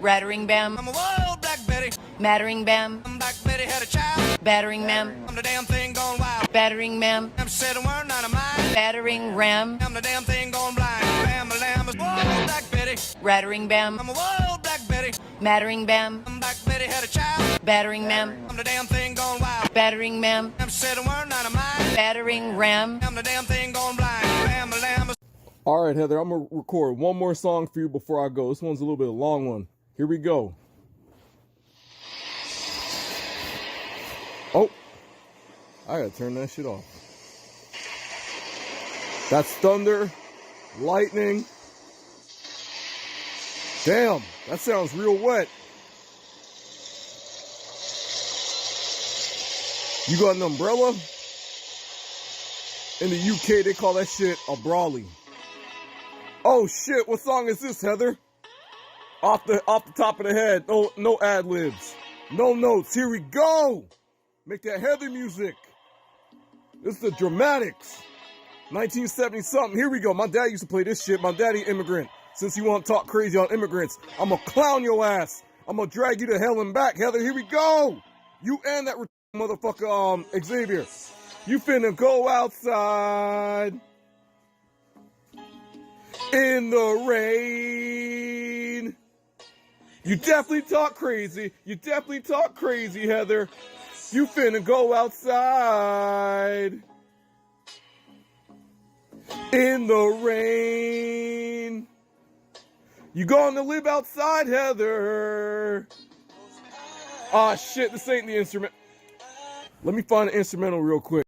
Rattering bam. I'm a wild Black Betty. Mattering bam. Black Betty had a child. Battering ma'am. I'm the damn thing gone wild. Battering ma'am. I'm said a word, not a mind. Battering ram. I'm the damn thing gone blind. Bam, a lamb, a wild Black Betty. Rattering bam. I'm a wild Black Betty. Mattering bam. Black Betty had a child. Battering ma'am. I'm the damn thing gone wild. Battering ma'am. I'm said a word, not a mind. Battering ram. I'm the damn thing gone blind. Bam, a lamb, a All right, Heather, I'm going to record one more song for you before I go. This one's a little bit of a long one. Here we go. Oh, I got to turn that shit off. That's thunder, lightning. Damn, that sounds real wet. You got an umbrella? In the UK, they call that shit a brawly. Oh shit, what song is this, Heather? Off the top of the head. No ad-libs. No notes. Here we go. Make that Heather music. This is the Dramatics. 1970 something. Here we go. My dad used to play this shit. My daddy immigrant. Since you want to talk crazy on immigrants, I'm gonna clown your ass. I'm gonna drag you to hell and back, Heather. Here we go. You and that motherfucker, Xavier. You finna go outside in the rain. You definitely talk crazy. You definitely talk crazy, Heather. You finna go outside in the rain. You going to live outside, Heather. Ah, shit, this ain't the instrument. Let me find an instrumental real quick.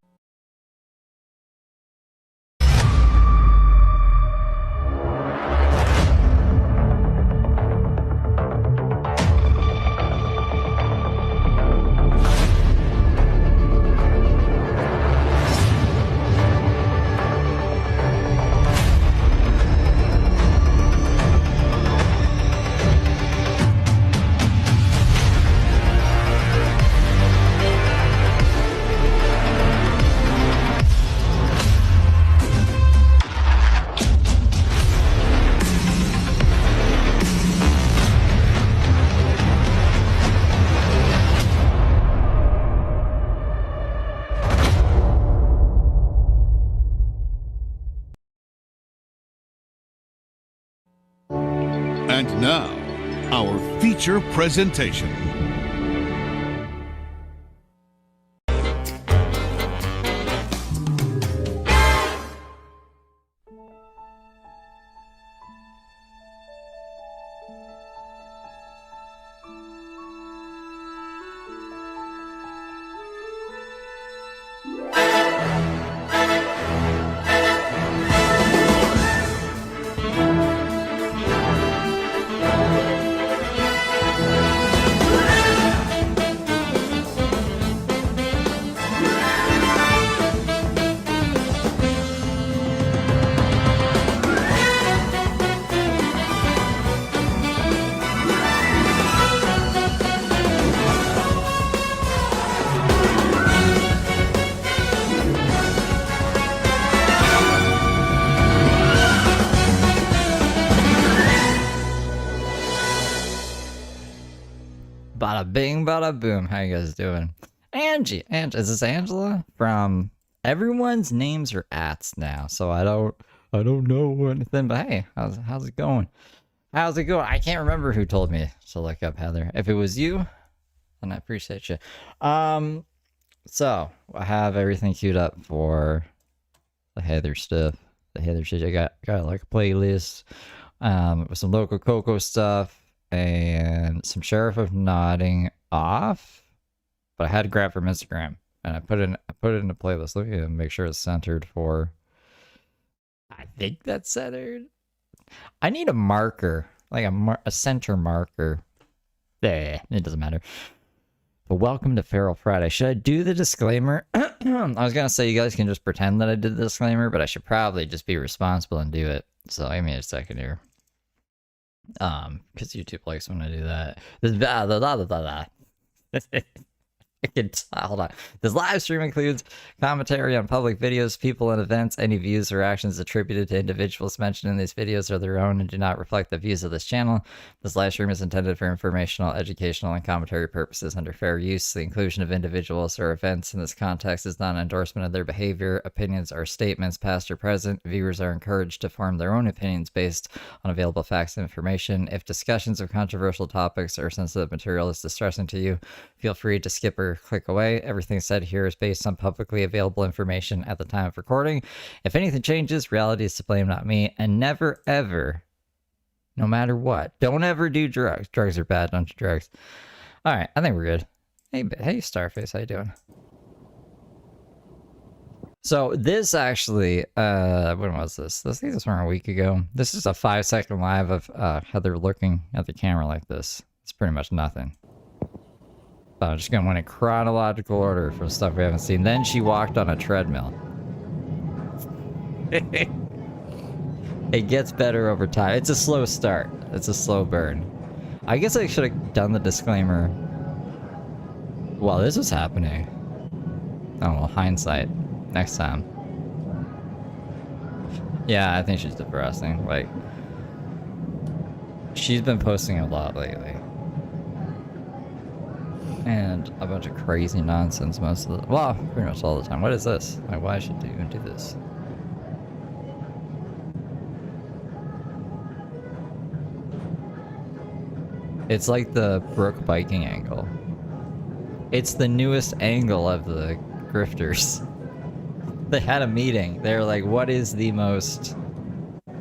And now, our feature presentation. Bada bing, bada boom. How you guys doing? Angie, is this Angela? From everyone's names are ats now, so I don't know anything. But hey, how's it going? How's it going? I can't remember who told me to look up Heather. If it was you, then I appreciate you. So I have everything queued up for the Heather stuff. The Heather shit. I got like a playlist with some local Coco stuff. And some Sheriff of Nodding Off, but I had to grab from Instagram, and I put it in a playlist. Let me make sure it's centered for. I think that's centered. I need a marker, like a center marker. It doesn't matter. But welcome to Feral Friday. Should I do the disclaimer? I was gonna say you guys can just pretend that I did the disclaimer, but I should probably just be responsible and do it. So give me a second here. Because YouTube likes when I do that. Hold on. This live stream includes commentary on public videos, people, and events. Any views or actions attributed to individuals mentioned in these videos are their own and do not reflect the views of this channel. This live stream is intended for informational, educational, and commentary purposes under fair use. The inclusion of individuals or events in this context is not an endorsement of their behavior, opinions, or statements, past or present. Viewers are encouraged to form their own opinions based on available facts and information. If discussions of controversial topics or sensitive material is distressing to you, feel free to skip or click away. Everything said here is based on publicly available information at the time of recording. If anything changes, reality is to blame, not me. And never, ever, no matter what, don't ever do drugs. Drugs are bad, don't do drugs. All right, I think we're good. Hey, Starface, how you doing? So this actually, when was this? I think this was a week ago. This is a 5-second live of Heather looking at the camera like this. It's pretty much nothing. I'm just going to went in chronological order from stuff we haven't seen. Then she walked on a treadmill. It gets better over time. It's a slow start. It's a slow burn. I guess I should have done the disclaimer while this was happening. Oh, well, hindsight. Next time. Yeah, I think she's depressing. Like, she's been posting a lot lately. And a bunch of crazy nonsense most of the... Well, pretty much all the time. What is this? Like, why should you even do this? It's like the Brook biking angle. It's the newest angle of the grifters. They had a meeting. They were like, what is the most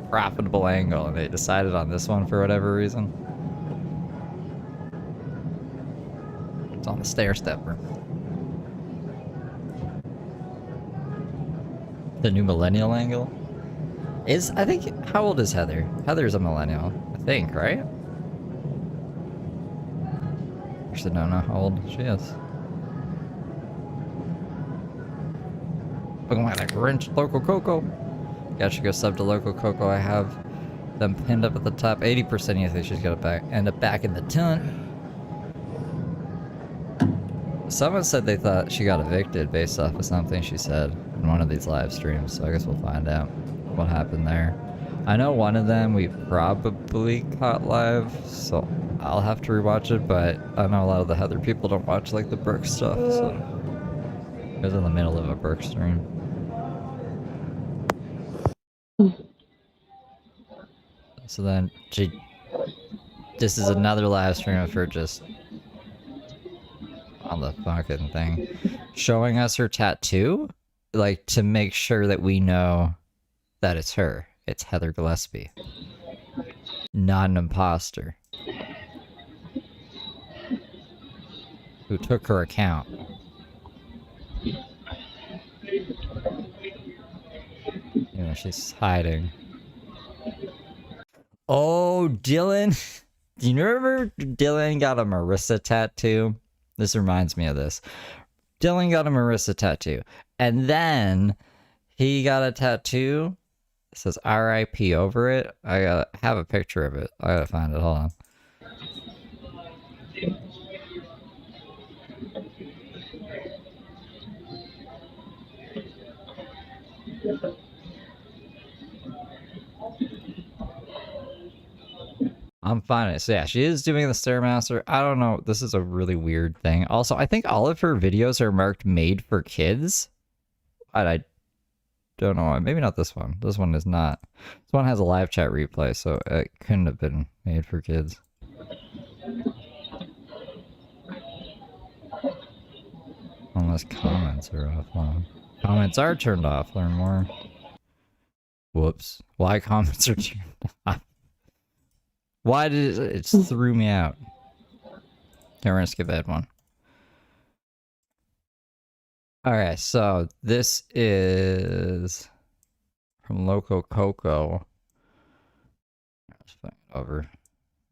profitable angle? And they decided on this one for whatever reason. It's on the stair stepper. The new millennial angle? I think, how old is Heather? Heather's a millennial, I think, right? Actually, don't know how old she is. Looking like that Grinch. Local Coco. Yeah, she go sub to Local Coco. I have them pinned up at the top. 80% you think she's gonna end up back in the tent. Someone said they thought she got evicted based off of something she said in one of these live streams, so I guess we'll find out what happened there. I know one of them we probably caught live, so I'll have to rewatch it, but I know a lot of the Heather people don't watch like the Brook stuff, so it was in the middle of a Brook stream. So then this is another live stream of her just on the fucking thing, showing us her tattoo, like to make sure that we know that it's her. It's Heather Gillespie, not an imposter who took her account. You know, she's hiding. Oh, Dylan. Do you remember Dylan got a Marissa tattoo? This reminds me of this. Dylan got a Marissa tattoo. And then he got a tattoo. It says RIP over it. I gotta have a picture of it. I gotta find it. Hold on. I'm fine. So yeah, she is doing the Stairmaster. I don't know. This is a really weird thing. Also, I think all of her videos are marked made for kids. I don't know why. Maybe not this one. This one is not. This one has a live chat replay, so it couldn't have been made for kids. Unless comments are offline. Comments are turned off. Learn more. Whoops. Why comments are turned off? Why did it just threw me out? Okay, we're gonna skip that one. Alright, so this is from Loco Coco. Over.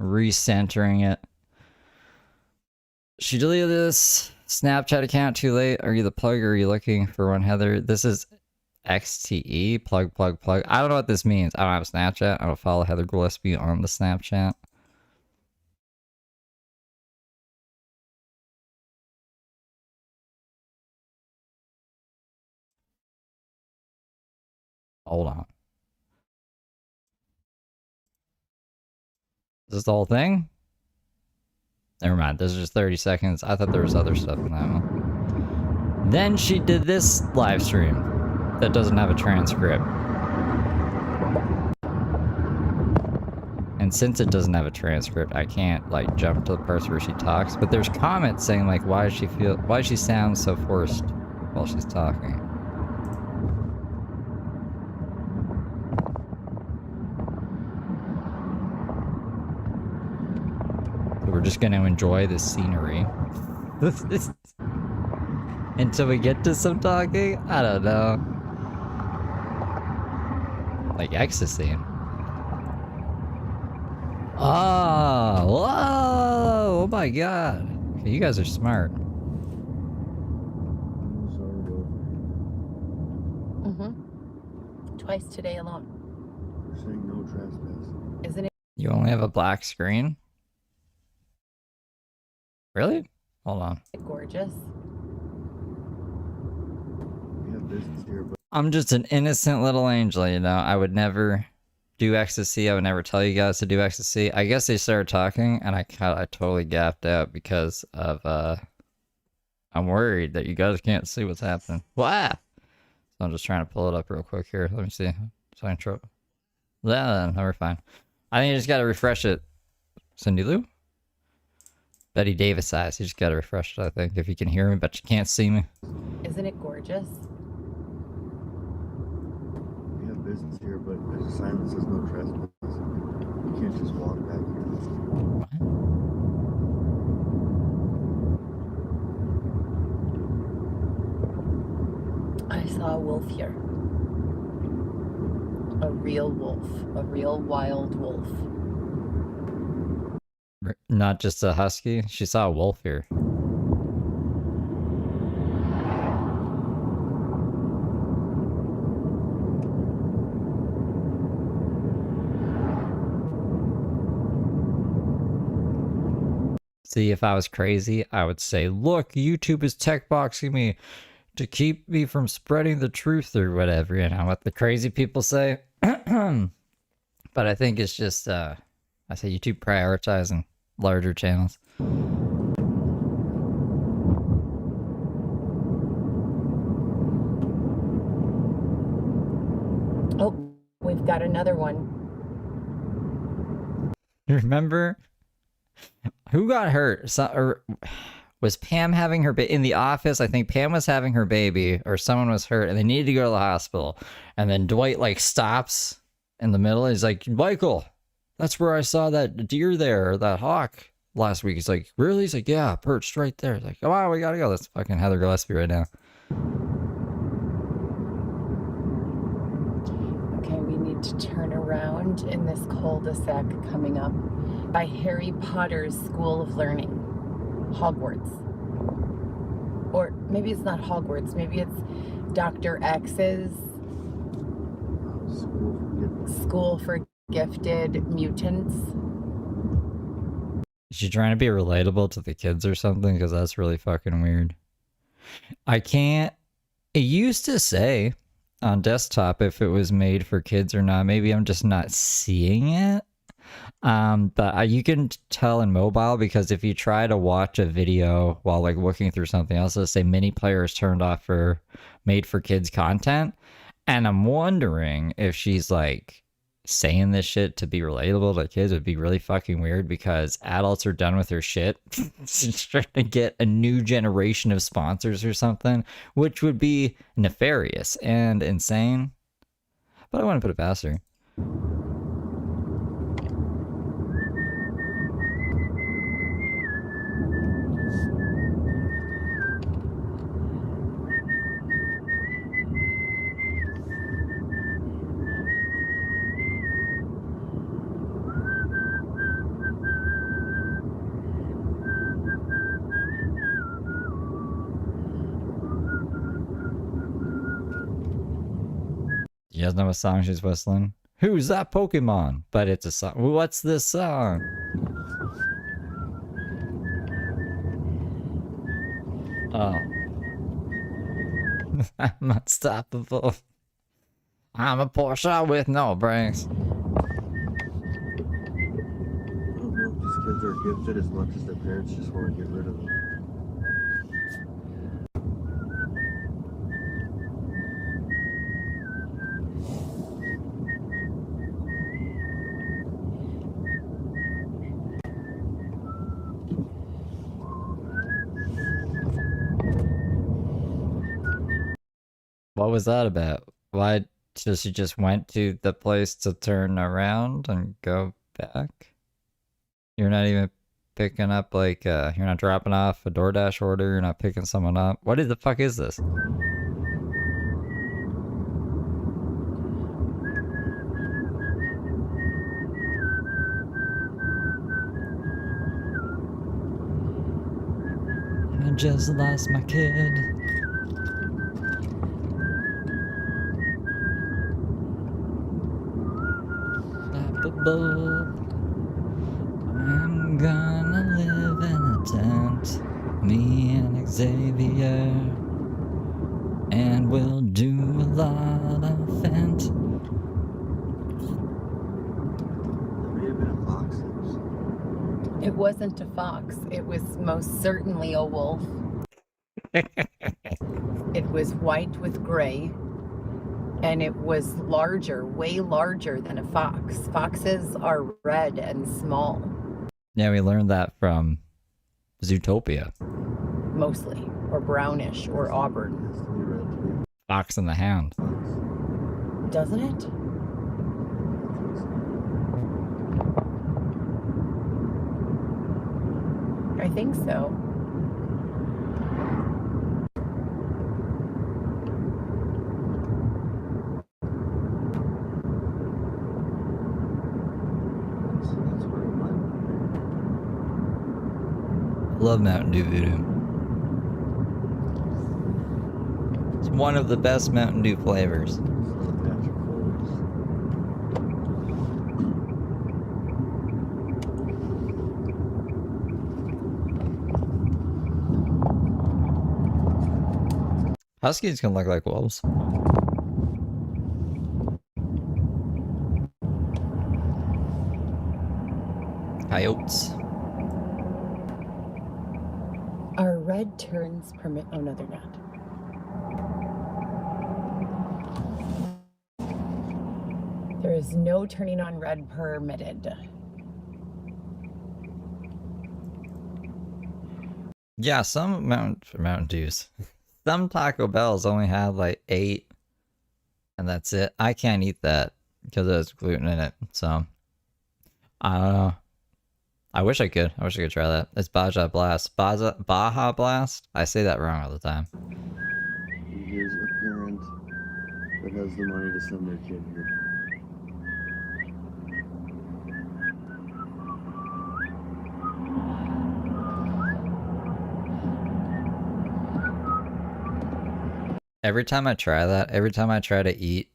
Recentering it. She deleted this Snapchat account too late. Are you the plug or are you looking for one, Heather? This is XTE, plug. I don't know what this means. I don't have a Snapchat. I don't follow Heather Gillespie on the Snapchat. Hold on. Is this the whole thing? Never mind. This is just 30 seconds. I thought there was other stuff in that one. Then she did this live stream that doesn't have a transcript. And since it doesn't have a transcript, I can't like jump to the parts where she talks. But there's comments saying like, why does she sound so forced while she's talking? So we're just gonna enjoy the scenery until we get to some talking. I don't know, like ecstasy. Oh, whoa! Oh my god! Okay, you guys are smart. Twice today alone. We're saying no trespass. Isn't it You only have a black screen? Really? Hold on. gorgeous? We have business here, but I'm just an innocent little angel, you know? I would never do ecstasy. I would never tell you guys to do ecstasy. I guess they started talking, and I totally gapped out because of, I'm worried that you guys can't see what's happening. Wow! So I'm just trying to pull it up real quick here. Let me see. So intro. Yeah, no, we're fine. I think you just gotta refresh it. Cindy Lou? Betty Davis eyes. You just gotta refresh it, I think. If you can hear me, but you can't see me. Isn't it gorgeous? we have business here, but there's a sign that says no trespass. You can't just walk back here. I saw a wolf here. A real wolf. A real wild wolf. Not just a husky. She saw a wolf here. See, if I was crazy, I would say, look, YouTube is tech boxing me to keep me from spreading the truth or whatever, you know, what the crazy people say. But I think it's just, I say YouTube prioritizing larger channels. Oh, we've got another one. Remember who got hurt? Or was Pam having her in the office? I think Pam was having her baby, or someone was hurt, and they needed to go to the hospital. And then Dwight like stops in the middle. And he's like, "Michael, that's where I saw that deer there, or that hawk last week." He's like, "Really?" He's like, "Yeah, perched right there." He's like, "Come on, we gotta go." That's fucking Heather Gillespie right now. Okay, we need to turn around in this cul-de-sac coming up by Harry Potter's School of Learning. Hogwarts. Or maybe it's not Hogwarts, maybe it's Dr. X's School for Gifted Mutants. Is she trying to be relatable to the kids or something? Because that's really fucking weird. I can't. It used to say on desktop if it was made for kids or not. Maybe I'm just not seeing it. But you can tell in mobile, because if you try to watch a video while like looking through something else, let's say mini player is turned off for made for kids content. And I'm wondering if she's like saying this shit to be relatable to kids. Would be really fucking weird, because adults are done with their shit. She's trying to get a new generation of sponsors or something, which would be nefarious and insane. But I want to put it past her. You guys know what song she's whistling? Who's that Pokemon? But it's a song. What's this song? Oh. I'm unstoppable. I'm a Porsche with no brakes. I don't know if these kids are gifted as much as their parents just want to get rid of them. What was that about? Why? So she just went to the place to turn around and go back? You're not even picking up, like, you're not dropping off a DoorDash order, you're not picking someone up. What the fuck is this? I just lost my kid. I'm gonna live in a tent, me and Xavier, and we'll do a lot of fent. There may have been a fox. It wasn't a fox. It was most certainly a wolf. It was white with gray, and it was larger, way larger than a fox. Foxes are red and small, Yeah, we learned that from Zootopia. mostly, or brownish, or auburn. It's really red to me. Fox and the Hound. Fox. Doesn't it? I think so. That's where it might be. Love Mountain Dew Voodoo. It's one of the best Mountain Dew flavors. It's not Patrick Foley's. Huskies can look like wolves. Coyotes. Are red turns permit? Oh no, they're not. There is no turning on red permitted. Yeah, some Mountain Dews. Some Taco Bells only have like 8, and that's it. I can't eat that because there's gluten in it. So I don't know. I wish I could. I wish I could try that. It's Baja Blast. Baja Blast? I say that wrong all the time. Here's a parent that has the money to send their kid here. Every time I try that, every time I try to eat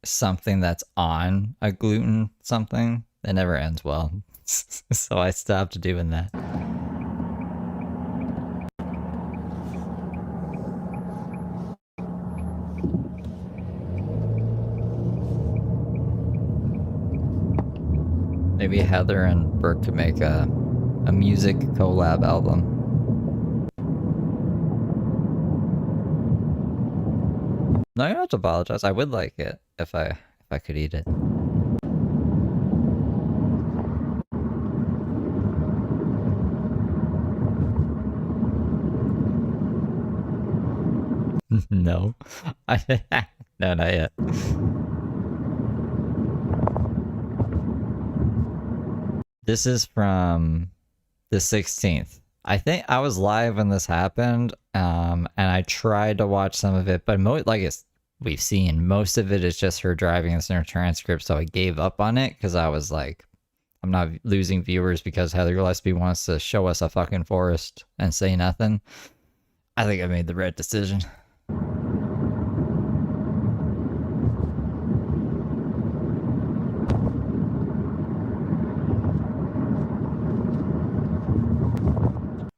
something that's on a gluten something, it never ends well. So I stopped doing that. Maybe Heather and Brooke could make a music collab album. No, you don't have to apologize. I would like it if I could eat it. No. No, not yet. This is from the 16th. I think I was live when this happened, and I tried to watch some of it, but we've seen, most of it is just her driving this in her transcript, so I gave up on it, because I was like, I'm not losing viewers because Heather Gillespie wants to show us a fucking forest and say nothing. I think I made the right decision.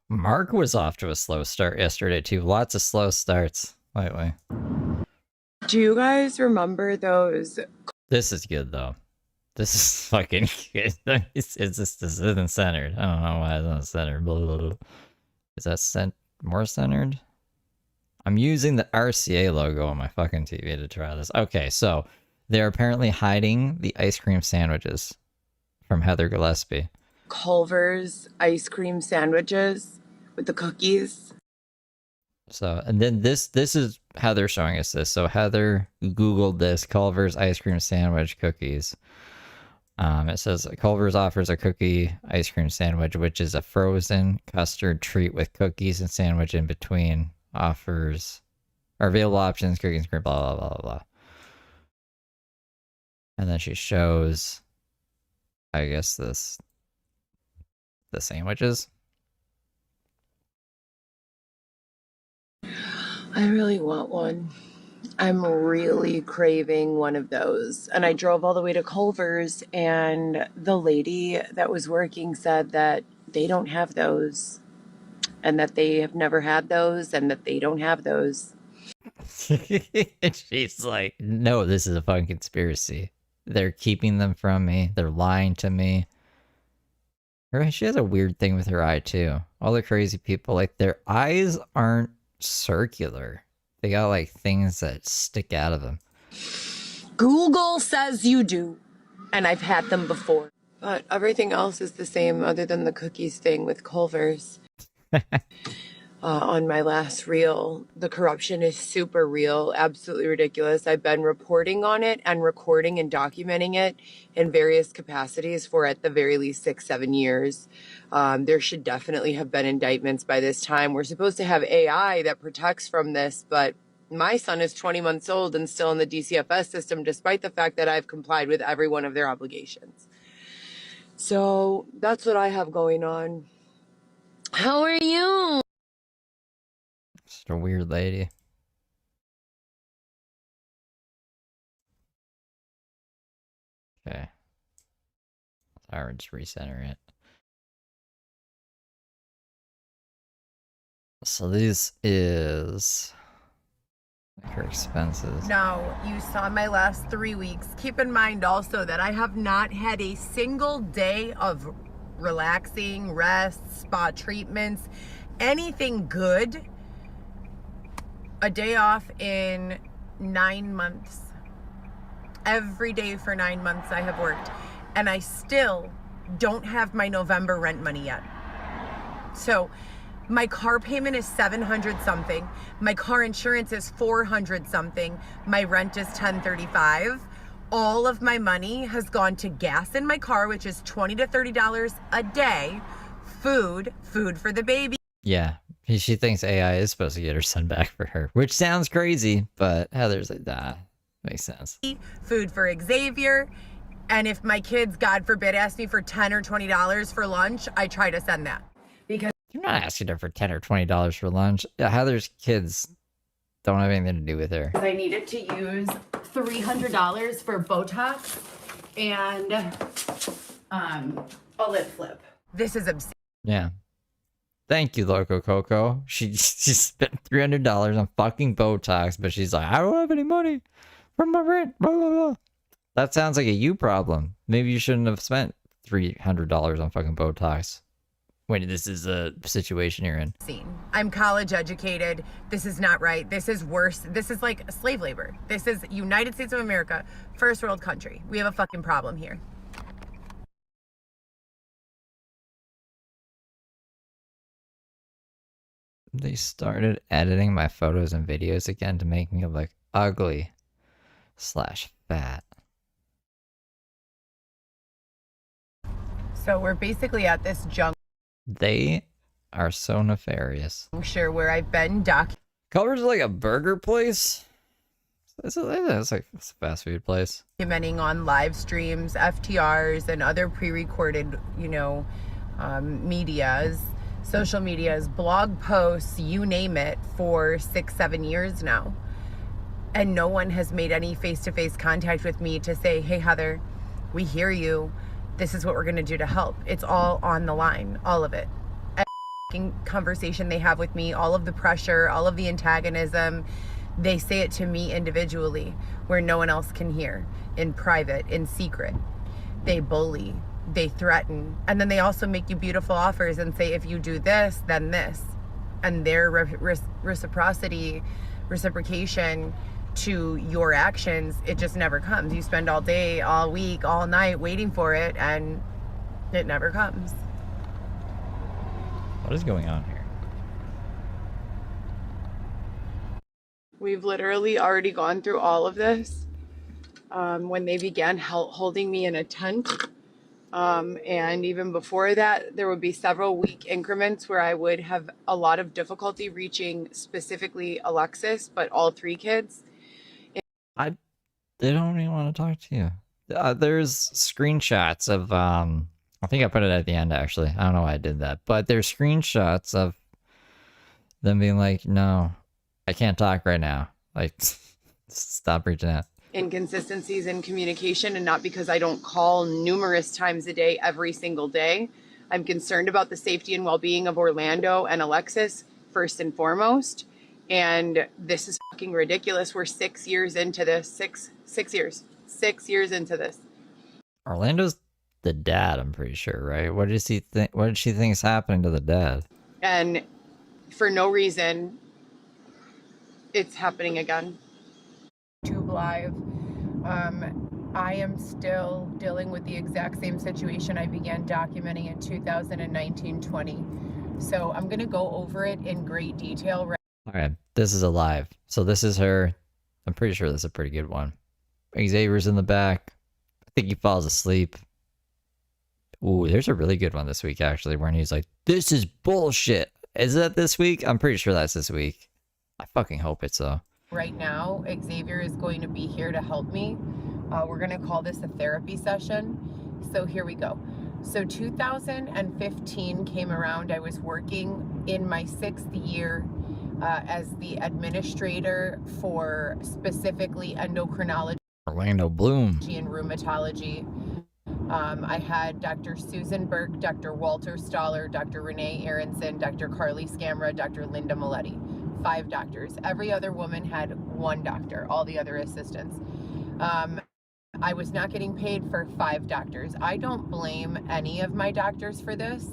Mark was off to a slow start yesterday too. Lots of slow starts lately. Do you guys remember those? This is good though. This is fucking good. It's just this isn't centered. I don't know why it's not centered. Blah, blah, blah. Is that more centered? I'm using the RCA logo on my fucking TV to try this. Okay, so they're apparently hiding the ice cream sandwiches from Heather Gillespie. Culver's ice cream sandwiches with the cookies. So, and then this is how they're showing us this. So Heather Googled this, Culver's ice cream sandwich cookies. It says Culver's offers a cookie ice cream sandwich, which is a frozen custard treat with cookies and sandwich in between. Offers or available options, cookies, cream, blah, blah, blah, blah, blah. And then she shows, I guess, the sandwiches. I really want one. I'm really craving one of those. And I drove all the way to Culver's, and the lady that was working said that they don't have those, and that they have never had those, and that they don't have those. She's like, no, this is a fucking conspiracy. They're keeping them from me. They're lying to me. She has a weird thing with her eye, too. All the crazy people, like, their eyes aren't circular. They got, like, things that stick out of them. Google says you do, and I've had them before. But everything else is the same other than the cookies thing with Culver's. On my last reel, the corruption is super real, absolutely ridiculous. I've been reporting on it and recording and documenting it in various capacities for at the very least 6-7 years. There should definitely have been indictments by this time. We're supposed to have AI that protects from this, but my son is 20 months old and still in the DCFS system, despite the fact that I've complied with every one of their obligations. So that's what I have going on. How are you? Just a weird lady. Okay. Sorry, just recenter it. So this is like her expenses. Now, you saw my last 3 weeks. Keep in mind also that I have not had a single day of relaxing, rest, spa treatments, anything good. A day off in 9 months. Every day for 9 months I have worked. And I still don't have my November rent money yet. So my car payment is $700 something. My car insurance is $400 something. My rent is $1,035. All of my money has gone to gas in my car, which is $20 to $30 a day. Food for the baby. Yeah. She thinks AI is supposed to get her son back for her, which sounds crazy, but Heather's like, nah, makes sense. Food for Xavier. And if my kids, God forbid, ask me for $10 or $20 for lunch, I try to send that. Because You're not asking her for $10 or $20 for lunch. Yeah, Heather's kids don't have anything to do with her. I needed to use $300 for Botox and a lip flip. This is obscene. Yeah. Thank you, Loco Coco. She spent $300 on fucking Botox, but she's like, I don't have any money from my rent. Blah, blah, blah. That sounds like a you problem. Maybe you shouldn't have spent $300 on fucking Botox when this is a situation you're in. I'm college educated. This is not right. This is worse. This is like slave labor. This is United States of America, first world country. We have a fucking problem here. They started editing my photos and videos again to make me look ugly / fat. So we're basically at this They are so nefarious. juncture where I've been Culver's like a burger place. It's like a fast food place. documenting on live streams, FTRs, and other pre-recorded, medias, social medias, blog posts, you name it, for 6-7 years now. And no one has made any face-to-face contact with me to say, hey, Heather, we hear you. This is what we're going to do to help. It's all on the line, all of it. Every conversation they have with me, all of the pressure, all of the antagonism, They say it to me individually where no one else can hear, in private, in secret. They bully, they threaten, and then they also make you beautiful offers and say, if you do this, then this. And their reciprocation to your actions, it just never comes. You spend all day, all week, all night waiting for it, and it never comes. What is going on here? We've literally already gone through all of this when they began holding me in a tent. And even before that, there would be several week increments where I would have a lot of difficulty reaching specifically Alexis, but all three kids. They don't even want to talk to you. There's screenshots of, I think I put it at the end actually. I don't know why I did that, but there's screenshots of them being like, no, I can't talk right now. Like, stop reaching out. Inconsistencies in communication, and not because I don't call numerous times a day, every single day. I'm concerned about the safety and well-being of Orlando and Alexis first and foremost. And this is fucking ridiculous. We're 6 years into this. Six years into this. Orlando's the dad, I'm pretty sure, right? What did she think is happening to the dad? And for no reason, it's happening again. YouTube Live. I am still dealing with the exact same situation I began documenting in 2019-20. So I'm going to go over it in great detail. Alright, this is a live. So this is her. I'm pretty sure this is a pretty good one. Xavier's in the back. I think he falls asleep. Ooh, there's a really good one this week, actually, where he's like, this is bullshit. Is that this week? I'm pretty sure that's this week. I fucking hope it's so. Right now, Xavier is going to be here to help me. We're going to call this a therapy session. So here we go. So 2015 came around. I was working in my 6th year as the administrator for specifically endocrinology. Orlando Bloom. And rheumatology. I had Dr. Susan Burke, Dr. Walter Stoller, Dr. Renee Aronson, Dr. Carly Scamra, Dr. Linda Maletti. 5 doctors. Every other woman had 1 doctor, all the other assistants. I was not getting paid for 5 doctors. I don't blame any of my doctors for this.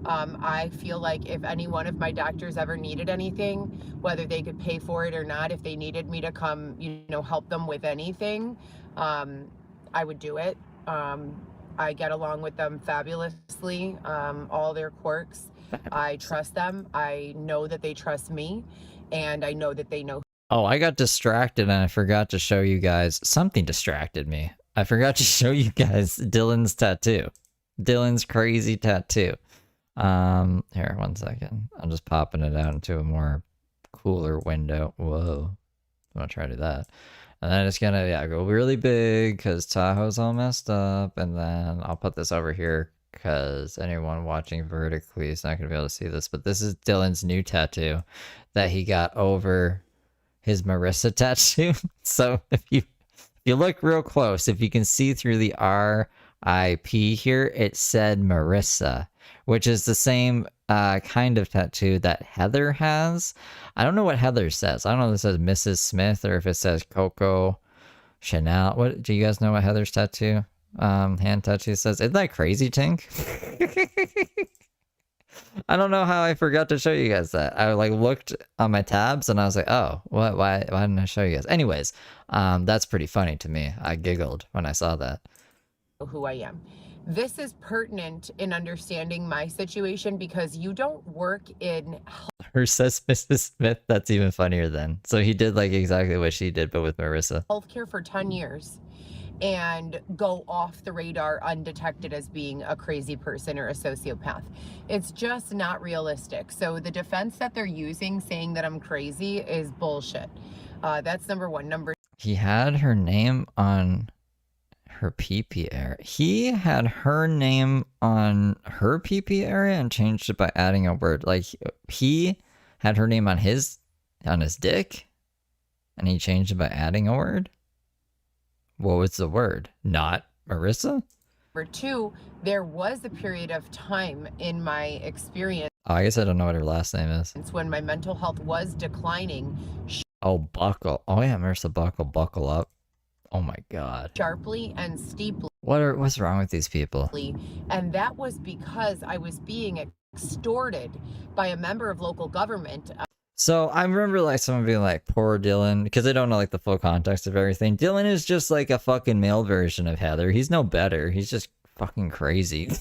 I feel like if any one of my doctors ever needed anything, whether they could pay for it or not, if they needed me to come, help them with anything, I would do it. I get along with them fabulously, all their quirks. I trust them. I know that they trust me, and I know that they know. Oh, I got distracted and I forgot to show you guys. Something distracted me. I forgot to show you guys Dylan's tattoo. Dylan's crazy tattoo. Here, one second. I'm just popping it out into a more cooler window. Whoa. I'm gonna try to do that. And then it's gonna, go really big because Tahoe's all messed up. And then I'll put this over here because anyone watching vertically is not going to be able to see this. But this is Dylan's new tattoo that he got over his Marissa tattoo. So if you look real close, if you can see through the R.I.P. here, it said Marissa, which is the same kind of tattoo that Heather has. I don't know what Heather says. I don't know if it says Mrs. Smith or if it says Coco Chanel. What do you guys know what Heather's tattoo? Hand tattoo says? Isn't that crazy, Tink? I don't know how I forgot to show you guys that. I looked on my tabs and I was like, oh, what? Why didn't I show you guys? Anyways, that's pretty funny to me. I giggled when I saw that. Who I am. This is pertinent in understanding my situation because you don't work in Her says Mrs. Smith. That's even funnier then. So he did exactly what she did, but with Marissa. Healthcare for 10 years. And go off the radar undetected as being a crazy person or a sociopath. It's just not realistic. So the defense that they're using saying that I'm crazy is bullshit. That's number one. He had her name on her PP area. He had her name on her PP area and changed it by adding a word. He had her name on his dick and he changed it by adding a word. What was the word? Not Marissa? Number 2, there was a period of time in my experience. Oh, I guess I don't know what her last name is. When my mental health was declining. Oh, Buckle. Oh yeah, Marissa Buckle. Buckle up. Oh my God. sharply and steeply. What's wrong with these people? And that was because I was being extorted by a member of local government. So I remember like someone being like, poor Dylan, because they don't know like the full context of everything. Dylan is just like a fucking male version of Heather. He's no better. He's just fucking crazy.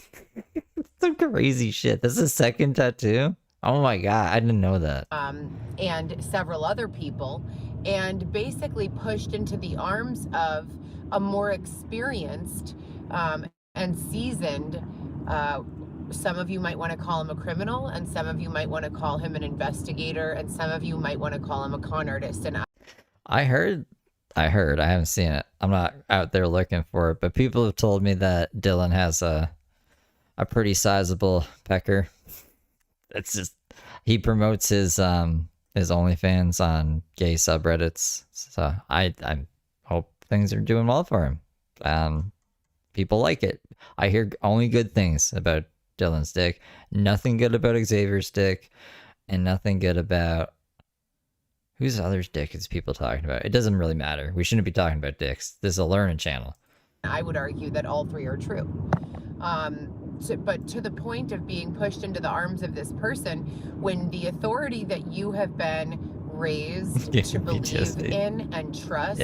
Some crazy shit. This is his second tattoo? Oh my God, I didn't know that. And several other people, and basically pushed into the arms of a more experienced and seasoned, some of you might want to call him a criminal, and some of you might want to call him an investigator, and some of you might want to call him a con artist. And I heard, I haven't seen it. I'm not out there looking for it, but people have told me that Dylan has a pretty sizable pecker. It's just, he promotes his OnlyFans on gay subreddits. So I hope things are doing well for him. People like it. I hear only good things about Dylan's dick. Nothing good about Xavier's dick, and nothing good about whose other's dick is people talking about. It doesn't really matter. We shouldn't be talking about dicks. This is a learning channel. I would argue that all three are true. But to the point of being pushed into the arms of this person, when the authority that you have been raised to believe in and trust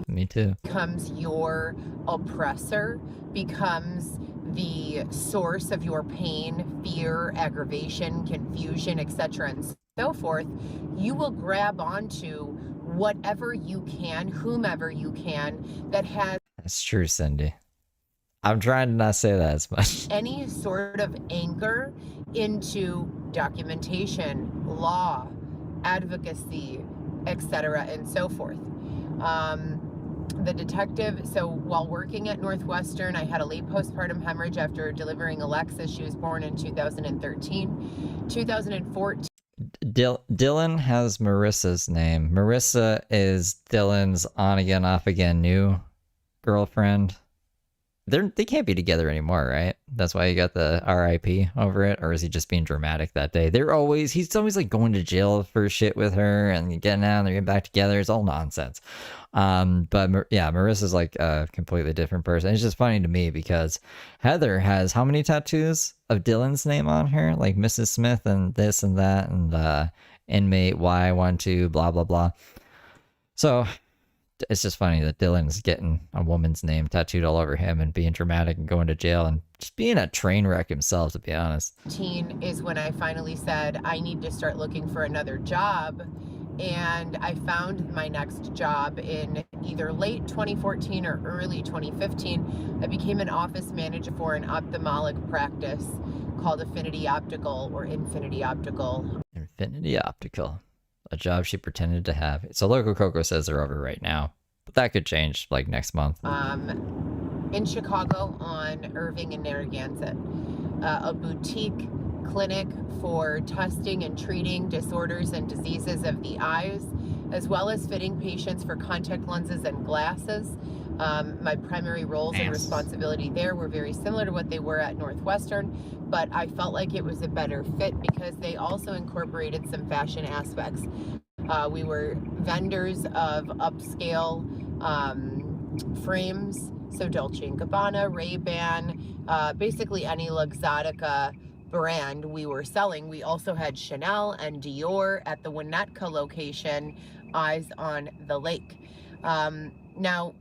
me too, becomes your oppressor, becomes the source of your pain, fear, aggravation, confusion, etc., and so forth, you will grab onto whatever you can, whomever you can, that has... That's true, Cindy. I'm trying to not say that as much. Any sort of anchor into documentation, law, advocacy, etc., and so forth. The detective, so while working at Northwestern, I had a late postpartum hemorrhage after delivering Alexis. She was born in 2013. 2014. Dylan has Marissa's name. Marissa is Dylan's on-again, off-again new girlfriend. They can't be together anymore, right? That's why you got the RIP over it, or is he just being dramatic that day? He's always like going to jail for shit with her and getting out and they're getting back together. It's all nonsense. But yeah, Marissa's like a completely different person. It's just funny to me because Heather has how many tattoos of Dylan's name on her? Like Mrs. Smith and this and that and inmate Y12, blah, blah, blah. So it's just funny that Dylan's getting a woman's name tattooed all over him and being dramatic and going to jail and just being a train wreck himself, to be honest. Is when I finally said, I need to start looking for another job. And I found my next job in either late 2014 or early 2015. I became an office manager for an ophthalmic practice called Affinity Optical or Infinity Optical. Infinity Optical. A job she pretended to have. So Loco Coco says they're over right now, but that could change like next month. In Chicago on Irving and Narragansett, a boutique clinic for testing and treating disorders and diseases of the eyes, as well as fitting patients for contact lenses and glasses. My primary roles and responsibility there were very similar to what they were at Northwestern, but I felt like it was a better fit because they also incorporated some fashion aspects. We were vendors of upscale frames, so Dolce & Gabbana, Ray-Ban, basically any Luxottica brand we were selling. We also had Chanel and Dior at the Winnetka location, Eyes on the Lake. Now,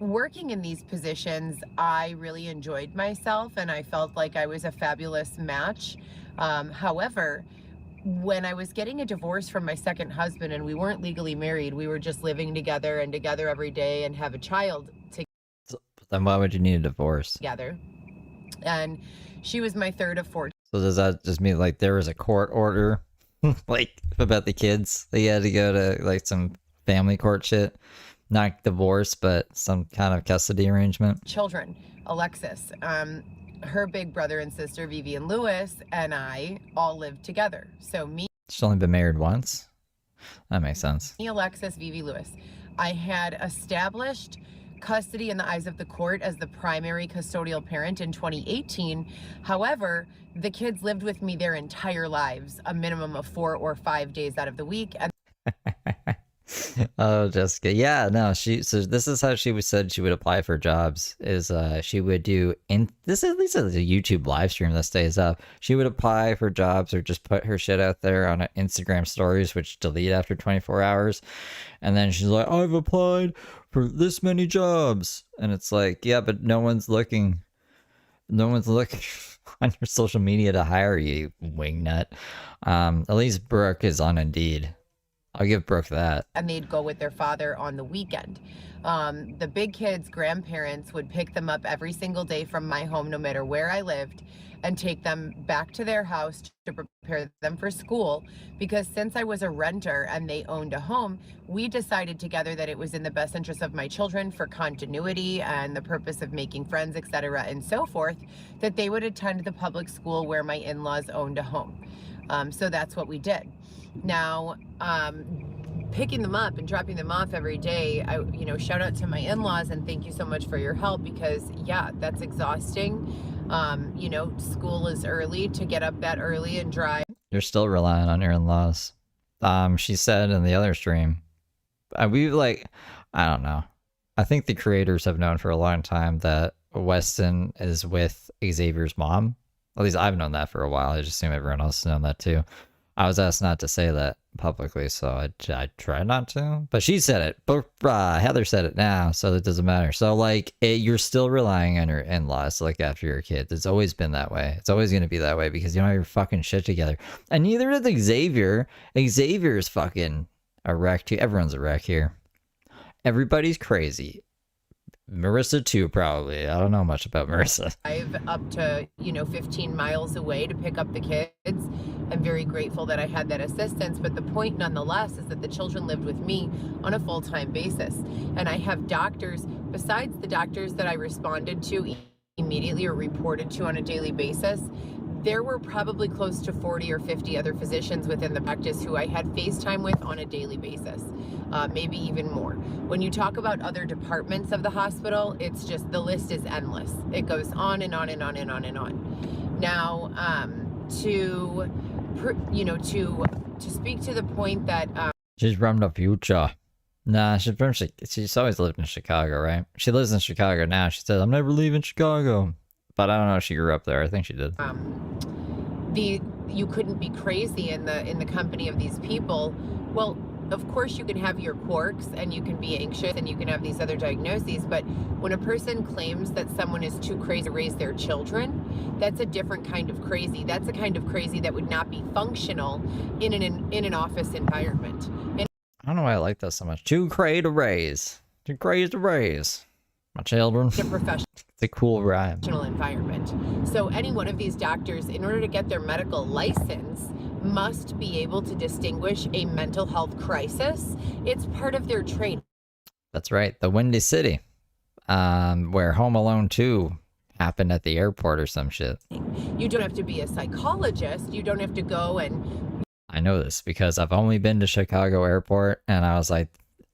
working in these positions, I really enjoyed myself and I felt like I was a fabulous match. However, when I was getting a divorce from my second husband and we weren't legally married, we were just living together and together every day and have a child together. So, then why would you need a divorce? And she was my third of four. So does that just mean like there was a court order like about the kids? They had to go to like some family court shit? Not divorce, but some kind of custody arrangement? Children, Alexis, her big brother and sister, Vivian Lewis, and I all lived together. So me... She's only been married once? That makes sense. Me, Alexis, Vivi Lewis. I had established custody in the eyes of the court as the primary custodial parent in 2018. However, the kids lived with me their entire lives, a minimum of 4 or 5 days out of the week. And Oh, Jessica. Yeah, no, so this is how said she would apply for jobs is she would do in this at least as a YouTube live stream that stays up. She would apply for jobs or just put her shit out there on Instagram stories, which delete after 24 hours. And then she's like, I've applied for this many jobs. And it's like, yeah, but no one's looking. No one's looking on your social media to hire you, wingnut. At least Brooke is on Indeed. I'll give Brooke that. And they'd go with their father on the weekend. The big kids' grandparents would pick them up every single day from my home, no matter where I lived, and take them back to their house to prepare them for school. Because since I was a renter and they owned a home, we decided together that it was in the best interest of my children for continuity and the purpose of making friends, etc., and so forth, that they would attend the public school where my in-laws owned a home. So that's what we did. Now, picking them up and dropping them off every day, shout out to my in-laws and thank you so much for your help, because yeah, that's exhausting. School is early, to get up that early and drive. You're still relying on your in-laws. She said in the other stream, I don't know. I think the creators have known for a long time that Weston is with Xavier's mom. At least I've known that for a while. I just assume everyone else has known that too. I was asked not to say that publicly, so I try not to. But she said it. But Heather said it now, so it doesn't matter. So, you're still relying on your in-laws to look after your kids. It's always been that way. It's always going to be that way because you don't have your fucking shit together. And neither does Xavier. Xavier's fucking a wreck, too. Everyone's a wreck here. Everybody's crazy. Marissa too, probably. I don't know much about Marissa. Drive up to 15 miles away to pick up the kids. I'm very grateful that I had that assistance, but the point nonetheless is that the children lived with me on a full-time basis, and I have doctors besides the doctors that I responded to immediately or reported to on a daily basis. There were probably close to 40 or 50 other physicians within the practice who I had FaceTime with on a daily basis, maybe even more. When you talk about other departments of the hospital, it's just, the list is endless. It goes on and on and on and on and on. Now, to speak to the point that she's from the future. Nah, she's always lived in Chicago, right? She lives in Chicago now. She says, I'm never leaving Chicago. But I don't know if she grew up there. I think she did. You couldn't be crazy in the company of these people. Well, of course you can have your quirks and you can be anxious and you can have these other diagnoses, but when a person claims that someone is too crazy to raise their children, that's a different kind of crazy. That's a kind of crazy that would not be functional in an office environment. And I don't know why I like that so much. Too crazy to raise. Too crazy to raise my children. It's a professional. It's a cool rhyme. Environment. So any one of these doctors, in order to get their medical license, must be able to distinguish a mental health crisis. It's part of their training. That's right. The Windy City, where Home Alone 2 happened at the airport or some shit. You don't have to be a psychologist. You don't have to go and... I know this because I've only been to Chicago Airport, and I was like,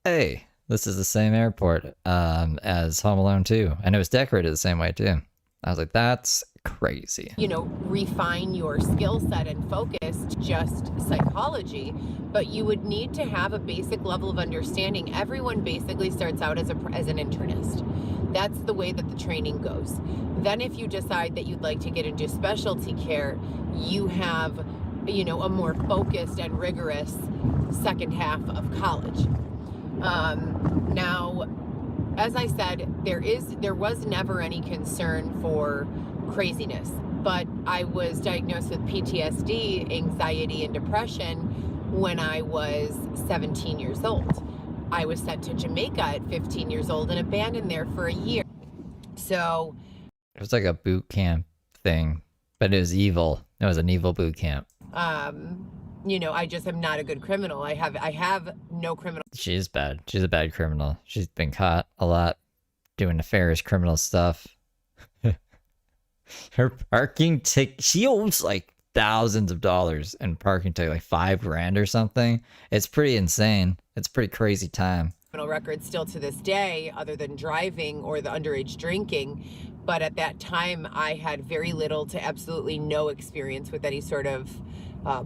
hey, this is the same airport as Home Alone 2. And it was decorated the same way, too. I was like, that's crazy. Refine your skill set and focus to just psychology, but you would need to have a basic level of understanding. Everyone basically starts out as an internist. That's the way that the training goes. Then if you decide that you'd like to get into specialty care, you have, a more focused and rigorous second half of college. Now, as I said, there was never any concern for craziness, but I was diagnosed with PTSD, anxiety, and depression when I was 17 years old. I was sent to Jamaica at 15 years old and abandoned there for a year. So it was like a boot camp thing, but it was evil. It was an evil boot camp. I just am not a good criminal. I have no criminal. She's bad. She's a bad criminal. She's been caught a lot doing nefarious criminal stuff. Her parking ticket, she owes like thousands of dollars in parking ticket, like $5,000 or something. It's pretty insane. It's a pretty crazy time. Criminal record still to this day, other than driving or the underage drinking. But at that time, I had very little to absolutely no experience with any sort of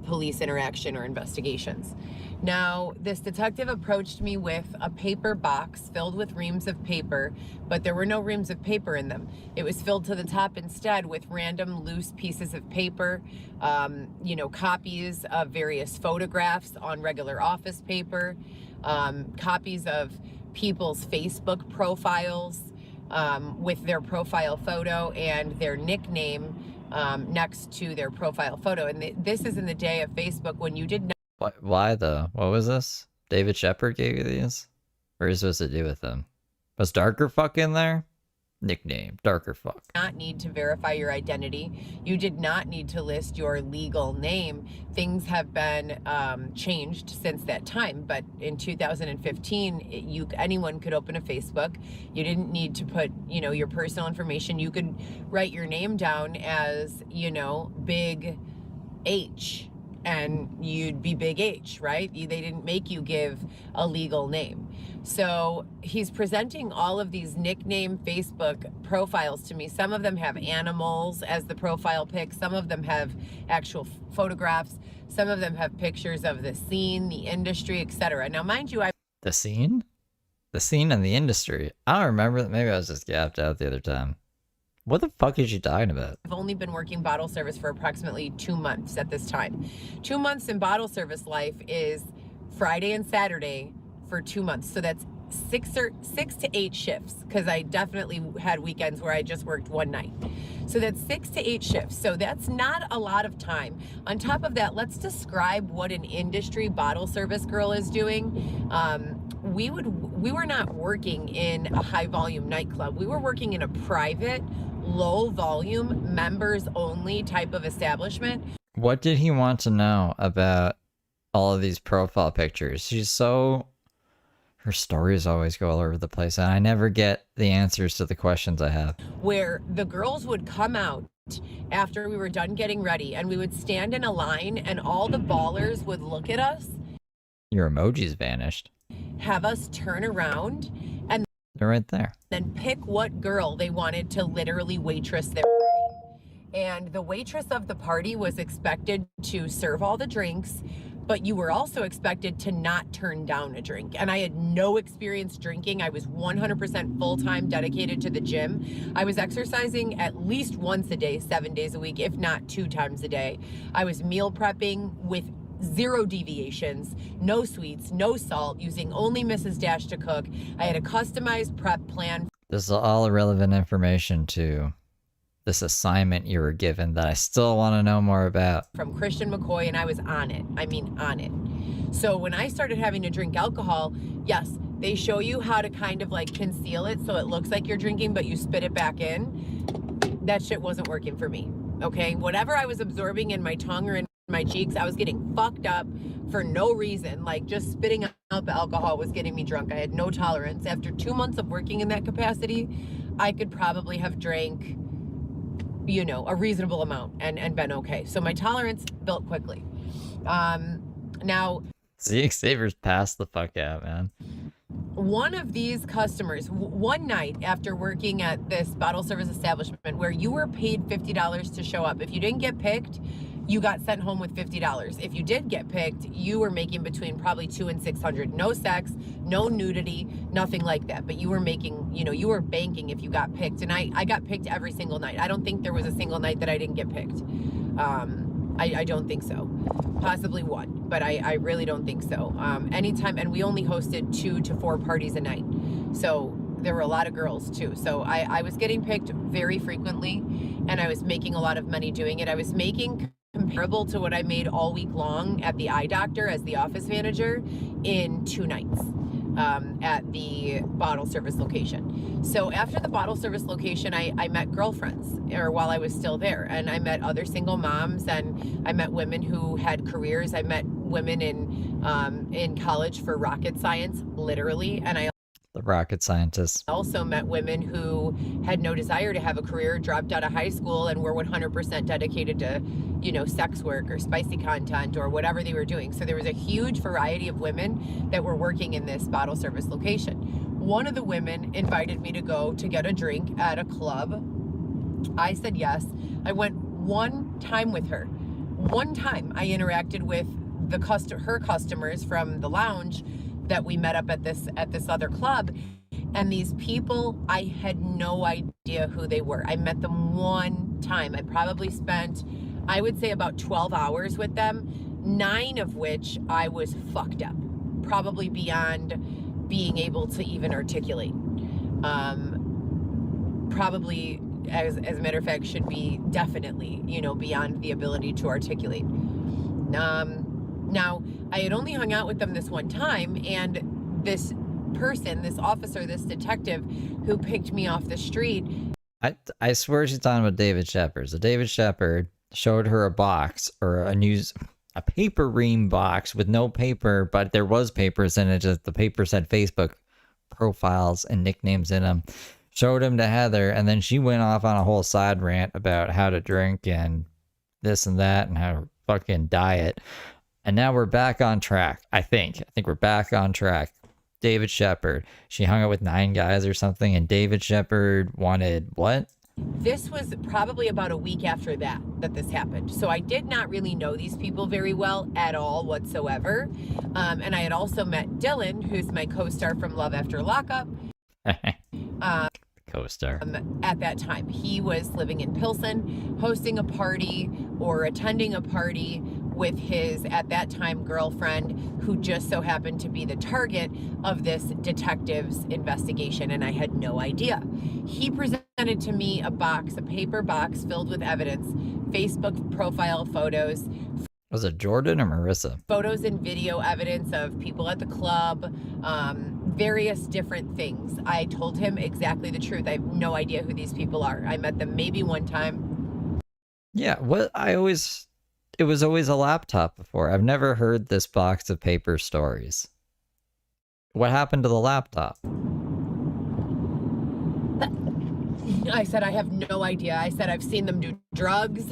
police interaction or investigations. Now, this detective approached me with a paper box filled with reams of paper, but there were no reams of paper in them. It was filled to the top instead with random loose pieces of paper, copies of various photographs on regular office paper, copies of people's Facebook profiles with their profile photo and their nickname next to their profile photo. And this is in the day of Facebook when you did not. Why though? What was this? David Shepard gave you these? What are you supposed to do with them? Was Darker Fuck in there? Nickname, Darker Fuck. Not need to verify your identity. You did not need to list your legal name. Things have been changed since that time, but in 2015, anyone could open a Facebook. You didn't need to put, your personal information. You could write your name down as, Big H, and you'd be Big H, right? They didn't make you give a legal name. So he's presenting all of these nickname Facebook profiles to me. Some of them have animals as the profile pic. Some of them have actual photographs. Some of them have pictures of the scene, the industry, etc. Now, mind you, The scene? The scene and the industry. I don't remember that. Maybe I was just gapped out the other time. What the fuck is she talking about? I've only been working bottle service for approximately 2 months at this time. 2 months in bottle service life is Friday and Saturday for 2 months. So that's 6 to 8 shifts, because I definitely had weekends where I just worked one night. So that's 6 to 8 shifts. So that's not a lot of time. On top of that, let's describe what an industry bottle service girl is doing. We were not working in a high volume nightclub. We were working in a private, low volume, members only type of establishment. What did he want to know about all of these profile pictures? Her stories always go all over the place, and I never get the answers to the questions I have. Where the girls would come out after we were done getting ready, and we would stand in a line, and all the ballers would look at us. Your emojis vanished. Have us turn around, and they're right there. Then pick what girl they wanted to literally waitress their party. And the waitress of the party was expected to serve all the drinks, but you were also expected to not turn down a drink. And I had no experience drinking. I was 100% full-time dedicated to the gym. I was exercising at least once a day, 7 days a week, if not 2 times a day. I was meal prepping with 0 deviations, no sweets, no salt, using only Mrs. Dash to cook. I had a customized prep plan. This is all irrelevant information to this assignment you were given that I still want to know more about. From Christian McCoy, and I was on it. I mean, on it. So when I started having to drink alcohol, yes, they show you how to kind of like conceal it so it looks like you're drinking, but you spit it back in. That shit wasn't working for me, okay? Whatever I was absorbing in my tongue or in my cheeks, I was getting fucked up for no reason. Like, just spitting out the alcohol was getting me drunk. I had no tolerance. After 2 months of working in that capacity, I could probably have drank, a reasonable amount and been okay. So my tolerance built quickly. Now, Xavier's passed the fuck out, man. One of these customers, one night after working at this bottle service establishment where you were paid $50 to show up, if you didn't get picked, you got sent home with $50. If you did get picked, you were making between probably $200 and $600. No sex, no nudity, nothing like that. But you were making, you were banking if you got picked. And I got picked every single night. I don't think there was a single night that I didn't get picked. I don't think so. Possibly one, but I really don't think so. Anytime, and we only hosted 2 to 4 parties a night. So there were a lot of girls too. So I was getting picked very frequently, and I was making a lot of money doing it. I was making comparable to what I made all week long at the eye doctor as the office manager in 2 nights at the bottle service location. So after the bottle service location, I met girlfriends, or while I was still there, and I met other single moms, and I met women who had careers. I met women in college for rocket science, literally, and I the rocket scientists. Also met women who had no desire to have a career, dropped out of high school, and were 100% dedicated to, sex work or spicy content or whatever they were doing. So there was a huge variety of women that were working in this bottle service location. One of the women invited me to go to get a drink at a club. I said yes. I went one time with her. one time I interacted with her customers from the lounge that we met up at this other club, and these people, I had no idea who they were. I met them one time. I probably spent, I would say, about 12 hours with them, 9 of which I was fucked up, probably beyond being able to even articulate. Probably, as a matter of fact, should be definitely, beyond the ability to articulate. Now, I had only hung out with them this one time, and this person, this officer, this detective who picked me off the street. I swear she's talking about David Shepard. So David Shepard showed her a box, or a paper ream box with no paper, but there was papers in it. Just the paper said Facebook profiles and nicknames in them. Showed him to Heather, and then she went off on a whole side rant about how to drink and this and that and how to fucking diet. And now we're back on track. I think we're back on track. David Shepard. She hung out with 9 guys or something, and David Shepard wanted what? This was probably about a week after that this happened. So I did not really know these people very well at all whatsoever. And I had also met Dylan, who's my co-star from Love After Lockup. Co-star. At that time, he was living in Pilsen, hosting a party or attending a party with his, at that time, girlfriend, who just so happened to be the target of this detective's investigation, and I had no idea. He presented to me a paper box filled with evidence, Facebook profile photos. Was it Jordan or Marissa? Photos and video evidence of people at the club, various different things. I told him exactly the truth. I have no idea who these people are. I met them maybe one time. Yeah, it was always a laptop before. I've never heard this box of paper stories. What happened to the laptop? I said, I have no idea. I said, I've seen them do drugs,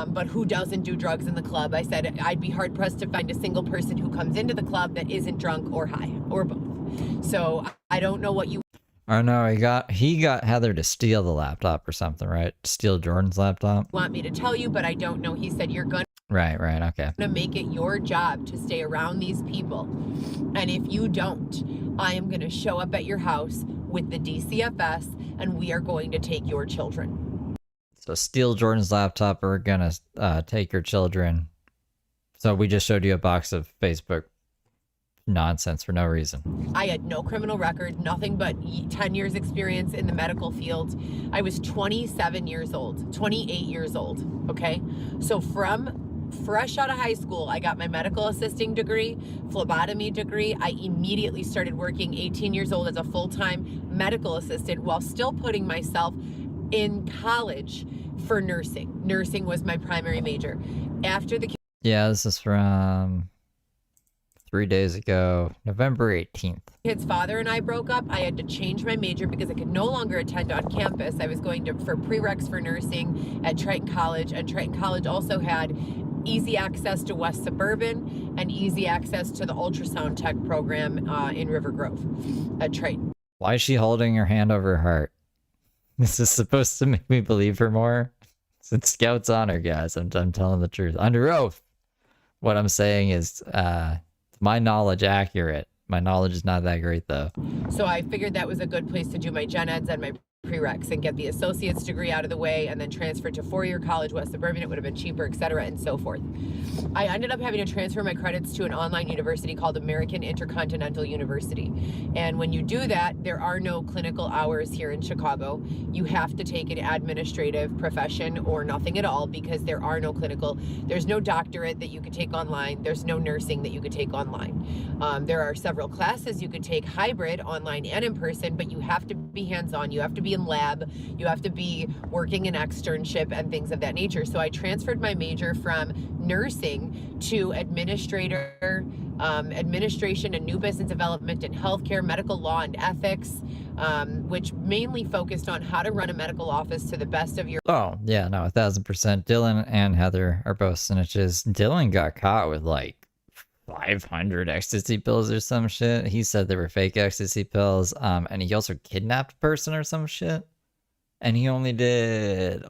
but who doesn't do drugs in the club? I said, I'd be hard pressed to find a single person who comes into the club that isn't drunk or high, or both. So I don't know what you... Oh no, he got Heather to steal the laptop or something, right? Steal Jordan's laptop? Want me to tell you, but I don't know. He said, you're gonna... Right, okay. To make it your job to stay around these people. And if you don't, I am going to show up at your house with the DCFS, and we are going to take your children. So steal Jordan's laptop, or we're going to take your children. So we just showed you a box of Facebook nonsense for no reason. I had no criminal record, nothing but 10 years experience in the medical field. I was 27 years old, 28 years old, okay? So from fresh out of high school, I got my medical assisting degree, phlebotomy degree. I immediately started working 18 years old as a full-time medical assistant while still putting myself in college for nursing. Nursing was my primary major. After the... Yeah, this is from 3 days ago, November 18th. His father and I broke up. I had to change my major because I could no longer attend on campus. I was going for prereqs for nursing at Triton College, and Triton College also had easy access to West Suburban and easy access to the ultrasound tech program in River Grove at Triton. Why is she holding her hand over her heart? This is supposed to make me believe her more? It's Scout's honor, guys. I'm telling the truth. Under oath. What I'm saying is, my knowledge accurate. My knowledge is not that great, though. So I figured that was a good place to do my gen eds and my prereqs and get the associate's degree out of the way, and then transfer to four-year college, West Suburban. It would have been cheaper, etc., and so forth. I ended up having to transfer my credits to an online university called American Intercontinental University. And when you do that, there are no clinical hours here in Chicago. You have to take an administrative profession or nothing at all, because there are no there's no doctorate that you could take online. There's no nursing that you could take online. There are several classes you could take hybrid, online and in person, but you have to be hands-on. You have to be in lab. You have to be working in externship and things of that nature. So I transferred my major from nursing to administration and new business development and healthcare, medical law and ethics, which mainly focused on how to run a medical office to the best of your... Oh, yeah, no, 1000%. Dylan and Heather are both snitches. Dylan got caught with like 500 ecstasy pills or some shit. He said they were fake ecstasy pills. And he also kidnapped a person or some shit. And he only did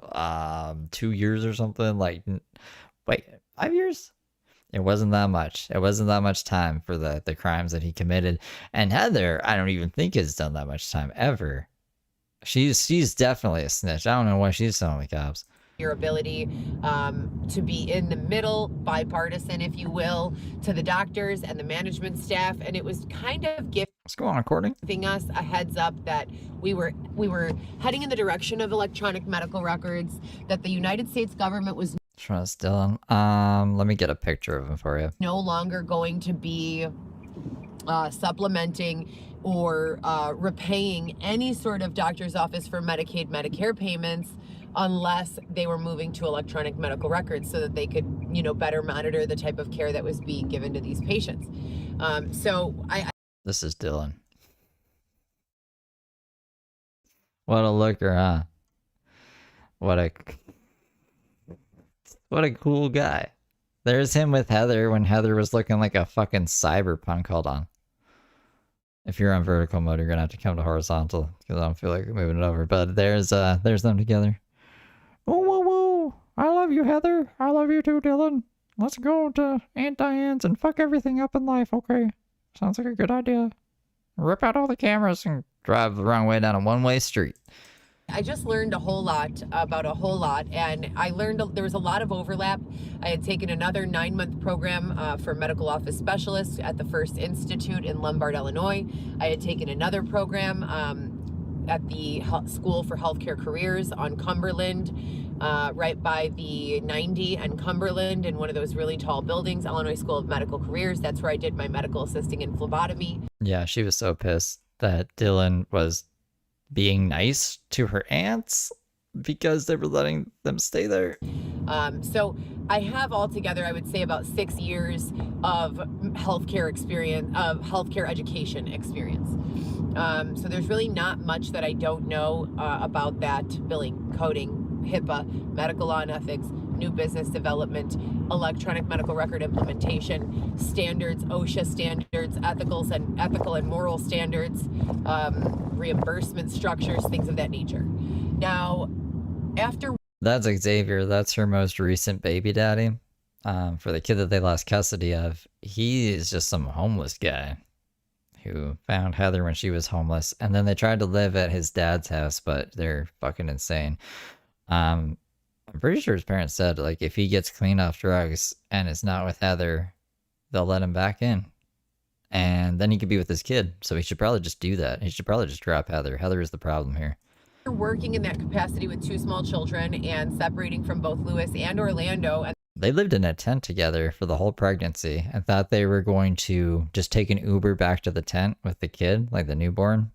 2 years or something. Like, wait, 5 years? It wasn't that much. It wasn't that much time for the crimes that he committed. And Heather, I don't even think has done that much time ever. She's definitely a snitch. I don't know why she's telling the cops. Your ability to be in the middle, bipartisan, if you will, to the doctors and the management staff, and it was kind of What's going on, recording? giving us a heads up that we were heading in the direction of electronic medical records, that the United States government was Trust Dylan. Let me get a picture of him for you. no longer going to be supplementing or repaying any sort of doctor's office for Medicaid, Medicare payments unless they were moving to electronic medical records so that they could, better monitor the type of care that was being given to these patients. This is Dylan. What a looker, huh? What a cool guy. There's him with Heather when Heather was looking like a fucking cyberpunk. Hold on. If you're on vertical mode, you're gonna have to come to horizontal because I don't feel like moving it over. But there's them together. Oh, whoa, whoa. I love you, Heather. I love you too, Dylan. Let's go to Aunt Diane's and fuck everything up in life, okay? Sounds like a good idea. Rip out all the cameras and drive the wrong way down a one-way street. I just learned a whole lot about a whole lot, and I learned there was a lot of overlap. I had taken another 9-month program for medical office specialist at the First Institute in Lombard, Illinois. I had taken another program at the School for Healthcare Careers on Cumberland, right by the 90 and Cumberland, in one of those really tall buildings, Illinois School of Medical Careers. That's where I did my medical assisting in phlebotomy. Yeah, she was so pissed that Dylan was being nice to her aunts because they were letting them stay there. So I have altogether, I would say, about 6 years of healthcare experience, of healthcare education experience. So there's really not much that I don't know about that: billing, coding, HIPAA, medical law and ethics, new business development, electronic medical record implementation, standards, OSHA standards, ethical and moral standards, reimbursement structures, things of that nature. Now, after... That's Xavier. That's her most recent baby daddy. For the kid that they lost custody of, he is just some homeless guy who found Heather when she was homeless, and then they tried to live at his dad's house, but they're fucking insane. I'm pretty sure his parents said, like, if he gets clean off drugs and it's not with Heather, they'll let him back in. And then he could be with his kid. So he should probably just do that. He should probably just drop Heather. Heather is the problem here. Working in that capacity with 2 small children and separating from both Lewis and Orlando. And they lived in a tent together for the whole pregnancy and thought they were going to just take an Uber back to the tent with the kid, like the newborn,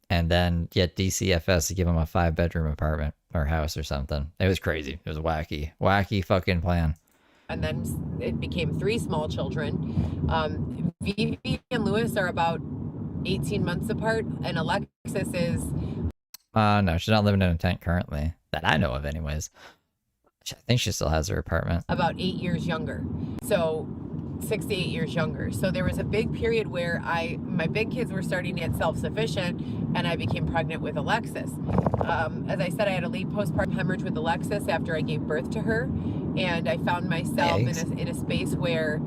and then get DCFS to give him a 5-bedroom apartment or house or something. It was crazy. It was a wacky fucking plan. And then it became 3 small children. Vivi and Lewis are about 18 months apart, and Alexis is... No, she's not living in a tent currently, that I know of anyways. I think she still has her apartment. About 8 years younger. So 6 to 8 years younger. So there was a big period where my big kids were starting to get self-sufficient, and I became pregnant with Alexis. As I said, I had a late postpartum hemorrhage with Alexis after I gave birth to her, and I found myself in a space where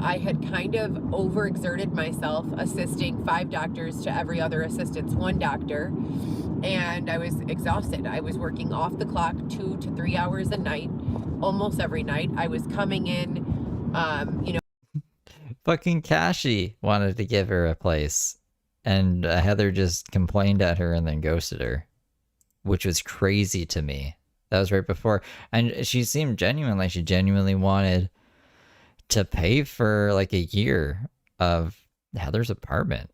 I had kind of overexerted myself, assisting 5 doctors to every other assistant's 1 doctor, and I was exhausted. I was working off the clock 2 to 3 hours a night, almost every night. I was coming in, Fucking Kashi wanted to give her a place, and Heather just complained at her and then ghosted her, which was crazy to me. That was right before, and she seemed genuine, like she genuinely wanted to pay for like a year of Heather's apartment.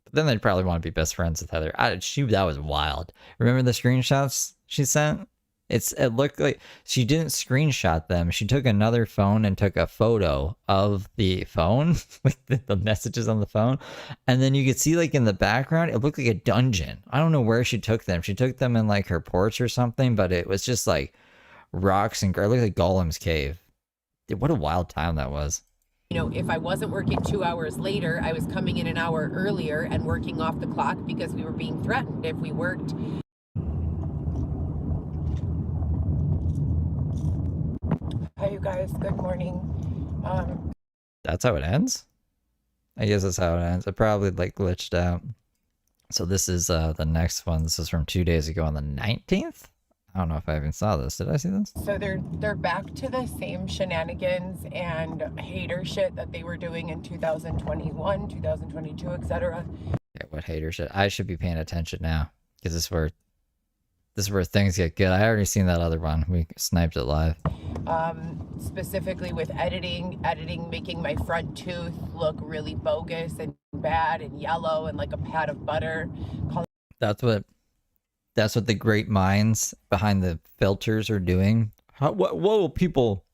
But then they'd probably want to be best friends with Heather. That was wild. Remember the screenshots she sent? It looked like she didn't screenshot them. She took another phone and took a photo of the phone, like the messages on the phone. And then you could see, like, in the background, it looked like a dungeon. I don't know where she took them. She took them in like her porch or something, but it was just like rocks and it looked like Gollum's cave. What a wild time that was. If I wasn't working 2 hours later, I was coming in an hour earlier and working off the clock because we were being threatened if we worked. guys. Good morning. That's how it ends? I guess that's how it ends. It probably like glitched out. So this is the next one. This is from 2 days ago on the 19th. I don't know if I even saw this. Did I see this? So they're back to the same shenanigans and hater shit that they were doing in 2021, 2022, etc. Yeah, what hater shit? I should be paying attention now because this is where things get good. I already seen that other one. We sniped it live. Specifically with editing, making my front tooth look really bogus and bad and yellow and like a pat of butter. That's what the great minds behind the filters are doing. What will people?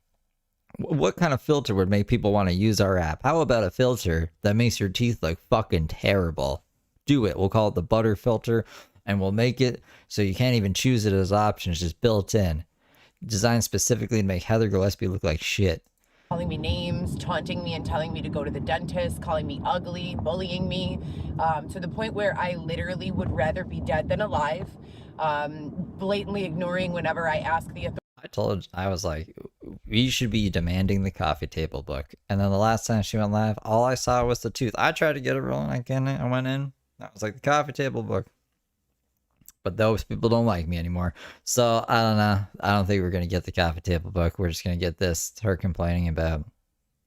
What kind of filter would make people want to use our app? How about a filter that makes your teeth look fucking terrible? Do it. We'll call it the butter filter, and we'll make it so you can't even choose it as options. Just built in, designed specifically to make Heather Gillespie look like shit. Calling me names, taunting me and telling me to go to the dentist, calling me ugly, bullying me, to the point where I literally would rather be dead than alive, blatantly ignoring whenever I ask the authorities. I was like, we should be demanding the coffee table book. And then the last time she went live, all I saw was the tooth. I tried to get it rolling. I went in. I was like, the coffee table book. But those people don't like me anymore. So I don't know. I don't think we're going to get the coffee table book. We're just going to get this, her complaining about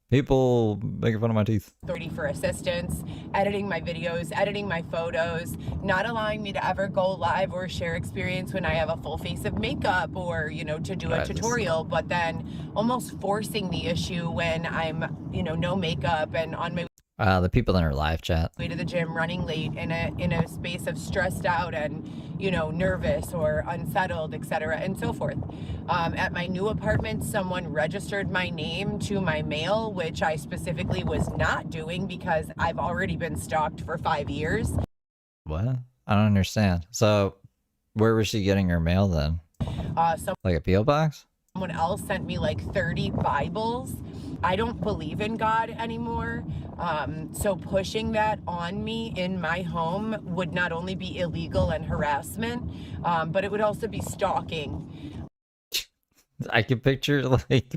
people making fun of my teeth. Authority for assistance, editing my videos, editing my photos, not allowing me to ever go live or share experience when I have a full face of makeup or, you know, to do a tutorial, but then almost forcing the issue when I'm, you know, no makeup and on my the people in our live chat. way to the gym, running late in a space of stressed out and, you know, nervous or unsettled, etc. and so forth. At my new apartment, someone registered my name to my mail, which I specifically was not doing because I've already been stalked for 5 years. What? I don't understand. So where was she getting her mail then? Like a P.O. box? Someone else sent me like 30 Bibles. I don't believe in God anymore. So pushing that on me in my home would not only be illegal and harassment, but it would also be stalking. I could picture like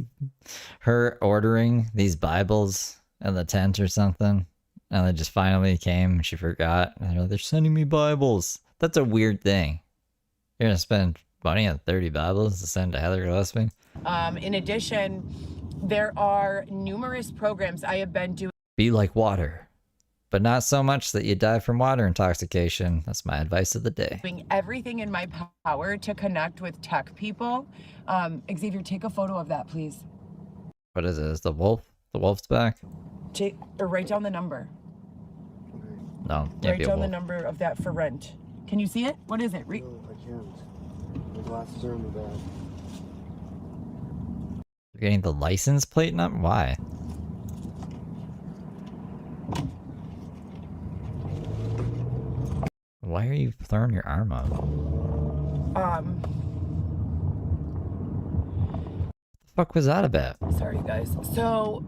her ordering these Bibles in the tent or something, and they just finally came and she forgot. And they're sending me Bibles. That's a weird thing. You're gonna spend money on 30 Bibles to send to Heather Gillespie? In addition, there are numerous programs I have been doing. Be like water, but not so much that you die from water intoxication. That's my advice of the day. Doing everything in my power to connect with tech people. Xavier, take a photo of that, please. What is it? Is the wolf? The wolf's back? Or write down the number. No, can't Write be a down the wolf. number of that for rent. Can you see it? What is it? No, I can't. My glasses are in the bag. You're getting the license plate number? Why? Why are you throwing your arm up? The fuck was that about? Sorry guys. So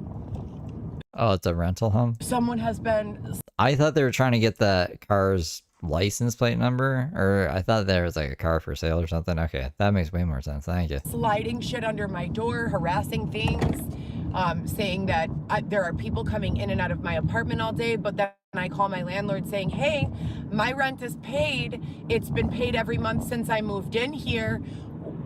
Oh, it's a rental home? someone has been I thought they were trying to get the car's license plate number, or I thought there was like a car for sale or something. Okay, that makes way more sense. Thank you. sliding shit under my door, harassing things, saying that there are people coming in and out of my apartment all day, but then I call my landlord saying, hey, my rent is paid. It's been paid every month since I moved in here.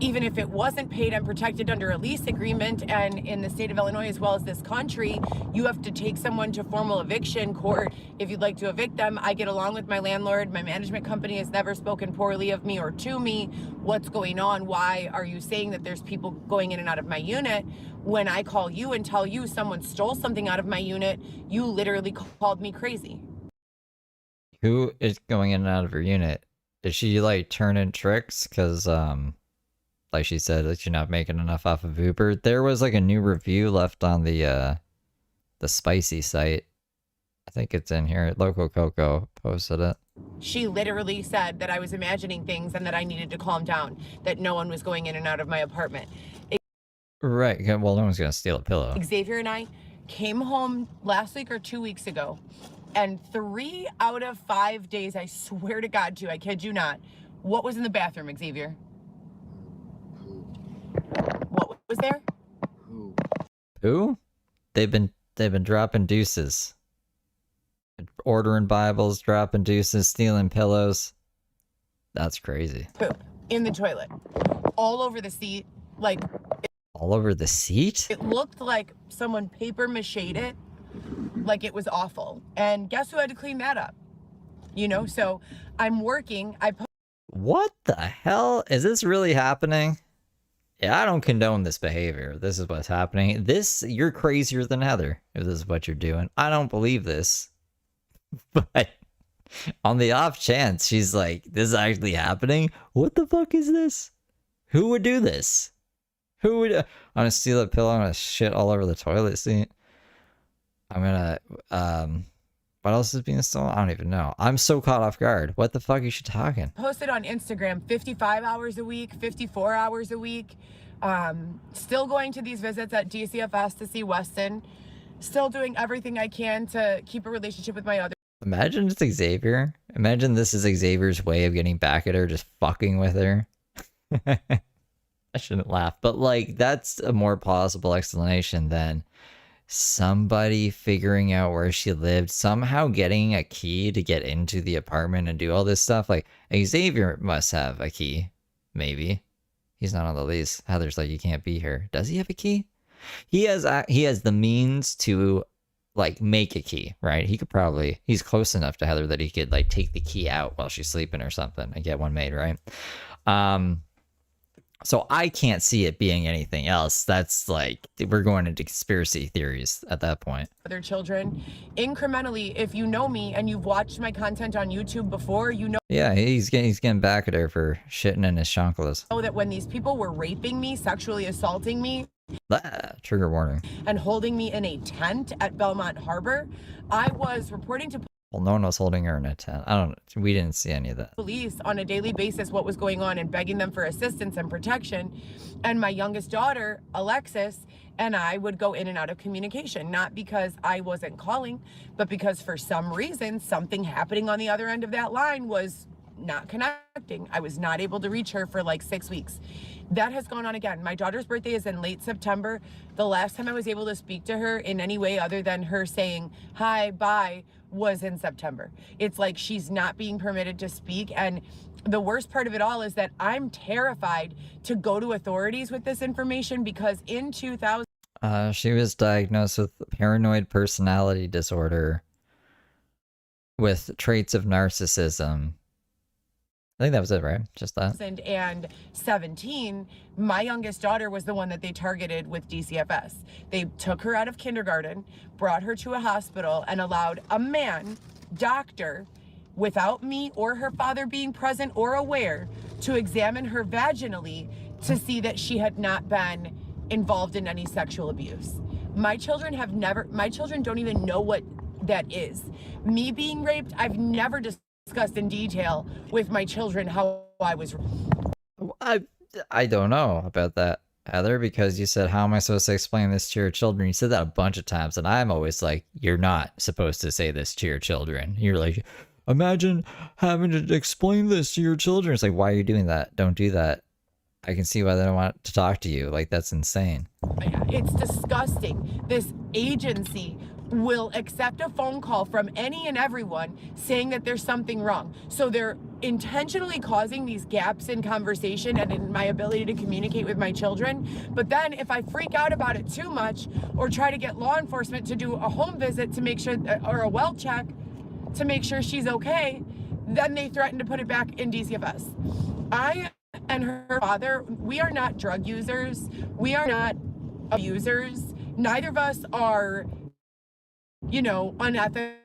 Even if it wasn't paid, I'm protected under a lease agreement. And in the state of Illinois, as well as this country, you have to take someone to formal eviction court if you'd like to evict them. I get along with my landlord. My management company has never spoken poorly of me or to me. What's going on? Why are you saying that there's people going in and out of my unit? When I call you and tell you someone stole something out of my unit, you literally called me crazy. Who is going in and out of her unit? Is she like turning tricks? Because, like she said, that you're not making enough off of Uber. There was like a new review left on the spicy site. I think it's in here. Loco Coco posted it. She literally said that I was imagining things and that I needed to calm down, that no one was going in and out of my apartment. Right. Well, no one's going to steal a pillow. Xavier and I came home last week or 2 weeks ago, and 3 out of 5 days, I swear to God, I kid you not, what was in the bathroom, Xavier? What was there? Who? Who? They've been dropping deuces. Ordering Bibles, dropping deuces, stealing pillows. That's crazy. Poop in the toilet, all over the seat. Like, All over the seat? it looked like someone paper machéed it. Like, it was awful. And guess who had to clean that up? You know, so I'm working. What the hell? Is this really happening? Yeah, I don't condone this behavior. This is what's happening. You're crazier than Heather if this is what you're doing. I don't believe this. But on the off chance she's like, this is actually happening, what the fuck is this? Who would do this? Who would? I'm gonna steal a pillow, I'm gonna shit all over the toilet seat. I'm gonna, what else is being stolen? I don't even know. I'm so caught off guard. What the fuck is she talking? Posted on Instagram 55 hours a week, 54 hours a week. Still going to these visits at DCFS to see Weston. Still doing everything I can to keep a relationship with my other. Imagine it's Xavier. Imagine this is Xavier's way of getting back at her, just fucking with her. I shouldn't laugh, but like, that's a more plausible explanation than somebody figuring out where she lived, somehow getting a key to get into the apartment and do all this stuff. Like, Xavier must have a key. Maybe. He's not on the lease. Heather's like, you can't be here. Does he have a key? He has the means to like make a key, right? He's close enough to Heather that he could like take the key out while she's sleeping or something and get one made, right? So I can't see it being anything else. That's like, we're going into conspiracy theories at that point. Other children incrementally. If you know me and you've watched my content on YouTube before, you know. Yeah, he's getting back at her for shitting in his shonkulas. That when these people were raping me, sexually assaulting me, trigger warning, and holding me in a tent at Belmont Harbor, I was reporting to well, no one was holding her in a tent. We didn't see any of that. Police on a daily basis what was going on and begging them for assistance and protection. And my youngest daughter, Alexis, and I would go in and out of communication, not because I wasn't calling, but because for some reason, something happening on the other end of that line was not connecting. I was not able to reach her for like 6 weeks. That has gone on again. My daughter's birthday is in late September. The last time I was able to speak to her in any way other than her saying hi, bye, was in September. It's like she's not being permitted to speak. And the worst part of it all is that I'm terrified to go to authorities with this information because in 2000... She was diagnosed with paranoid personality disorder with traits of narcissism. I think that was it, right? Just that. And 17, my youngest daughter was the one that they targeted with DCFS. They took her out of kindergarten, brought her to a hospital, and allowed a man, doctor, without me or her father being present or aware, to examine her vaginally to see that she had not been involved in any sexual abuse. My children don't even know what that is. Me being raped, I've never discussed in detail with my children how I was. I don't know about that, Heather, because you said, how am I supposed to explain this to your children? You said that a bunch of times, and I'm always like, you're not supposed to say this to your children. You're like, imagine having to explain this to your children. It's like, why are you doing that? Don't do that. I can see why they don't want to talk to you. Like, that's insane. It's disgusting. This agency will accept a phone call from any and everyone saying that there's something wrong. So they're intentionally causing these gaps in conversation and in my ability to communicate with my children. But then if I freak out about it too much or try to get law enforcement to do a home visit to make sure, or a well check to make sure she's okay, then they threaten to put it back in DCFS. I and her father, we are not drug users. We are not abusers. Neither of us are, unethical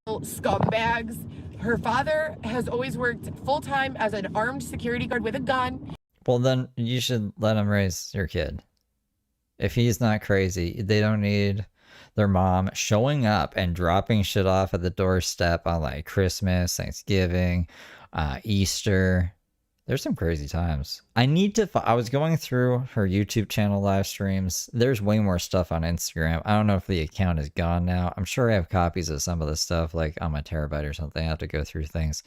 scumbags. Her father has always worked full-time as an armed security guard with a gun. Well, then you should let him raise your kid. If he's not crazy, they don't need their mom showing up and dropping shit off at the doorstep on like Christmas, Thanksgiving, Easter. There's some crazy times. I was going through her YouTube channel live streams. There's way more stuff on Instagram. I don't know if the account is gone now. I'm sure I have copies of some of the stuff like on my terabyte or something. I have to go through things.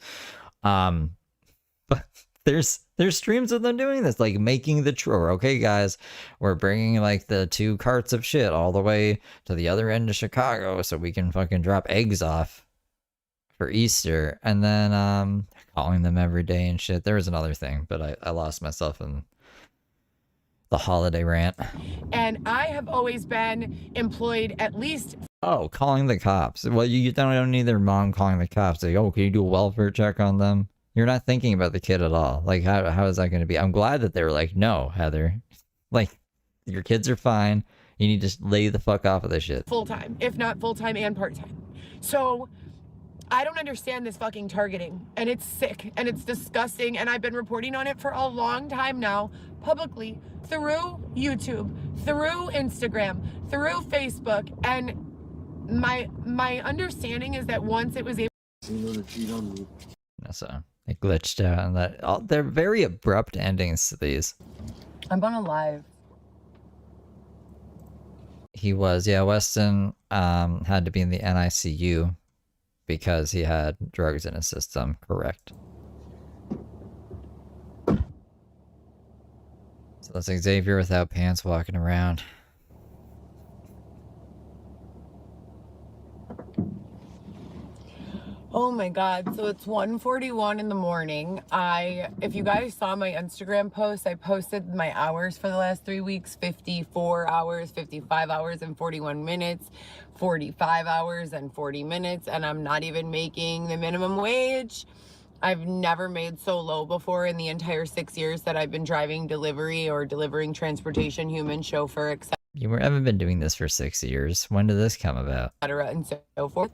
But there's streams of them doing this, like making the chore. Okay, guys, we're bringing like the 2 carts of shit all the way to the other end of Chicago so we can fucking drop eggs off for Easter, and then calling them every day and shit. There was another thing, but I lost myself in the holiday rant. And I have always been employed at least. Oh, calling the cops. Well, you don't need their mom calling the cops. Like, oh, can you do a welfare check on them? You're not thinking about the kid at all. Like, how is that going to be? I'm glad that they were like, no, Heather. Like, your kids are fine. You need to lay the fuck off of this shit. Full-time, if not full-time and part-time. So I don't understand this fucking targeting, and it's sick and it's disgusting, and I've been reporting on it for a long time now, publicly, through YouTube, through Instagram, through Facebook, and my understanding is that once it was able to cheat on me. So it glitched out, and that they're very abrupt endings to these. I'm on a live. He was, yeah, Weston had to be in the NICU because he had drugs in his system, correct. So that's Xavier without pants walking around. Oh my God. So it's 1:41 in the morning. If you guys saw my Instagram post, I posted my hours for the last 3 weeks, 54 hours, 55 hours and 41 minutes, 45 hours and 40 minutes. And I'm not even making the minimum wage. I've never made so low before in the entire 6 years that I've been driving delivery or delivering transportation, human chauffeur, etc. You haven't been doing this for 6 years. When did this come about? And so forth.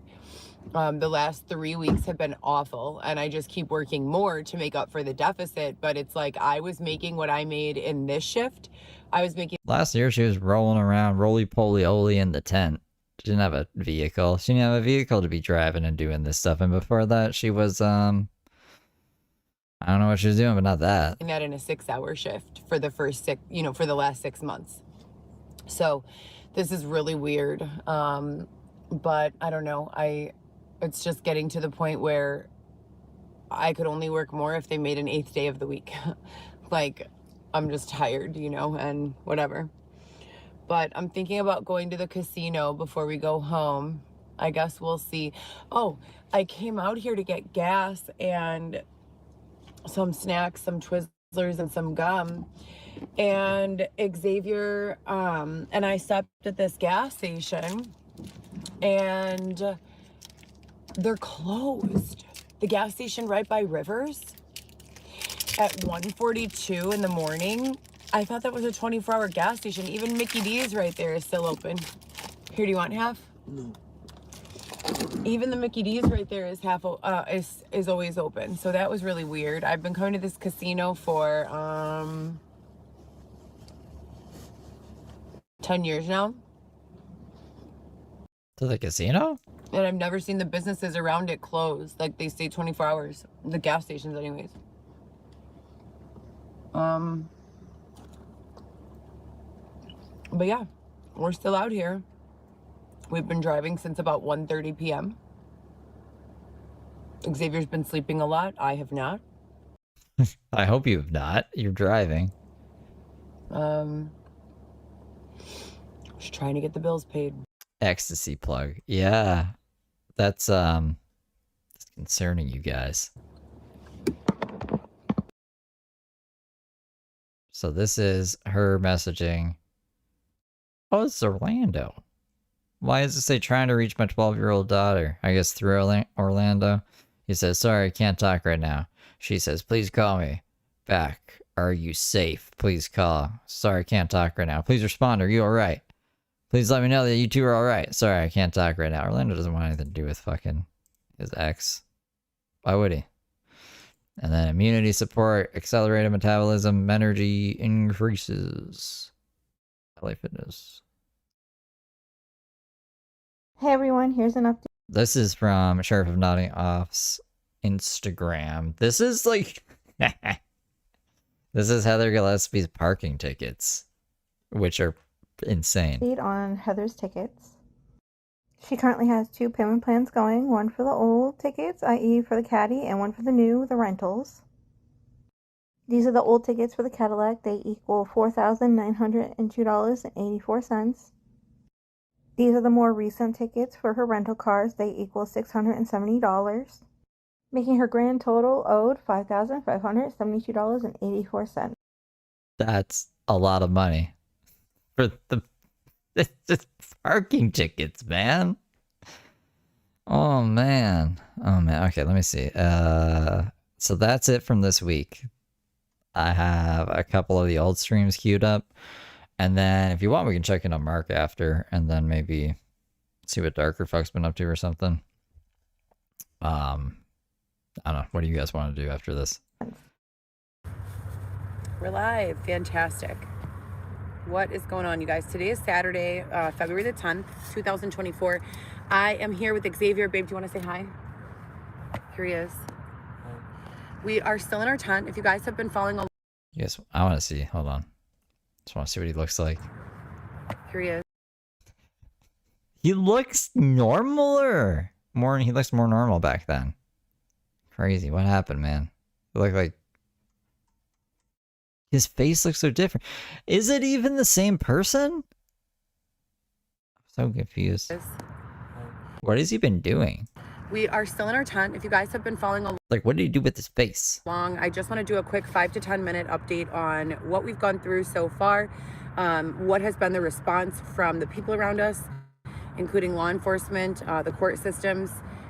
The last 3 weeks have been awful, and I just keep working more to make up for the deficit. But it's like I was making what I made in this shift. I was making. Last year she was rolling around roly-poly-oly in the tent. She didn't have a vehicle. She didn't have a vehicle to be driving and doing this stuff. And before that, she was I don't know what she was doing, but not that. That in a 6-hour shift for the first for the last 6 months. So this is really weird. But I don't know. It's just getting to the point where I could only work more if they made an 8th day of the week. Like, I'm just tired, and whatever. But I'm thinking about going to the casino before we go home. I guess we'll see. Oh, I came out here to get gas and some snacks, some Twizzlers and some gum. And Xavier and I stopped at this gas station, and they're closed. The gas station right by Rivers at 1:42 in the morning. I thought that was a 24-hour gas station. Even Mickey D's right there is still open. Here, do you want half? No. Even the Mickey D's right there is is always open. So that was really weird. I've been coming to this casino for 10 years now. To the casino? And I've never seen the businesses around it close. Like, they stay 24 hours. The gas stations anyways. But yeah, we're still out here. We've been driving since about 1:30 p.m. Xavier's been sleeping a lot. I have not. I hope you have not. You're driving. Just trying to get the bills paid. Ecstasy plug. Yeah. That's concerning, you guys. So this is her messaging. Oh, it's Orlando. Why does it say trying to reach my 12-year-old daughter? I guess through Orlando. He says, sorry, I can't talk right now. She says, please call me back. Are you safe? Please call. Sorry, I can't talk right now. Please respond. Are you alright? Please let me know that you two are alright. Sorry, I can't talk right now. Orlando doesn't want anything to do with fucking his ex. Why would he? And then immunity support, accelerated metabolism, energy increases. LA Fitness. Hey everyone, here's an update. This is from Sheriff of Nottingham's Instagram. This is like... This is Heather Gillespie's parking tickets, which are insane. On Heather's tickets. She currently has 2 payment plans going, one for the old tickets, i.e. for the caddy, and one for the new, the rentals. These are the old tickets for the Cadillac. They equal $4,902.84. These are the more recent tickets for her rental cars. They equal $670, making her grand total owed $5,572.84. That's a lot of money for the parking tickets, man. Oh man. Okay, let me see. So that's it from this week. I have a couple of the old streams queued up, and then if you want, we can check in on Mark after, and then maybe see what Darker Fuck's been up to or something. I don't know. What do you guys want to do after this? We're live. Fantastic. What is going on, you guys? Today is Saturday, February the 10th, 2024. I am here with Xavier. Babe, do you want to say hi? Here he is. We are still in our tent. If you guys have been following along. Yes, I want to see. Hold on. Just want to see what he looks like. Here he is. He looks normaler. He looks more normal back then. Crazy. What happened, man? He looked like his face looks so different. Is it even the same person? I'm so confused. What has he been doing? We are still in our tent. If you guys have been following along, What did he do with his face? I just want to do a quick 5 to 10 minute update on what we've gone through so far, what has been the response from the people around us, including law enforcement, the court systems,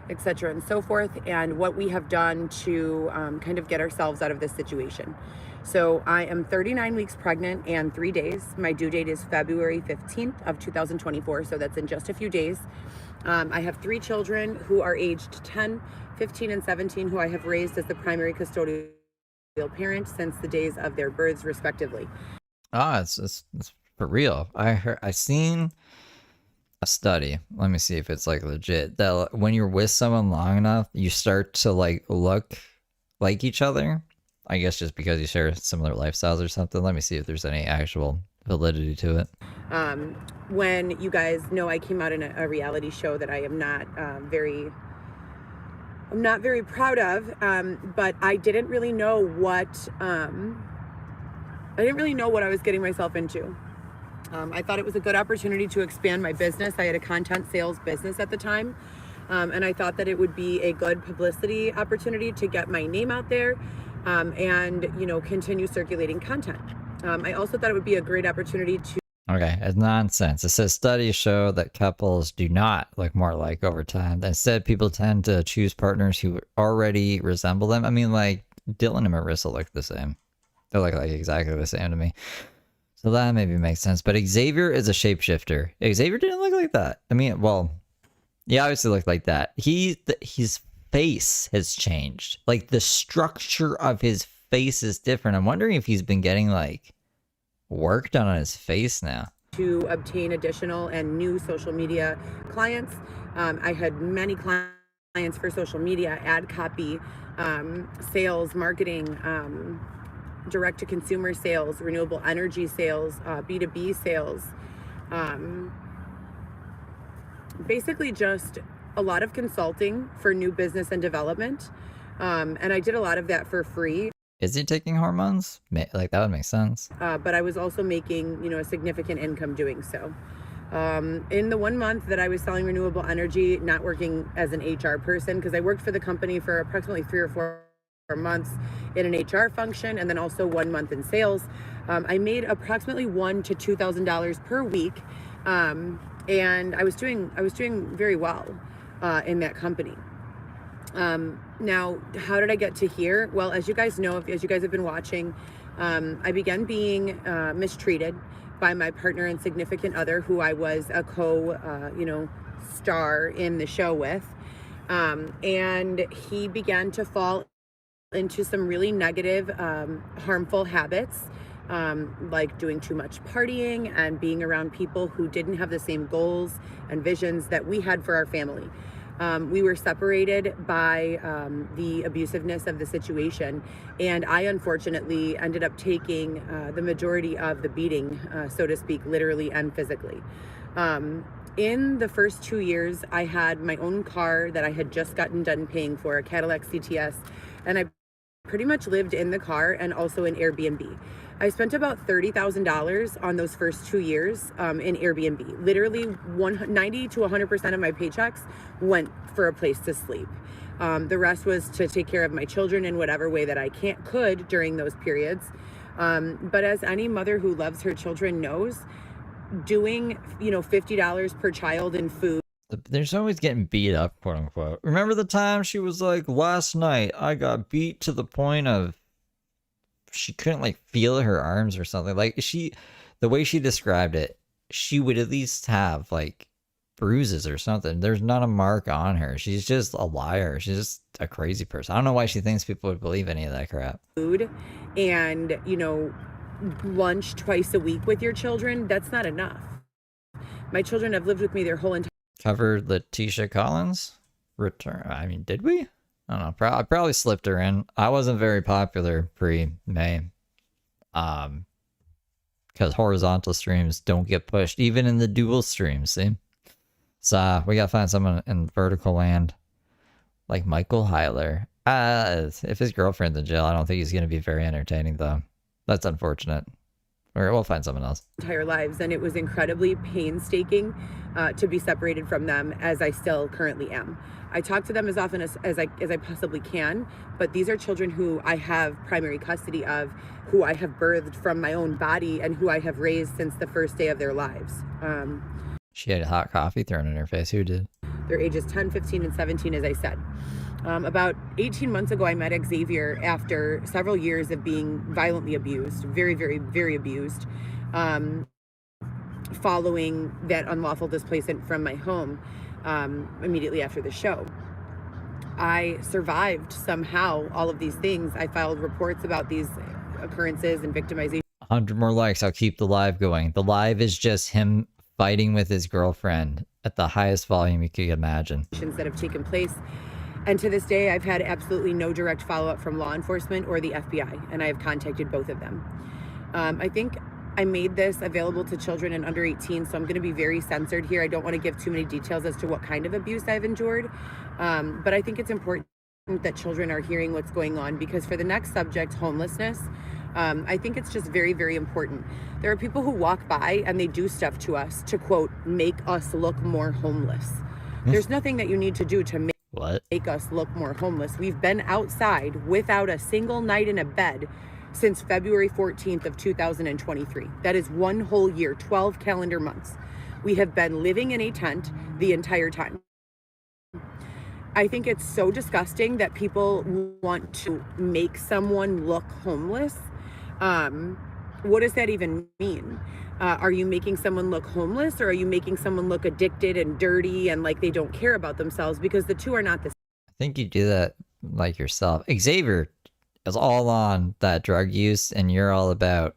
etc. and so forth, and what we have done to kind of get ourselves out of this situation. So I am 39 weeks pregnant and 3 days. My due date is February 15th of 2024, so that's in just a few days. I have 3 children who are aged 10, 15, and 17, who I have raised as the primary custodial parent since the days of their births, respectively. It's for real. I seen a study. Let me see if it's like legit. That when you're with someone long enough, you start to like look like each other. I guess just because you share similar lifestyles or something. Let me see if there's any actual validity to it. When you guys know I came out in a reality show that I am not very proud of, but I didn't really know what I was getting myself into. I thought it was a good opportunity to expand my business. I had a content sales business at the time, and I thought that it would be a good publicity opportunity to get my name out there, and continue circulating content. I also thought it would be a great opportunity to. Okay, it's nonsense. It says studies show that couples do not look more alike over time. Instead, people tend to choose partners who already resemble them. I mean, like, Dylan and Marissa look the same. They look like exactly the same to me. So that maybe makes sense. But Xavier is a shapeshifter. Xavier didn't look like that. I mean, well, he obviously looked like that. His face has changed. Like, the structure of his face is different. I'm wondering if he's been getting, like, work done on his face now. To obtain additional and new social media clients. I had many clients for social media, ad copy, sales, marketing, direct-to-consumer sales, renewable energy sales, B2B sales. Basically just a lot of consulting for new business and development. And I did a lot of that for free. Is he taking hormones? Like, that would make sense. But I was also making, a significant income doing so. In the 1 month that I was selling renewable energy, not working as an HR person, because I worked for the company for approximately 3 or 4 months in an HR function, and then also 1 month in sales. I made approximately $1,000 to $2,000 per week, and I was doing very well in that company. Now, how did I get to here? Well, as you guys know, as you guys have been watching, I began being mistreated by my partner and significant other, who I was a star in the show with. And he began to fall into some really negative, harmful habits, like doing too much partying and being around people who didn't have the same goals and visions that we had for our family. We were separated by the abusiveness of the situation, and I unfortunately ended up taking the majority of the beating, so to speak, literally and physically. In the first 2 years, I had my own car that I had just gotten done paying for, a Cadillac CTS, and I pretty much lived in the car and also in Airbnb. I spent about $30,000 on those first 2 years in Airbnb. Literally 90 to 100% of my paychecks went for a place to sleep. The rest was to take care of my children in whatever way that I could during those periods. But as any mother who loves her children knows, doing, $50 per child in food. There's always getting beat up, quote unquote. Remember the time she was like, last night I got beat to the point of she couldn't like feel her arms or something. Like the way she described it, she would at least have like bruises or something. There's not a mark on her. She's just a liar. She's just a crazy person. I don't know why she thinks people would believe any of that crap. Food and, lunch twice a week with your children, that's not enough. My children have lived with me their whole entire. Covered Letitia Collins return. I mean, did we? I don't know. I probably slipped her in. I wasn't very popular pre-May. Because horizontal streams don't get pushed, even in the dual streams, see? So we gotta find someone in vertical land, like Michael Heiler. If his girlfriend's in jail, I don't think he's gonna be very entertaining, though. That's unfortunate. Or we'll find someone else. Entire lives, and it was incredibly painstaking to be separated from them, as I still currently am. I talk to them as often as I possibly can, but these are children who I have primary custody of, who I have birthed from my own body, and who I have raised since the first day of their lives. She had hot coffee thrown in her face. Who did? Their ages 10, 15, and 17, as I said. About 18 months ago, I met Xavier after several years of being violently abused, very, very, very abused, following that unlawful displacement from my home immediely after the show. I survived somehow all of these things. I filed reports about these occurrences and victimization. 100 more likes. I'll keep the live going. The live is just him fighting with his girlfriend at the highest volume you could imagine. That have taken place. And to this day, I've had absolutely no direct follow-up from law enforcement or the FBI, and I have contacted both of them. I think I made this available to children and under 18, so I'm going to be very censored here. I don't want to give too many details as to what kind of abuse I've endured, but I think it's important that children are hearing what's going on, because for the next subject, homelessness, I think it's just very, very important. There are people who walk by and they do stuff to us to, quote, make us look more homeless. There's nothing that you need to do to make us look more homeless. We've been outside without a single night in a bed since February 14th of 2023. That is one whole year, 12 calendar months. We have been living in a tent the entire time. I think it's so disgusting that people want to make someone look homeless. What does that even mean? Are you making someone look homeless, or are you making someone look addicted and dirty and like they don't care about themselves? Because the two are not the same. I think you do that like yourself. Xavier is all on that drug use, and you're all about,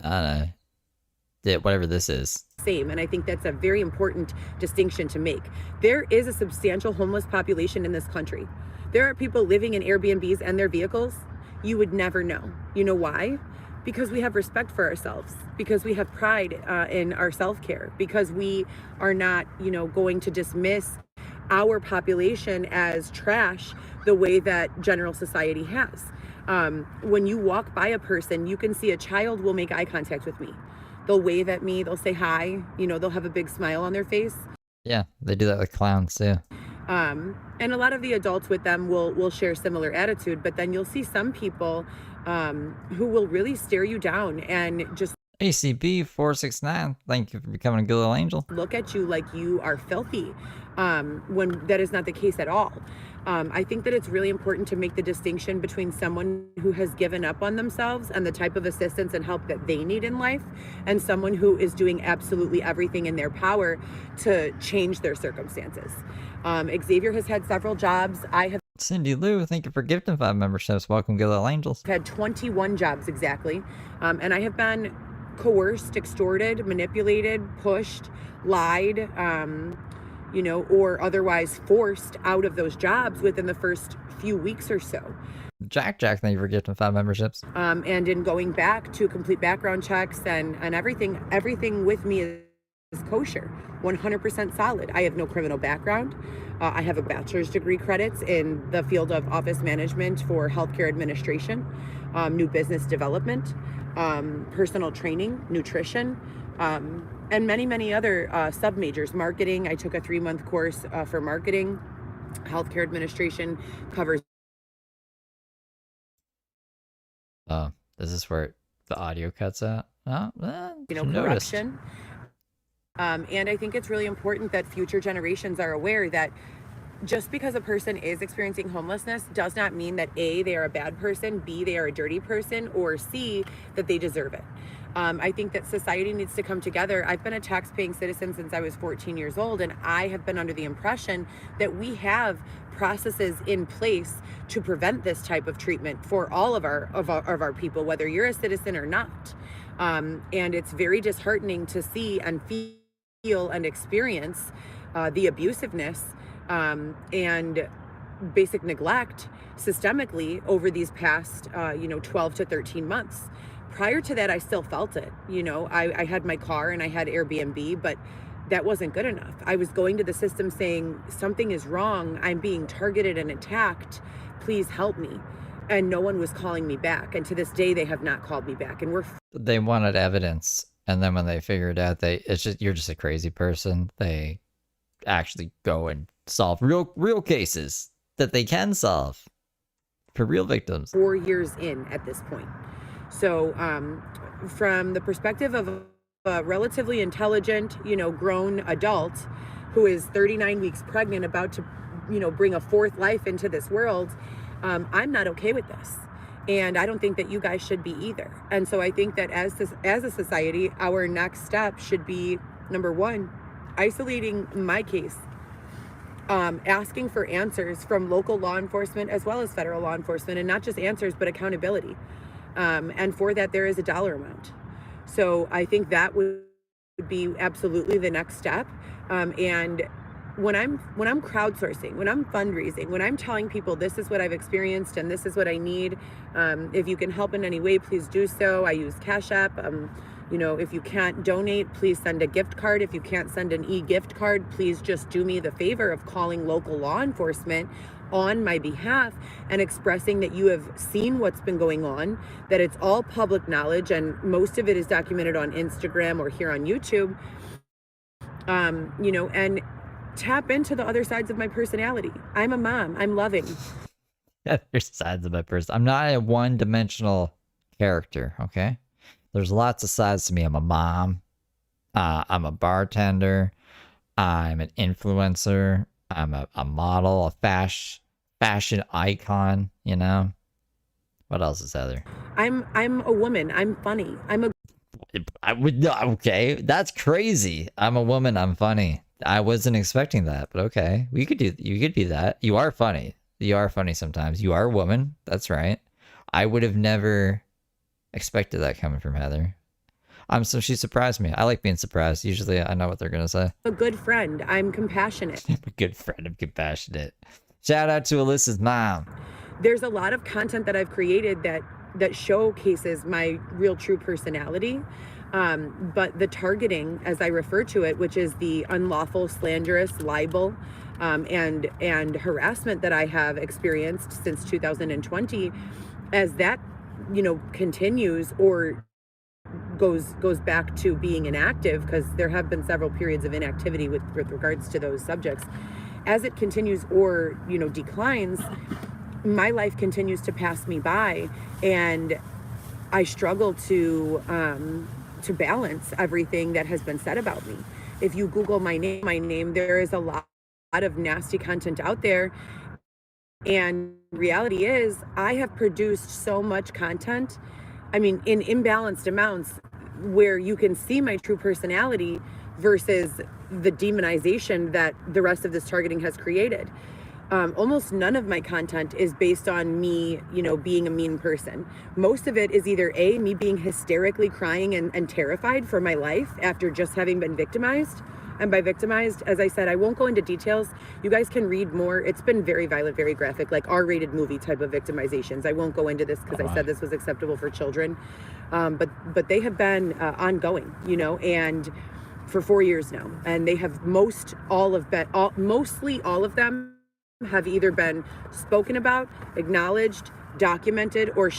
I don't know, whatever this is. Same, and I think that's a very important distinction to make. There is a substantial homeless population in this country. There are people living in Airbnbs and their vehicles. You would never know. You know why? Because we have respect for ourselves, because we have pride in our self-care, because we are not, going to dismiss our population as trash the way that general society has. When you walk by a person, you can see a child will make eye contact with me. They'll wave at me, they'll say hi, they'll have a big smile on their face. Yeah, they do that with clowns too. And a lot of the adults with them will share similar attitude, but then you'll see some people who will really stare you down and just ACB 469, thank you for becoming a good little angel. Look at you like you are filthy, when that is not the case at all. I think that it's really important to make the distinction between someone who has given up on themselves and the type of assistance and help that they need in life, and someone who is doing absolutely everything in their power to change their circumstances. Xavier has had several jobs. I have Cindy Lou, thank you for gifting 5 memberships. Welcome, good little angels. I've had 21 jobs exactly, and I have been coerced, extorted, manipulated, pushed, lied, or otherwise forced out of those jobs within the first few weeks or so. Jack, thank you for gifting 5 memberships. And in going back to complete background checks and everything with me kosher, 100% solid. I have no criminal background. I have a bachelor's degree credits in the field of office management for healthcare administration, new business development, personal training, nutrition, and many other sub-majors. Marketing, I took a 3-month course for marketing. Healthcare administration covers. This is where the audio cuts out. Corruption. And I think it's really important that future generations are aware that just because a person is experiencing homelessness does not mean that A, they are a bad person, B, they are a dirty person, or C, that they deserve it. I think that society needs to come together. I've been a tax-paying citizen since I was 14 years old, and I have been under the impression that we have processes in place to prevent this type of treatment for all of our people, whether you're a citizen or not. And it's very disheartening to see and feel and experience the abusiveness and basic neglect systemically over these past 12 to 13 months. Prior to that, I still felt it. I had my car and I had Airbnb, but that wasn't good enough. I was going to the system saying, something is wrong, I'm being targeted and attacked, please help me. And no one was calling me back. And to this day, they have not called me back. And they wanted evidence. And then when they figured out you're just a crazy person, they actually go and solve real cases that they can solve for real victims. 4 years in at this point. So from the perspective of a relatively intelligent, grown adult who is 39 weeks pregnant, about to, bring a fourth life into this world, I'm not okay with this. And I don't think that you guys should be either. And so I think that as a society, our next step should be, number one, isolating my case, asking for answers from local law enforcement as well as federal law enforcement, and not just answers, but accountability. And for that, there is a dollar amount. So I think that would be absolutely the next step. And when I'm crowdsourcing, when I'm fundraising, when I'm telling people this is what I've experienced and this is what I need, if you can help in any way, please do so. I use Cash App. If you can't donate, please send a gift card. If you can't send an e-gift card, please just do me the favor of calling local law enforcement on my behalf and expressing that you have seen what's been going on, that it's all public knowledge, and most of it is documented on Instagram or here on YouTube, and tap into the other sides of my personality. I'm a mom. I'm loving. Yeah, there's sides of my person. I'm not a one-dimensional character, okay? There's lots of sides to me. I'm a mom. I'm a bartender. I'm an influencer. I'm a model, a fashion icon, What else is Heather? I'm a woman. I'm funny. Okay, that's crazy. I'm a woman. I'm funny. I wasn't expecting that, but okay. You could be that. You are funny. You are funny sometimes. You are a woman. That's right. I would have never expected that coming from Heather. So she surprised me. I like being surprised. Usually I know what they're going to say. A good friend. I'm compassionate. I'm a good friend. I'm compassionate. Shout out to Alyssa's mom. There's a lot of content that I've created that showcases my real true personality. But the targeting, as I refer to it, which is the unlawful, slanderous, libel, and harassment that I have experienced since 2020, as that, continues or goes back to being inactive, because there have been several periods of inactivity with regards to those subjects. As it continues or, declines, my life continues to pass me by, and I struggle to balance everything that has been said about me. If you Google my name, there is a lot of nasty content out there. And reality is, I have produced so much content, in imbalanced amounts, where you can see my true personality versus the demonization that the rest of this targeting has created. Almost none of my content is based on me, being a mean person. Most of it is either A, me being hysterically crying and terrified for my life after just having been victimized. And by victimized, as I said, I won't go into details. You guys can read more. It's been very violent, very graphic, like R-rated movie type of victimizations. I won't go into this because I said this was acceptable for children. But they have been ongoing, and for 4 years now, and they have mostly all of them have either been spoken about, acknowledged, documented, or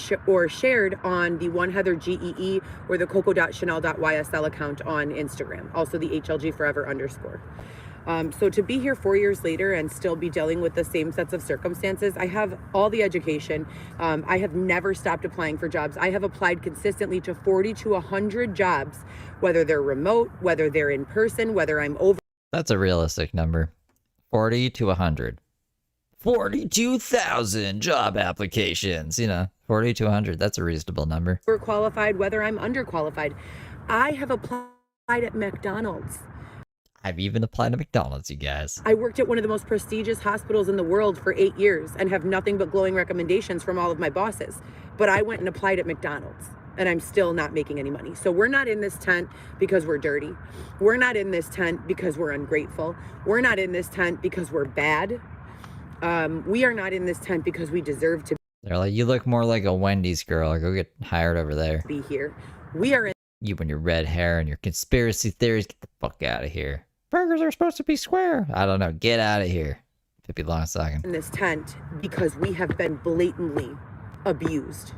shared on the One Heather GEE or the coco.chanel.ysl account on Instagram, also the HLG Forever _. So to be here 4 years later and still be dealing with the same sets of circumstances, I have all the education. I have never stopped applying for jobs. I have applied consistently to 40 to 100 jobs, whether they're remote, whether they're in person, whether I'm over. That's a realistic number. 40 to 100. 42,000 job applications, 40 to 100. That's a reasonable number. Overqualified, whether I'm underqualified. I have applied at McDonald's. I've even applied to McDonald's, you guys. I worked at one of the most prestigious hospitals in the world for 8 years and have nothing but glowing recommendations from all of my bosses. But I went and applied at McDonald's, and I'm still not making any money. So we're not in this tent because we're dirty. We're not in this tent because we're ungrateful. We're not in this tent because we're bad. We are not in this tent because we deserve to They're like, you look more like a Wendy's girl. Go get hired over there. be here. We are in You and your red hair and your conspiracy theories, get the fuck out of here. Burgers are supposed to be square. I don't know. Get out of here. Pippi Longstocking. this tent because we have been blatantly abused,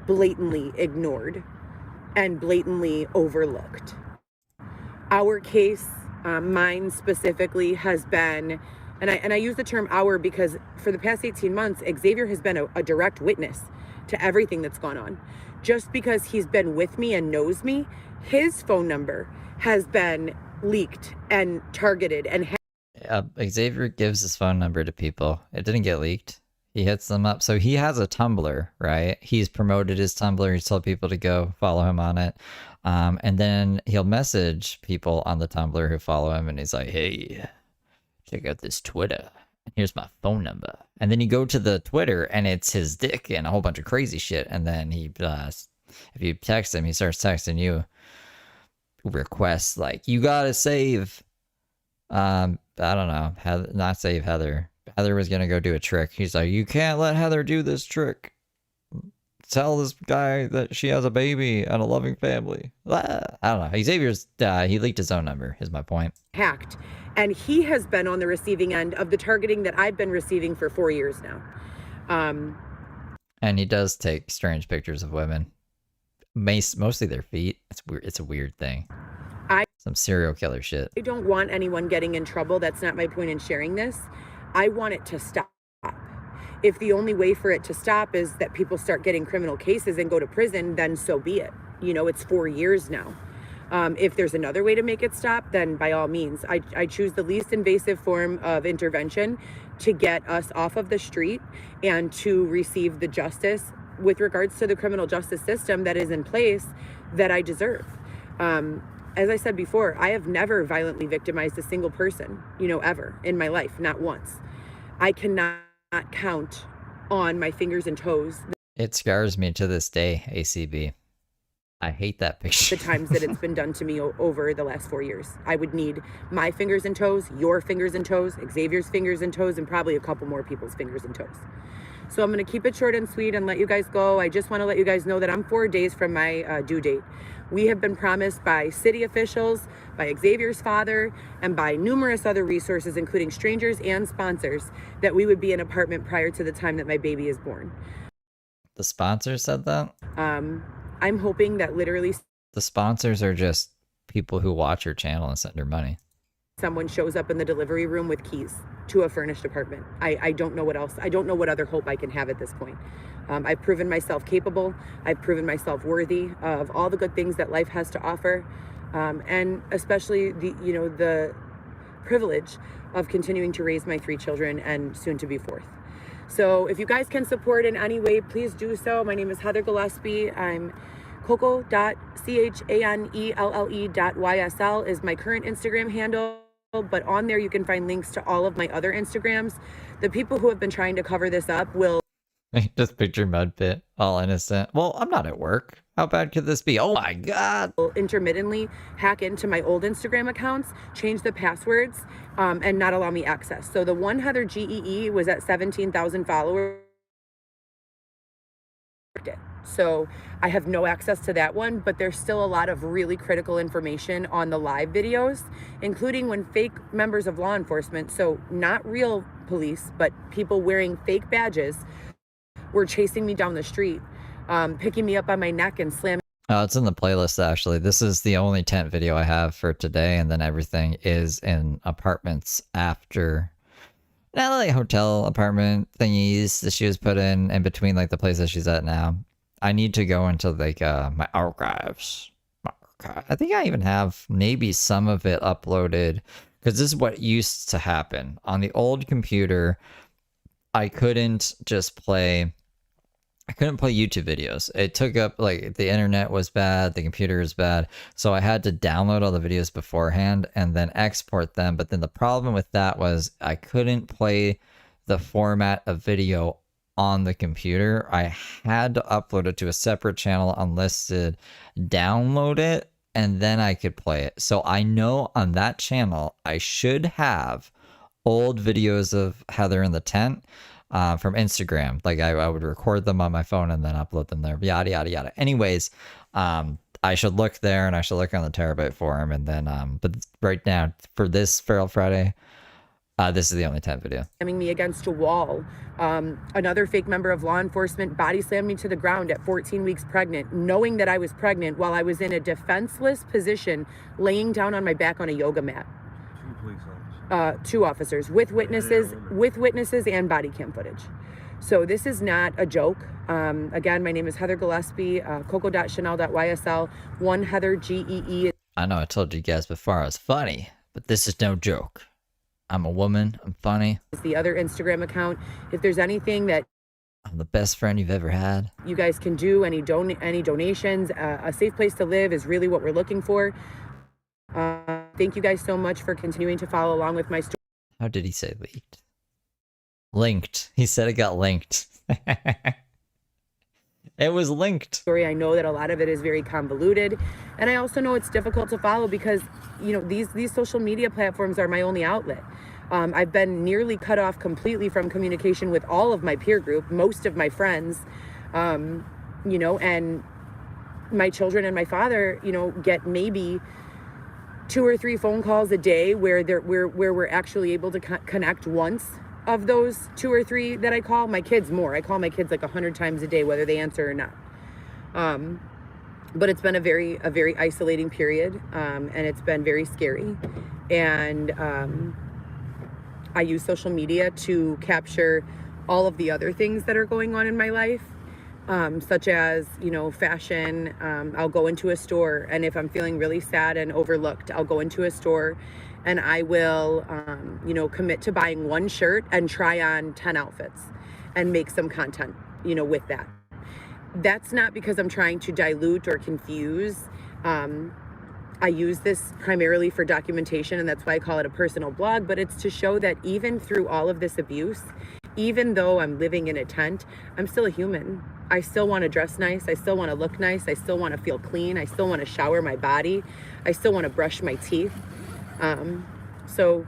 blatantly ignored, and blatantly overlooked. Our case, mine specifically, has been, and I use the term our because for the past 18 months, Xavier has been a direct witness to everything that's gone on. Just because he's been with me and knows me, his phone number has been leaked and targeted and Xavier gives his phone number to people. It didn't get leaked. He hits them up. So he has a Tumblr, right? He's promoted his Tumblr. He's told people to go follow him on it. And then he'll message people on the Tumblr who follow him. And he's like, hey, check out this Twitter. Here's my phone number. And then you go to the Twitter and it's his dick and a whole bunch of crazy shit. And then he, if you text him, he starts texting you requests like, you gotta save, I don't know, not save Heather. Heather was gonna go do a trick. He's like, you can't let Heather do this trick. Tell this guy that she has a baby and a loving family. I don't know. Xavier's, he leaked his own number, is my point. hacked. And he has been on the receiving end of the targeting that I've been receiving for 4 years now. And he does take strange pictures of women. Mostly their feet. It's weird. It's a weird thing. Some serial killer shit. I don't want anyone getting in trouble. That's not my point in sharing this. I want it to stop. If the only way for it to stop is that people start getting criminal cases and go to prison, then so be it. It's 4 years now. If there's another way to make it stop, then by all means. I choose the least invasive form of intervention to get us off of the street and to receive the justice with regards to the criminal justice system that is in place that I deserve. As I said before, I have never violently victimized a single person, ever in my life, not once. I cannot count on my fingers and toes It scars me to this day, ACB. I hate that picture. the times that it's been done to me over the last 4 years. I would need my fingers and toes, your fingers and toes, Xavier's fingers and toes, and probably a couple more people's fingers and toes. So I'm going to keep it short and sweet and let you guys go. I just want to let you guys know that I'm 4 days from my due date. We have been promised by city officials, by Xavier's father, and by numerous other resources, including strangers and sponsors, that we would be in an apartment prior to the time that my baby is born. The sponsor said that? I'm hoping that literally The sponsors are just people who watch your channel and send her money. someone shows up in the delivery room with keys to a furnished apartment. I don't know what else. I don't know what other hope I can have at this point. I've proven myself capable. I've proven myself worthy of all the good things that life has to offer, and especially the privilege of continuing to raise my 3 children and soon to be 4th. So if you guys can support in any way, please do so. My name is Heather Gillespie. I'm coco.chanelle.ysl is my current Instagram handle, but on there you can find links to all of my other Instagrams. The people who have been trying to cover this up will Just picture Mud Pit, all innocent. Well, I'm not at work. How bad could this be? Oh my god! intermittently hack into my old Instagram accounts, change the passwords, and not allow me access. So the One Heather GEE was at 17,000 followers. So I have no access to that one, but there's still a lot of really critical information on the live videos, including when fake members of law enforcement, so not real police, but people wearing fake badges, were chasing me down the street, picking me up by my neck and slamming. Oh, it's in the playlist actually. This is the only tent video I have for today, and then everything is in apartments after. Not like hotel apartment thingies that she was put in between like the place that she's at now. I need to go into like my archives. I think I even have maybe some of it uploaded, because this is what used to happen on the old computer. I couldn't play YouTube videos. It took up, like, the internet was bad, the computer was bad, so I had to download all the videos beforehand and then export them. But then the problem with that was I couldn't play the format of video on the computer. I had to upload it to a separate channel, unlisted, download it, and then I could play it. So I know on that channel I should have old videos of Heather in the tent from Instagram. Like I would record them on my phone and then upload them there. Yada yada yada. Anyways, I should look there, and I should look on the Terabyte forum, and then but right now for this Feral Friday, this is the only tent video. Slamming me against a wall. Another fake member of law enforcement body slammed me to the ground at 14 weeks pregnant, knowing that I was pregnant while I was in a defenseless position, laying down on my back on a yoga mat. 2 police officers. 2 officers with witnesses and body cam footage. So this is not a joke. Again, my name is Heather Gillespie, coco.chanel.ysl, 1 Heather GEE. I know I told you guys before I was funny, but this is no joke. I'm a woman. I'm funny. Is the other Instagram account. If there's anything that I'm the best friend you've ever had. you guys can do, any donations, a safe place to live is really what we're looking for. Thank you guys so much for continuing to follow along with my story. How did he say leaked? Linked. He said it got linked. It was linked. I know that a lot of it is very convoluted, and I also know it's difficult to follow because, you know, these social media platforms are my only outlet. I've been nearly cut off completely from communication with all of my peer group, most of my friends, you know, and my children and my father, you know, get maybe 2 or 3 phone calls a day where we're actually able to connect once of those 2 or 3 that I call. My kids more. I call my kids like 100 times a day, whether they answer or not. But it's been a very isolating period, and it's been very scary. And I use social media to capture all of the other things that are going on in my life, such as, you know, fashion. I'll go into a store, and if I'm feeling really sad and overlooked, I'll go into a store and I will, you know, commit to buying 1 shirt and try on 10 outfits and make some content, you know, with that. That's not because I'm trying to dilute or confuse. I use this primarily for documentation, and that's why I call it a personal blog, but it's to show that even through all of this abuse, even though I'm living in a tent, I'm still a human. I still want to dress nice. I still want to look nice. I still want to feel clean. I still want to shower my body. I still want to brush my teeth. So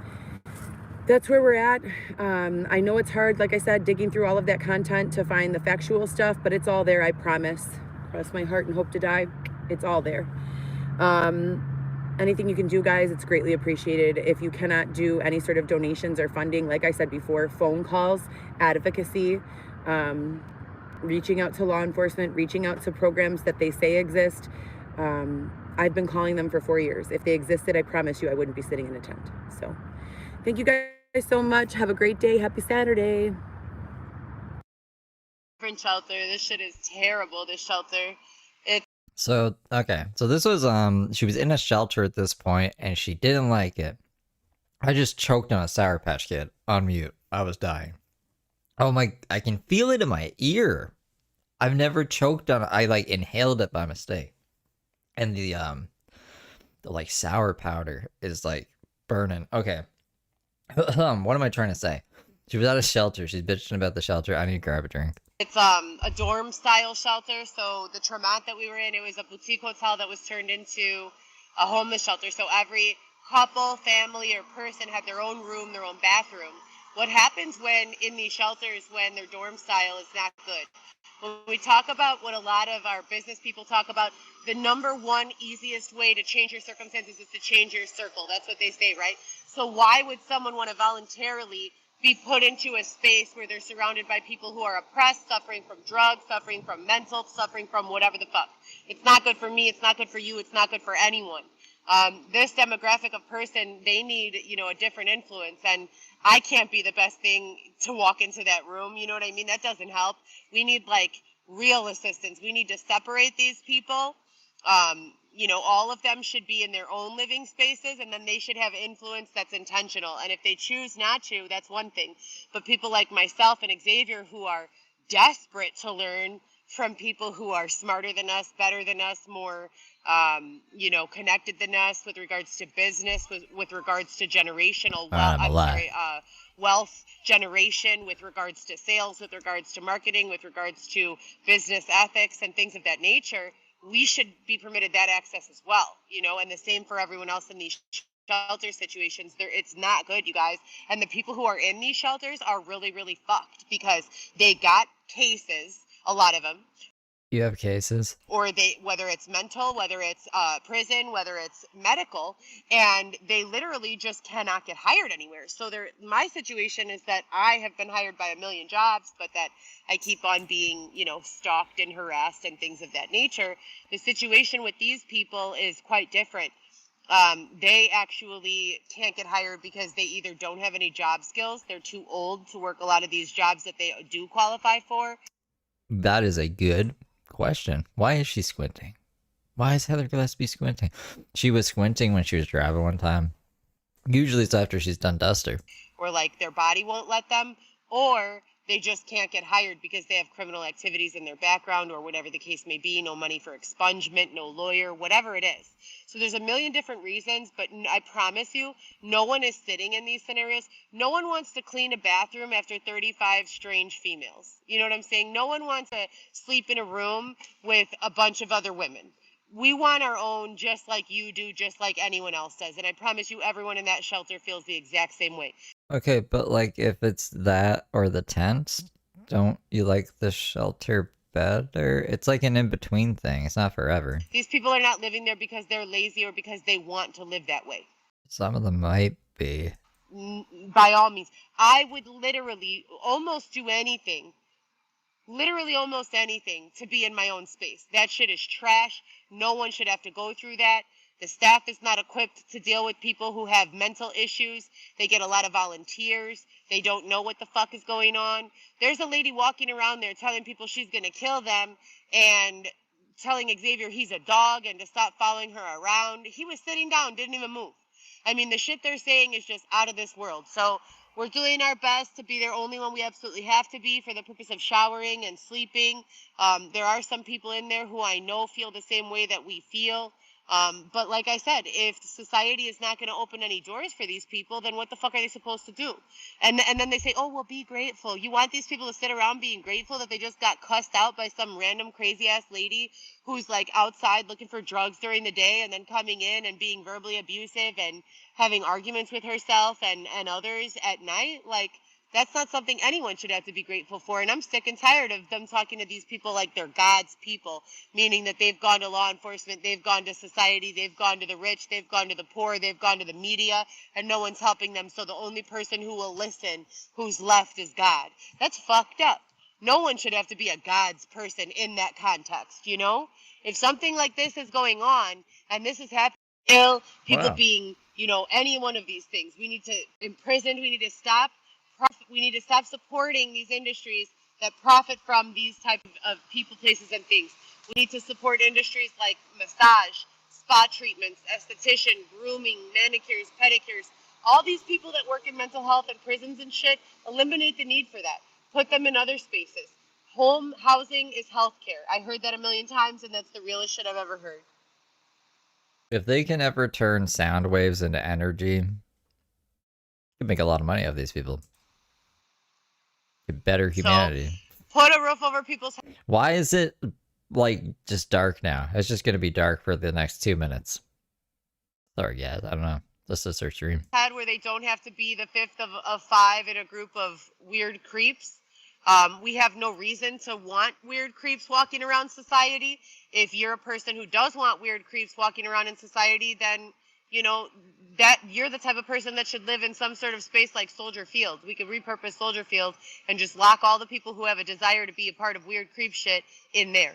that's where we're at. I know it's hard, like I said, digging through all of that content to find the factual stuff, but it's all there, I promise. Cross my heart and hope to die. It's all there. Anything you can do, guys, it's greatly appreciated. If you cannot do any sort of donations or funding, like I said before, phone calls, advocacy, reaching out to law enforcement, reaching out to programs that they say exist. I've been calling them for 4 years. If they existed, I promise you I wouldn't be sitting in a tent. So thank you guys so much. Have a great day. Happy Saturday. Different shelter. This shit is terrible, this shelter. So, okay. So this was, she was in a shelter at this point, and she didn't like it. I just choked on a Sour Patch Kid on mute. I was dying. Oh my, I can feel it in my ear. I've never choked on it. I, like, inhaled it by mistake. And the like, sour powder is, like, burning. Okay. What am I trying to say? She was at a shelter. She's bitching about the shelter. I need to grab a drink. It's a dorm style shelter. So the Tremont that we were in, it was a boutique hotel that was turned into a homeless shelter. So every couple, family, or person had their own room, their own bathroom. What happens when in these shelters when their dorm style is not good? When we talk about what a lot of our business people talk about, the number one easiest way to change your circumstances is to change your circle. That's what they say, right? So why would someone want to voluntarily be put into a space where they're surrounded by people who are oppressed, suffering from drugs, suffering from mental, suffering from whatever the fuck? It's not good for me. It's not good for you. It's not good for anyone. This demographic of person, they need, a different influence. And I can't be the best thing to walk into that room. You know what I mean? That doesn't help. We need like real assistance. We need to separate these people. All of them should be in their own living spaces, and then they should have influence that's intentional. And if they choose not to, that's one thing. But people like myself and Xavier who are desperate to learn from people who are smarter than us, better than us, more, connected than us with regards to business, with regards to generational wealth generation, with regards to sales, with regards to marketing, with regards to business ethics and things of that nature, we should be permitted that access as well, and the same for everyone else in these shelter situations. It's not good, you guys. And the people who are in these shelters are really, really fucked because they got cases, a lot of them. You have cases? Or whether it's mental, whether it's prison, whether it's medical, and they literally just cannot get hired anywhere. So my situation is that I have been hired by a million jobs, but that I keep on being, stalked and harassed and things of that nature. The situation with these people is quite different. They actually can't get hired because they either don't have any job skills, they're too old to work a lot of these jobs that they do qualify for. That is a good question. Why is she squinting? Why is Heather Gillespie squinting? She was squinting when she was driving one time. Usually it's after she's done duster. Or like their body won't let them, or they just can't get hired because they have criminal activities in their background or whatever the case may be, no money for expungement, no lawyer, whatever it is. So there's a million different reasons, but I promise you, no one is sitting in these scenarios. No one wants to clean a bathroom after 35 strange females. You know what I'm saying? No one wants to sleep in a room with a bunch of other women. We want our own just like you do, just like anyone else does. And I promise you, everyone in that shelter feels the exact same way. Okay, but like if it's that or the tents, don't you like the shelter better? It's like an in-between thing. It's not forever. These people are not living there because they're lazy or because they want to live that way. Some of them might be. By all means. I would literally almost do anything. Literally almost anything to be in my own space. That shit is trash. No one should have to go through that. The staff is not equipped to deal with people who have mental issues. They get a lot of volunteers. They don't know what the fuck is going on. There's a lady walking around there telling people she's going to kill them and telling Xavier he's a dog and to stop following her around. He was sitting down, didn't even move. I mean, the shit they're saying is just out of this world. So we're doing our best to be there only when we absolutely have to be for the purpose of showering and sleeping. There are some people in there who I know feel the same way that we feel. But like I said, if society is not going to open any doors for these people, then what the fuck are they supposed to do? And then they say, oh, well, be grateful. You want these people to sit around being grateful that they just got cussed out by some random crazy ass lady who's like outside looking for drugs during the day and then coming in and being verbally abusive and having arguments with herself and others at night? Like, that's not something anyone should have to be grateful for. And I'm sick and tired of them talking to these people like they're God's people, meaning that they've gone to law enforcement, they've gone to society, they've gone to the rich, they've gone to the poor, they've gone to the media, and no one's helping them. So the only person who will listen, who's left, is God. That's fucked up. No one should have to be a God's person in that context, you know? If something like this is going on, and this is happening, people being, any one of these things, we need to imprison, we need to stop. We need to stop supporting these industries that profit from these type of people, places, and things. We need to support industries like massage, spa treatments, esthetician, grooming, manicures, pedicures. All these people that work in mental health and prisons and shit, eliminate the need for that. Put them in other spaces. Home housing is healthcare. I heard that a million times, and that's the realest shit I've ever heard. If they can ever turn sound waves into energy, you can make a lot of money off these people. Better humanity. So, put a roof over people's heads. Why is it like just dark now? It's just gonna be dark for the next 2 minutes. Sorry guys, I don't know. This is her stream. had where they don't have to be the fifth of five in a group of weird creeps. We have no reason to want weird creeps walking around society. If you're a person who does want weird creeps walking around in society, then, you know, that you're the type of person that should live in some sort of space like Soldier Field. We could repurpose Soldier Field and just lock all the people who have a desire to be a part of weird creep shit in there.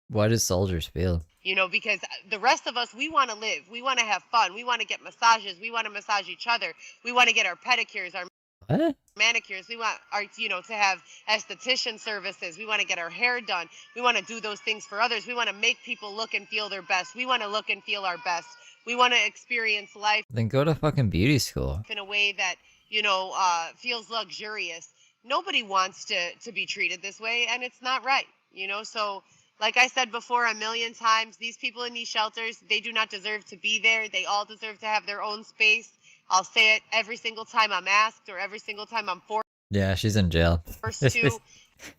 What does soldiers feel? You know, because the rest of us, we want to live. We want to have fun. We want to get massages. We want to massage each other. We want to get our pedicures, our What? manicures. We want our, you know, to have esthetician services. We want to get our hair done. We want to do those things for others. We want to make people look and feel their best. We want to look and feel our best. We want to experience life Then go to fucking beauty school. in a way that, you know, feels luxurious. Nobody wants to be treated this way, and it's not right, you know? So, like I said before a million times, these people in these shelters, they do not deserve to be there. They all deserve to have their own space. I'll say it every single time I'm asked or every single time I'm Yeah, she's in jail. forced to.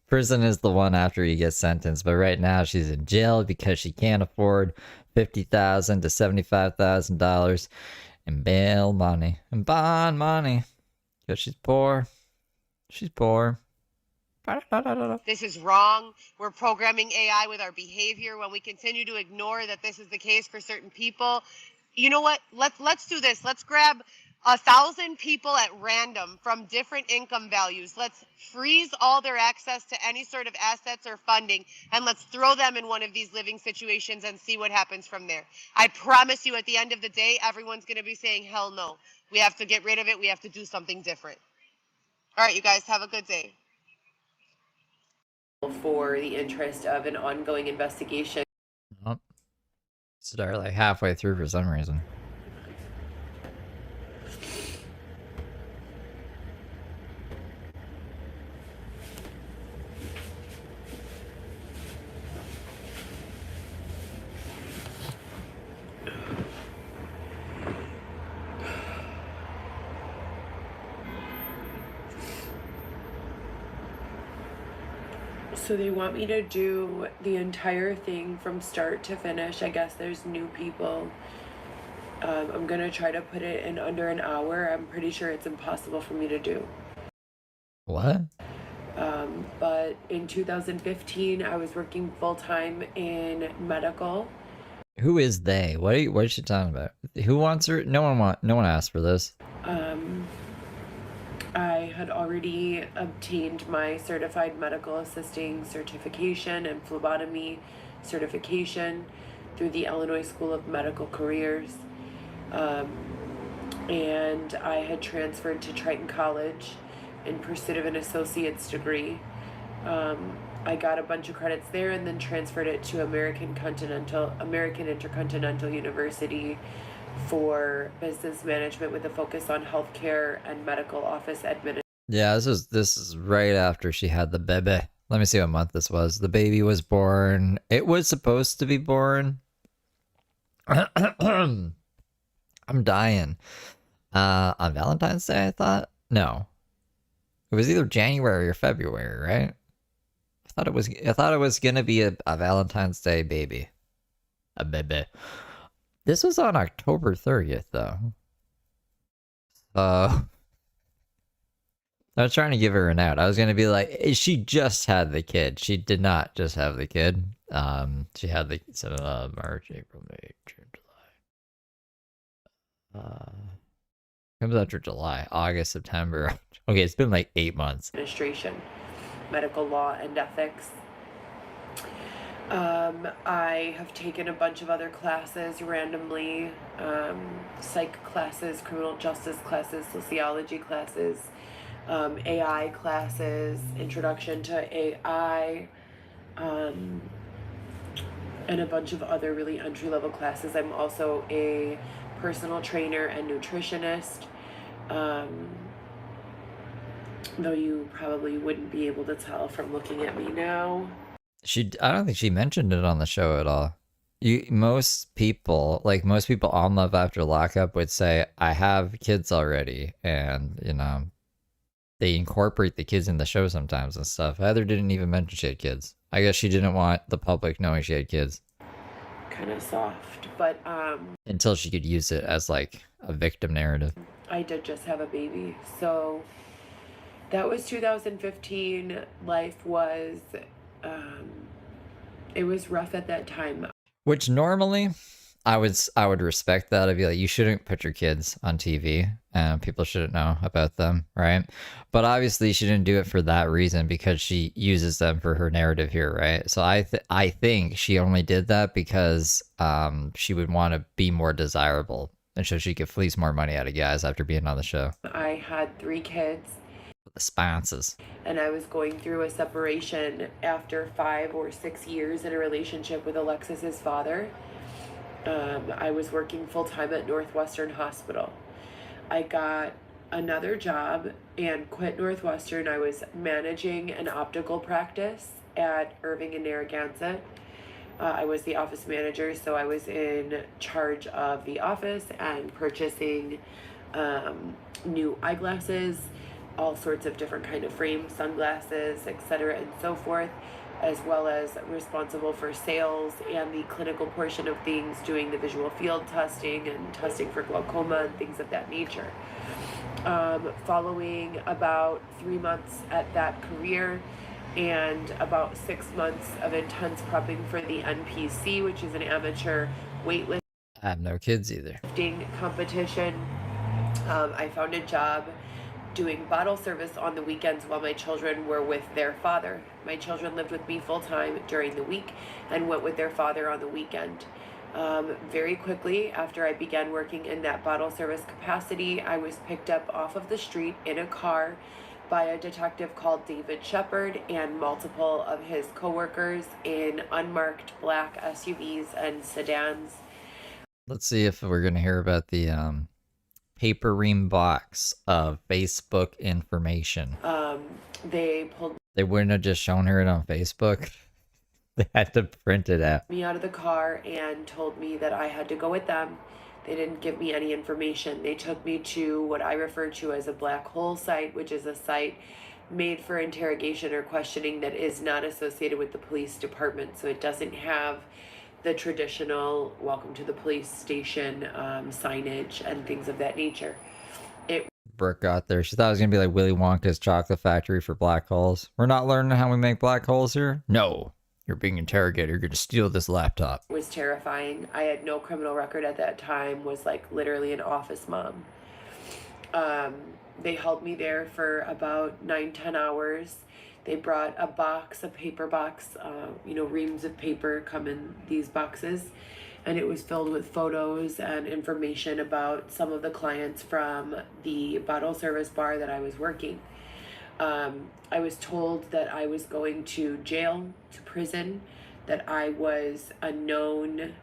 Prison is the one after you get sentenced, but right now she's in jail because she can't afford $50,000 to $75,000 in bail money and bond money because she's poor. She's poor. This is wrong. We're programming AI with our behavior when we continue to ignore that this is the case for certain people. You know what? Let's do this. Let's grab 1,000 people at random from different income values. Let's freeze all their access to any sort of assets or funding, and let's throw them in one of these living situations and see what happens from there. I promise you, at the end of the day, everyone's going to be saying, hell no. We have to get rid of it. We have to do something different. All right, you guys, have a good day. For the interest of an ongoing investigation. Oh. Start like halfway through for some reason. So they want me to do the entire thing from start to finish. I guess there's new people. I'm gonna try to put it in under an hour. I'm pretty sure it's impossible for me to do. What? But in 2015, I was working full-time in medical. Who is they? What is she talking about? Who wants her? No one asked for this. I had already obtained my certified medical assisting certification and phlebotomy certification through the Illinois School of Medical Careers. And I had transferred to Triton College in pursuit of an associate's degree. I got a bunch of credits there and then transferred it to American Intercontinental University for business management with a focus on healthcare and medical office administration. Yeah, this is right after she had the baby. Let me see what month this was. The baby was born. It was supposed to be born. I'm dying. On Valentine's Day, I thought? No. It was either January or February, right? I thought it was gonna be a Valentine's Day baby. A baby. This was on October 30th, though. I was trying to give her an out. I was going to be like, she just had the kid. She did not just have the kid. She had the March, April, May, June, July. Comes after July, August, September. Okay, it's been like 8 months. Administration, medical law, and ethics. I have taken a bunch of other classes randomly, psych classes, criminal justice classes, sociology classes, AI classes, introduction to AI, and a bunch of other really entry-level classes. I'm also a personal trainer and nutritionist, though you probably wouldn't be able to tell from looking at me now. I don't think she mentioned it on the show at all. Most people on Love After Lockup would say, I have kids already, and, you know, they incorporate the kids in the show sometimes and stuff. Heather didn't even mention she had kids. I guess she didn't want the public knowing she had kids. Kind of soft, but until she could use it as like a victim narrative. I did just have a baby. So that was 2015. Life was, it was rough at that time. Which normally I would respect that. I'd be like, you shouldn't put your kids on TV and people shouldn't know about them, right? But obviously she didn't do it for that reason because she uses them for her narrative here, right? So I think she only did that because she would want to be more desirable and so she could fleece more money out of guys after being on the show. I had 3 kids. The sponsors. And I was going through a separation after 5 or 6 years in a relationship with Alexis's father. I was working full-time at Northwestern Hospital. I got another job and quit Northwestern. I was managing an optical practice at Irving and Narragansett. I was the office manager, so I was in charge of the office and purchasing new eyeglasses, all sorts of different kind of frames, sunglasses, etc., and so forth, as well as responsible for sales and the clinical portion of things, doing the visual field testing and testing for glaucoma and things of that nature. Following about 3 months at that career and about 6 months of intense prepping for the NPC, which is an amateur weightlifting I have no kids either. competition, I found a job doing bottle service on the weekends while my children were with their father. My children lived with me full-time during the week and went with their father on the weekend. Very quickly after I began working in that bottle service capacity, I was picked up off of the street in a car by a detective called David Shepard and multiple of his coworkers in unmarked black SUVs and sedans. Let's see if we're gonna hear about the paper ream box of Facebook information. They pulled They wouldn't have just shown her it on Facebook. They had to print it out. me out of the car and told me that I had to go with them. They didn't give me any information. They took me to what I refer to as a black hole site, which is a site made for interrogation or questioning that is not associated with the police department. So it doesn't have the traditional welcome to the police station signage and things of that nature. Brooke got there. She thought it was going to be like Willy Wonka's chocolate factory for black holes. We're not learning how we make black holes here? No. You're being interrogated. You're going to steal this laptop. It was terrifying. I had no criminal record at that time, was like literally an office mom. They held me there for about 9-10 hours. They brought a box, a paper box, reams of paper come in these boxes, and it was filled with photos and information about some of the clients from the bottle service bar that I was working. I was told that I was going to jail, to prison, that I was a known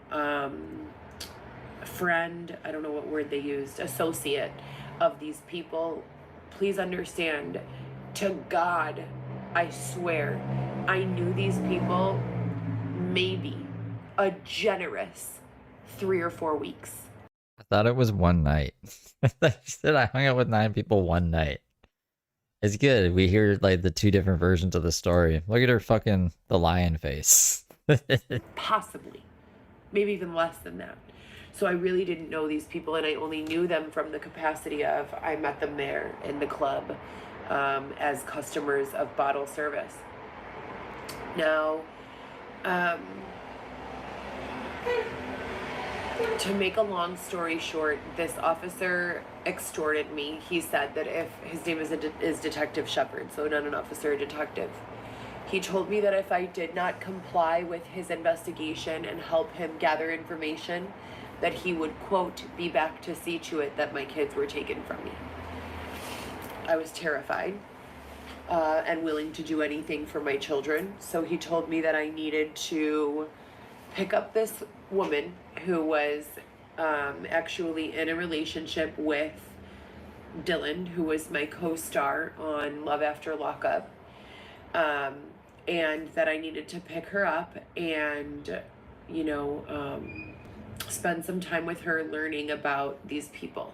friend, I don't know what word they used, associate of these people. Please understand, to God, I swear, I knew these people maybe a generous 3 or 4 weeks. I thought it was one night. She said I hung out with 9 people one night. It's good. We hear like the 2 different versions of the story. Look at her fucking the lion face. Possibly. Maybe even less than that. So I really didn't know these people, and I only knew them from the capacity of I met them there in the club as customers of bottle service. Now, to make a long story short, this officer extorted me. He said that if his name is Detective Shepard, so not an officer, a detective. He told me that if I did not comply with his investigation and help him gather information, that he would, quote, be back to see to it that my kids were taken from me. I was terrified and willing to do anything for my children. So he told me that I needed to pick up this woman who was actually in a relationship with Dylan, who was my co-star on Love After Lockup, and that I needed to pick her up and, spend some time with her learning about these people.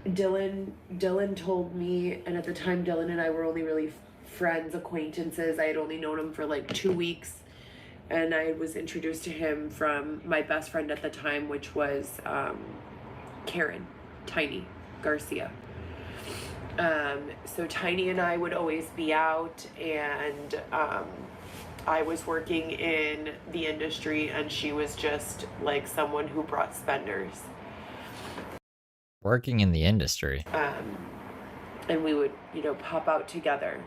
Dylan told me, and at the time Dylan and I were only really friends, acquaintances. I had only known him for like 2 weeks. And I was introduced to him from my best friend at the time, which was Karen Tiny Garcia. So Tiny and I would always be out, and I was working in the industry, and she was just like someone who brought spenders. Working in the industry. And we would, pop out together.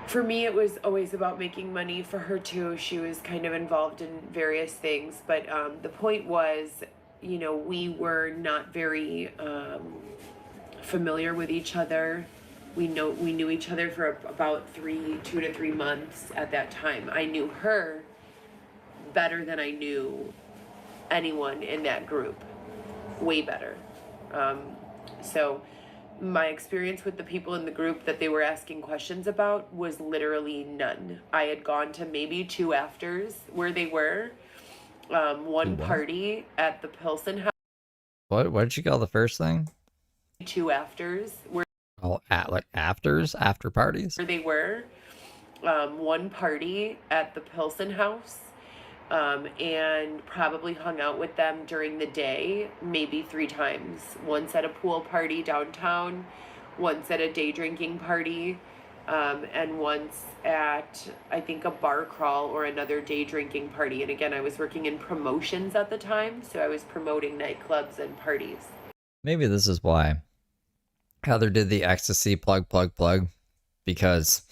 For me, it was always about making money. For her too, she was kind of involved in various things. But the point was, we were not very familiar with each other. We knew each other for about 2 to 3 months at that time. I knew her better than I knew anyone in that group, way better. So my experience with the people in the group that they were asking questions about was literally none. I had gone to maybe 2 afters where they were. One party at the Pilsen house. What did you call the first thing? 2 afters where after parties? Where they were. One party at the Pilsen house. And probably hung out with them during the day, maybe 3 times. Once at a pool party downtown, once at a day drinking party, and once at, I think, a bar crawl or another day drinking party. And again, I was working in promotions at the time, so I was promoting nightclubs and parties. Maybe this is why Heather did the ecstasy plug, because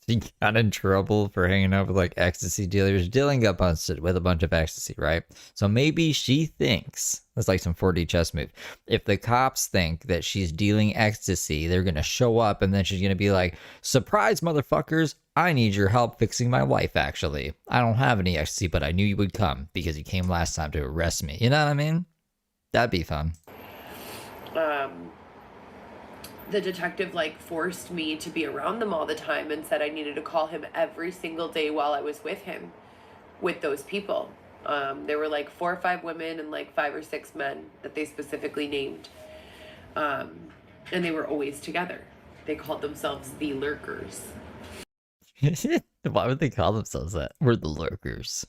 she got in trouble for hanging out with like ecstasy dealers. Dylan got busted with a bunch of ecstasy, right? So maybe she thinks, that's like some 4D chess move. If the cops think that she's dealing ecstasy, they're going to show up and then she's going to be like, surprise, motherfuckers, I need your help fixing my wife, actually. I don't have any ecstasy, but I knew you would come because you came last time to arrest me. You know what I mean? That'd be fun. The detective forced me to be around them all the time and said I needed to call him every single day while I was with him, with those people. There were 4 or 5 women and 5 or 6 men that they specifically named. And they were always together. They called themselves the Lurkers. Why would they call themselves that? We're the Lurkers.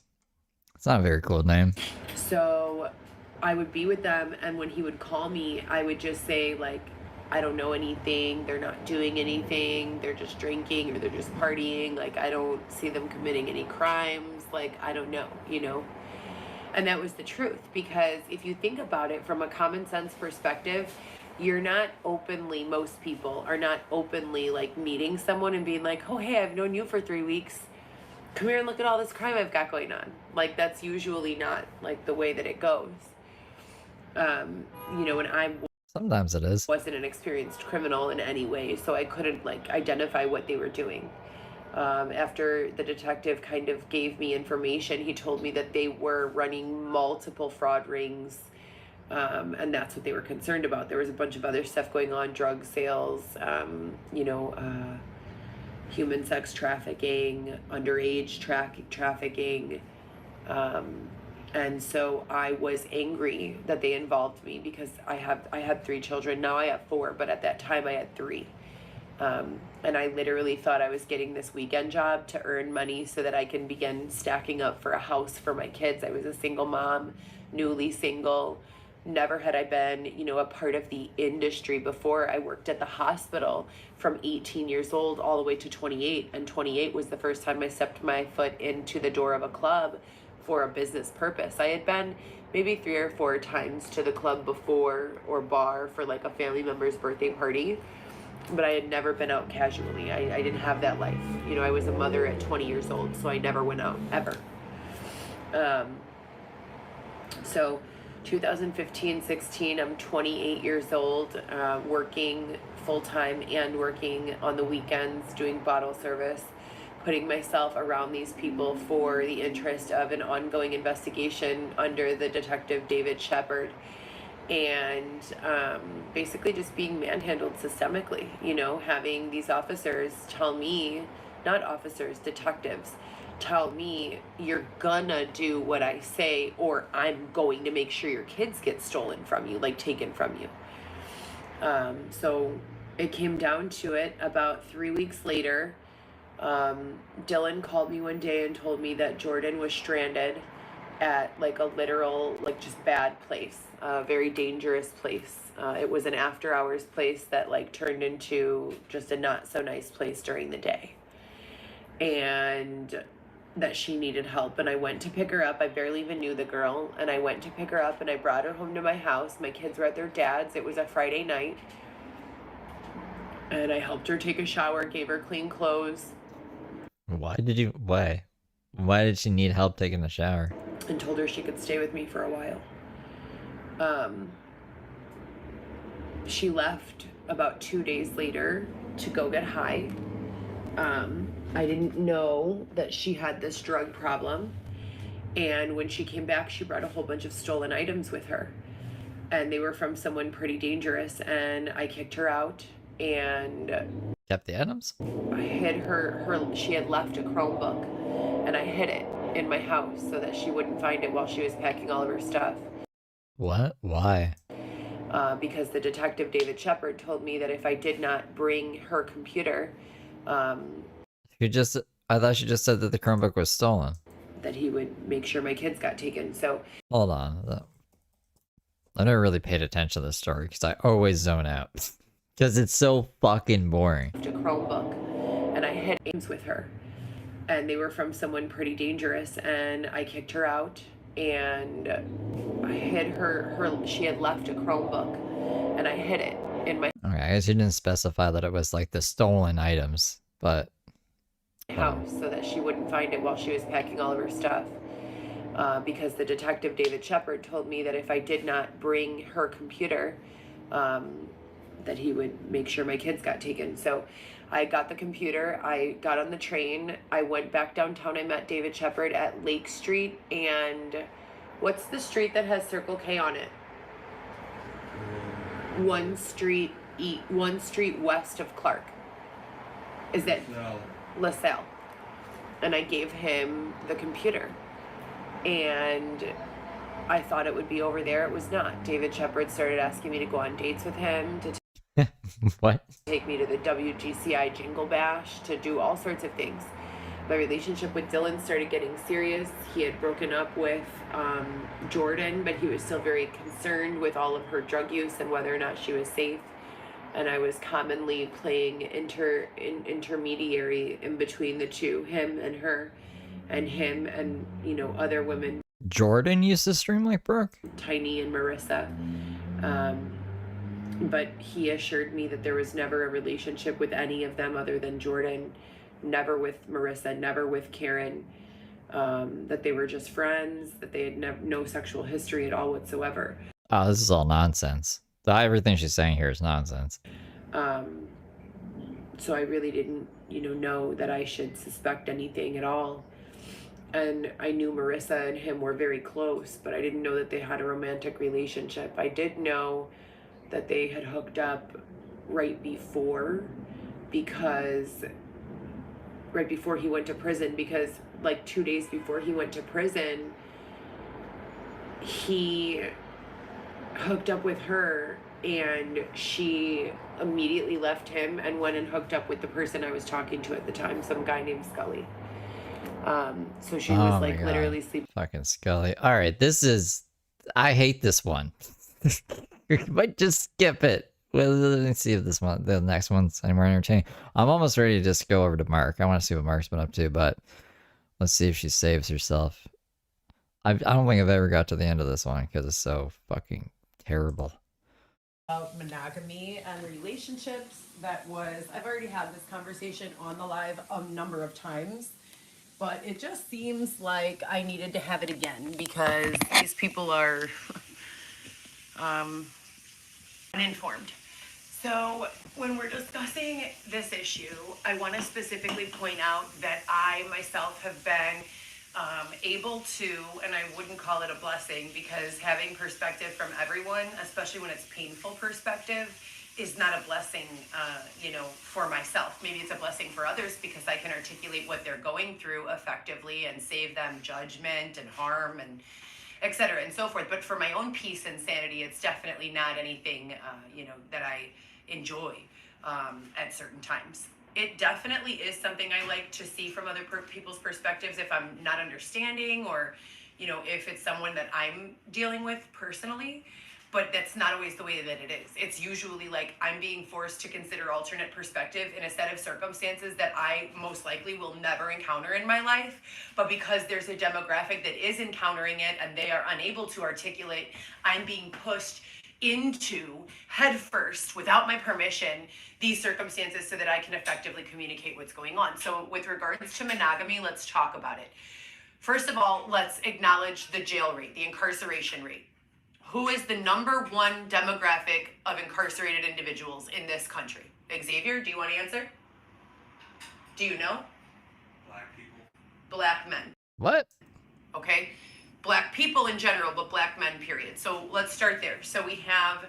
It's not a very cool name. So I would be with them, and when he would call me, I would just say I don't know anything, they're not doing anything, they're just drinking or they're just partying, I don't see them committing any crimes, I don't know, And that was the truth, because if you think about it from a common sense perspective, you're not openly, most people are not openly meeting someone and being like, oh hey, I've known you for 3 weeks, come here and look at all this crime I've got going on. That's usually not the way that it goes. And sometimes it is. Wasn't an experienced criminal in any way, so I couldn't identify what they were doing. After the detective kind of gave me information, he told me that they were running multiple fraud rings, and that's what they were concerned about. There was a bunch of other stuff going on, drug sales, human sex trafficking, underage trafficking. And so I was angry that they involved me, because I had 3 children. Now I have 4, but at that time I had 3. And I literally thought I was getting this weekend job to earn money so that I can begin stacking up for a house for my kids. I was a single mom, newly single. Never had I been, a part of the industry before. I worked at the hospital from 18 years old all the way to 28. And 28 was the first time I stepped my foot into the door of a club for a business purpose. I had been maybe 3 or 4 times to the club before, or bar, for a family member's birthday party, but I had never been out casually. I didn't have that life. I was a mother at 20 years old, so I never went out, ever. So 2015-16, I'm 28 years old, working full-time and working on the weekends, doing bottle service, putting myself around these people for the interest of an ongoing investigation under the detective David Shepard, and basically just being manhandled systemically, having these officers tell me, not officers, detectives, tell me, you're gonna do what I say, or I'm going to make sure your kids get stolen from you, taken from you. So it came down to it about 3 weeks later. Dylan called me one day and told me that Jordan was stranded at like a literal, like just bad place, a very dangerous place. It was an after hours place that like turned into just a not so nice place during the day. And that she needed help, and I went to pick her up. I barely even knew the girl, and I went to pick her up and I brought her home to my house. My kids were at their dad's. It was a Friday night. And I helped her take a shower, gave her clean clothes. Why did she need help taking a shower? And told her she could stay with me for a while. She left about 2 days later to go get high. I didn't know that she had this drug problem. And when she came back, she brought a whole bunch of stolen items with her. And they were from someone pretty dangerous. And I kicked her out and kept the items? I hid her she had left a Chromebook, and I hid it in my house so that she wouldn't find it while she was packing all of her stuff. What? Why? Because the detective David Shepard told me that if I did not bring her computer, I thought she just said that the Chromebook was stolen. That he would make sure my kids got taken. So hold on. I never really paid attention to this story because I always zone out. Because it's so fucking boring. A Chromebook, and I hid games with her. And they were from someone pretty dangerous, and I kicked her out, and I hid she had left a Chromebook, and I hid it in my Okay, I guess you didn't specify that it was like the stolen items, but house so that she wouldn't find it while she was packing all of her stuff. Because the detective David Shepard told me that if I did not bring her computer, that he would make sure my kids got taken. So I got the computer, I got on the train, I went back downtown, I met David Shepard at Lake Street, and what's the street that has Circle K on it? One street west of Clark. Is it? No. LaSalle. And I gave him the computer. And I thought it would be over there. It was not. David Shepard started asking me to go on dates with him, to what? Take me to the WGCI Jingle Bash, to do all sorts of things. My relationship with Dylan started getting serious. He had broken up with Jordan, but he was still very concerned with all of her drug use and whether or not she was safe. And I was commonly playing intermediary in between the two, him and her, and him and, other women. Jordan used to stream like Brooke? Tiny and Marissa. But he assured me that there was never a relationship with any of them other than Jordan, never with Marissa, never with Karen, that they were just friends, that they had no sexual history at all whatsoever. Oh, this is all nonsense. Everything she's saying here is nonsense. So I really didn't, know that I should suspect anything at all. And I knew Marissa and him were very close, but I didn't know that they had a romantic relationship. I did know that they had hooked up right before he went to prison, because like 2 days before he went to prison, he hooked up with her, and she immediately left him and went and hooked up with the person I was talking to at the time, some guy named Scully. So she was like literally sleeping. Fucking Scully. All right, I hate this one. You might just skip it. Well, let me see if the next one's any more entertaining. I'm almost ready to just go over to Mark. I want to see what Mark's been up to, but let's see if she saves herself. I don't think I've ever got to the end of this one because it's so fucking terrible. About monogamy and relationships, I've already had this conversation on the live a number of times, but it just seems like I needed to have it again because these people are uninformed. So when we're discussing this issue, I want to specifically point out that I myself have been able to, and I wouldn't call it a blessing, because having perspective from everyone, especially when it's painful perspective, is not a blessing, for myself. Maybe it's a blessing for others because I can articulate what they're going through effectively and save them judgment and harm and et cetera and so forth. But for my own peace and sanity, it's definitely not anything, that I enjoy at certain times. it definitely is something I like to see from other people's perspectives if I'm not understanding, or, if it's someone that I'm dealing with personally. But that's not always the way that it is. It's usually like I'm being forced to consider alternate perspective in a set of circumstances that I most likely will never encounter in my life. But because there's a demographic that is encountering it and they are unable to articulate, I'm being pushed into headfirst without my permission these circumstances so that I can effectively communicate what's going on. So with regards to monogamy, let's talk about it. First of all, let's acknowledge the jail rate, the incarceration rate. Who is the number one demographic of incarcerated individuals in this country? Xavier, do you want to answer? Do you know? Black people. Black men. What? Okay. Black people in general, but black men, period. So let's start there. So we have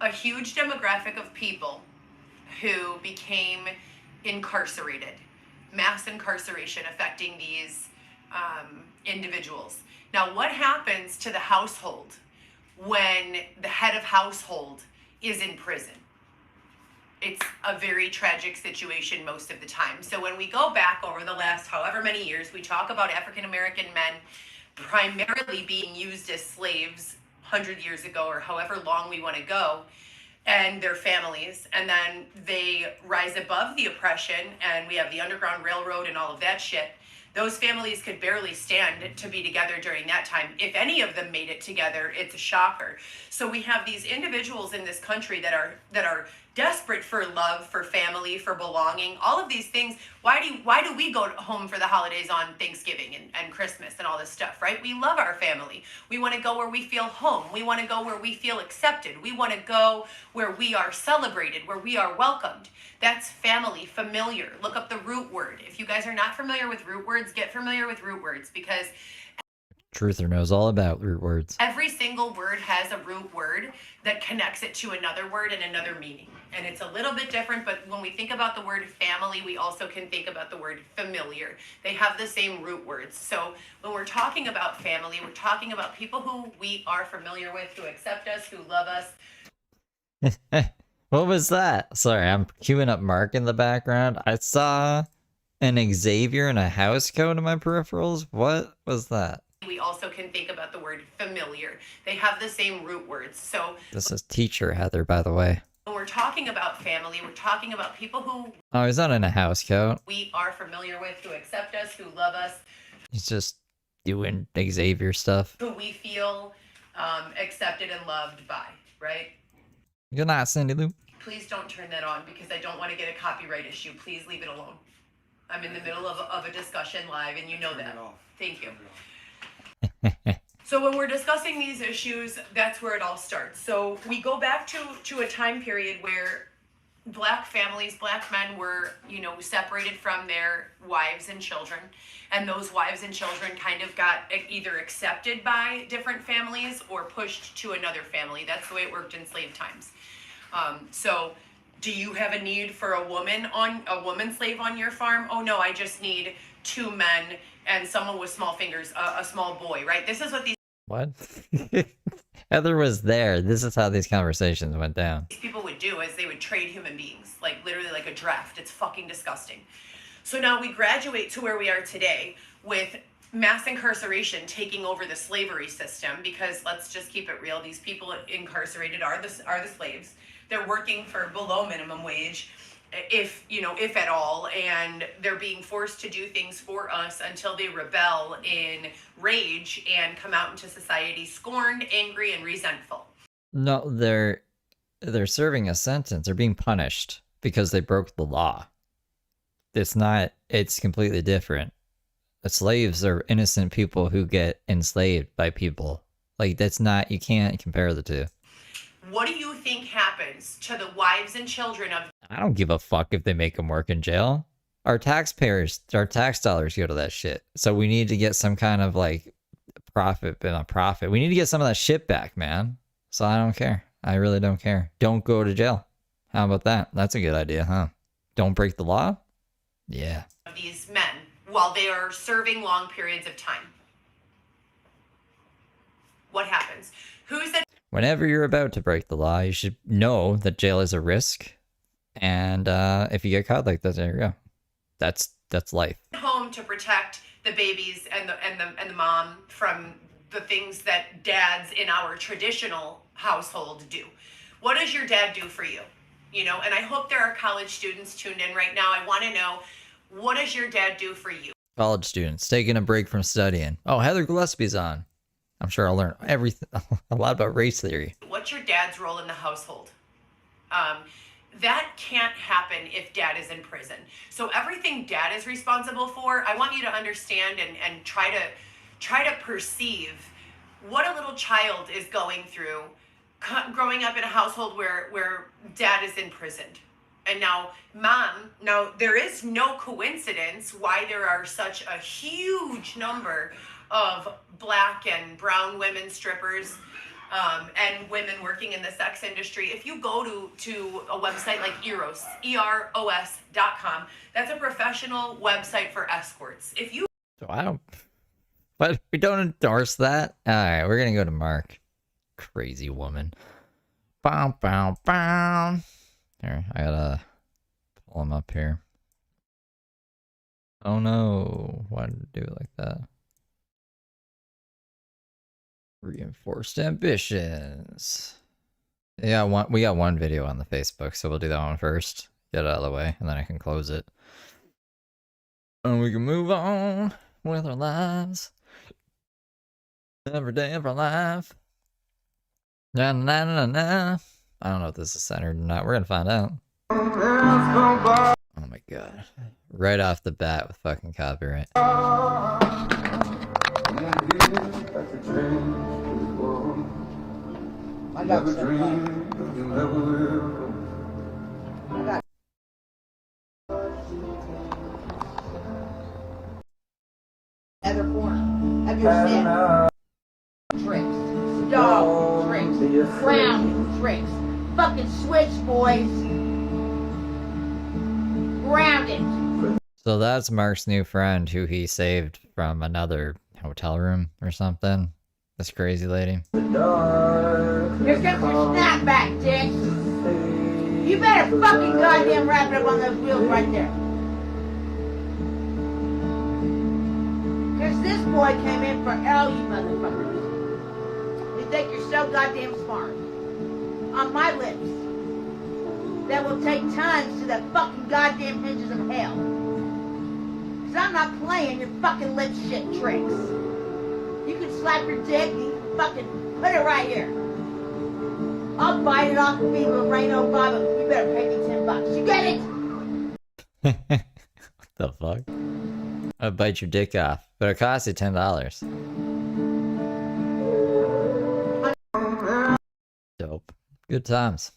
a huge demographic of people who became incarcerated, mass incarceration affecting these individuals. Now, what happens to the household when the head of household is in prison? It's a very tragic situation most of the time. So when we go back over the last however many years, we talk about African American men primarily being used as slaves 100 years ago or however long we want to go, and their families, and then they rise above the oppression, and we have the Underground Railroad and all of that shit. Those families could barely stand to be together during that time. If any of them made it together, it's a shocker. So we have these individuals in this country that are desperate for love, for family, for belonging, all of these things. Why do we go home for the holidays on Thanksgiving and Christmas and all this stuff, right? We love our family. We want to go where we feel home. We want to go where we feel accepted. We want to go where we are celebrated, where we are welcomed. That's family, familiar. Look up the root word. If you guys are not familiar with root words, get familiar with root words, because Truther knows all about root words. every single word has a root word that connects it to another word and another meaning. And it's a little bit different, but when we think about the word family, we also can think about the word familiar. They have the same root words. So when we're talking about family, we're talking about people who we are familiar with, who accept us, who love us. What was that? Sorry, I'm queuing up Mark in the background. I saw an Xavier in a house coat in my peripherals. What was that? We also can think about the word familiar. They have the same root words. So This is teacher Heather, by the way. when we're talking about family, we're talking about people who Oh, he's not in a house coat. we are familiar with, who accept us, who love us, He's just doing Xavier stuff. who we feel accepted and loved by, right? Good night, Cindy Lou. Please don't turn that on because I don't want to get a copyright issue. Please leave it alone. I'm in the middle of a discussion live and you know that. Thank you. So when we're discussing these issues, that's where it all starts. So we go back to a time period where black families, black men were, separated from their wives and children. And those wives and children kind of got either accepted by different families or pushed to another family. That's the way it worked in slave times. So do you have a need for a woman slave on your farm? Oh no, I just need 2 men and someone with small fingers, a small boy, right? This is what these What? Heather was there. This is how these conversations went down. people would do, is they would trade human beings, like literally like a draft. It's fucking disgusting. So now we graduate to where we are today with mass incarceration taking over the slavery system, because let's just keep it real. These people incarcerated are the slaves. They're working for below minimum wage, if at all, and they're being forced to do things for us until they rebel in rage and come out into society scorned, angry, and resentful. No, they're serving a sentence. They're being punished because they broke the law. It's completely different. The slaves are innocent people who get enslaved by people. Like, you can't compare the two. What do you think happens to the wives and children of I don't give a fuck if they make them work in jail. Our tax dollars go to that shit. So we need to get some kind of profit, but not profit. We need to get some of that shit back, man. So I don't care. I really don't care. Don't go to jail. How about that? That's a good idea, huh? Don't break the law? Yeah. these men while they are serving long periods of time? What happens? Who said Whenever you're about to break the law, you should know that jail is a risk. And if you get caught like that, there you go. That's life. Home to protect the babies and the mom from the things that dads in our traditional household do. What does your dad do for you? You know, and I hope there are college students tuned in right now. I want to know, what does your dad do for you? College students taking a break from studying. Oh, Heather Gillespie's on. I'm sure I'll learn everything, a lot about race theory. What's your dad's role in the household? That can't happen if dad is in prison. So everything dad is responsible for, I want you to understand and try to perceive what a little child is going through growing up in a household where dad is imprisoned. And now there is no coincidence why there are such a huge number of Black and brown women strippers and women working in the sex industry. If you go to a website like Eros, EROS.com, that's a professional website for escorts. If you But we don't endorse that. All right, we're gonna go to Mark. Crazy woman. Bow, bow, bow. Here, I gotta pull him up here. Oh no, why did it do it like that? Reinforced ambitions. Yeah, we got one video on the Facebook, so we'll do that one first. Get it out of the way, and then I can close it. And we can move on with our lives. Every day of our life. Na na na na. I don't know if this is centered or not. We're gonna find out. Oh my god. Right off the bat with fucking copyright. I got other corner of your set. Tricks, dog tricks, ground tricks, fucking switch, boys. Grounded. So that's Mark's new friend who he saved from another hotel room or something. This crazy lady. Here comes your snapback, Dick. You better fucking goddamn wrap it up on those wheels right there. Cause this boy came in for all you motherfuckers. You think you're so goddamn smart. On my lips. That will take tons to the fucking goddamn hinges of hell. Cause I'm not playing your fucking lip shit tricks. You can slap your dick and you can fucking put it right here. I'll bite it off of me with rain on Bob. You better pay me $10. You get it? What the fuck? I'll bite your dick off, but it costs you $10. Dope. Good times.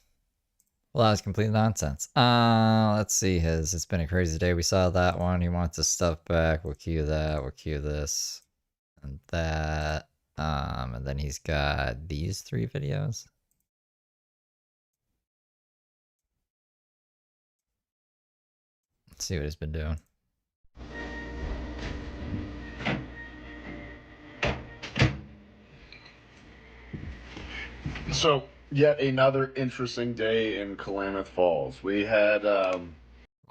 Well, that was complete nonsense. Let's see his. It's been a crazy day. We saw that one. He wants his stuff back. We'll cue that. We'll cue this. And that. And then he's got these 3 videos. Let's see what he's been doing. So, yet another interesting day in Klamath Falls. We had, Why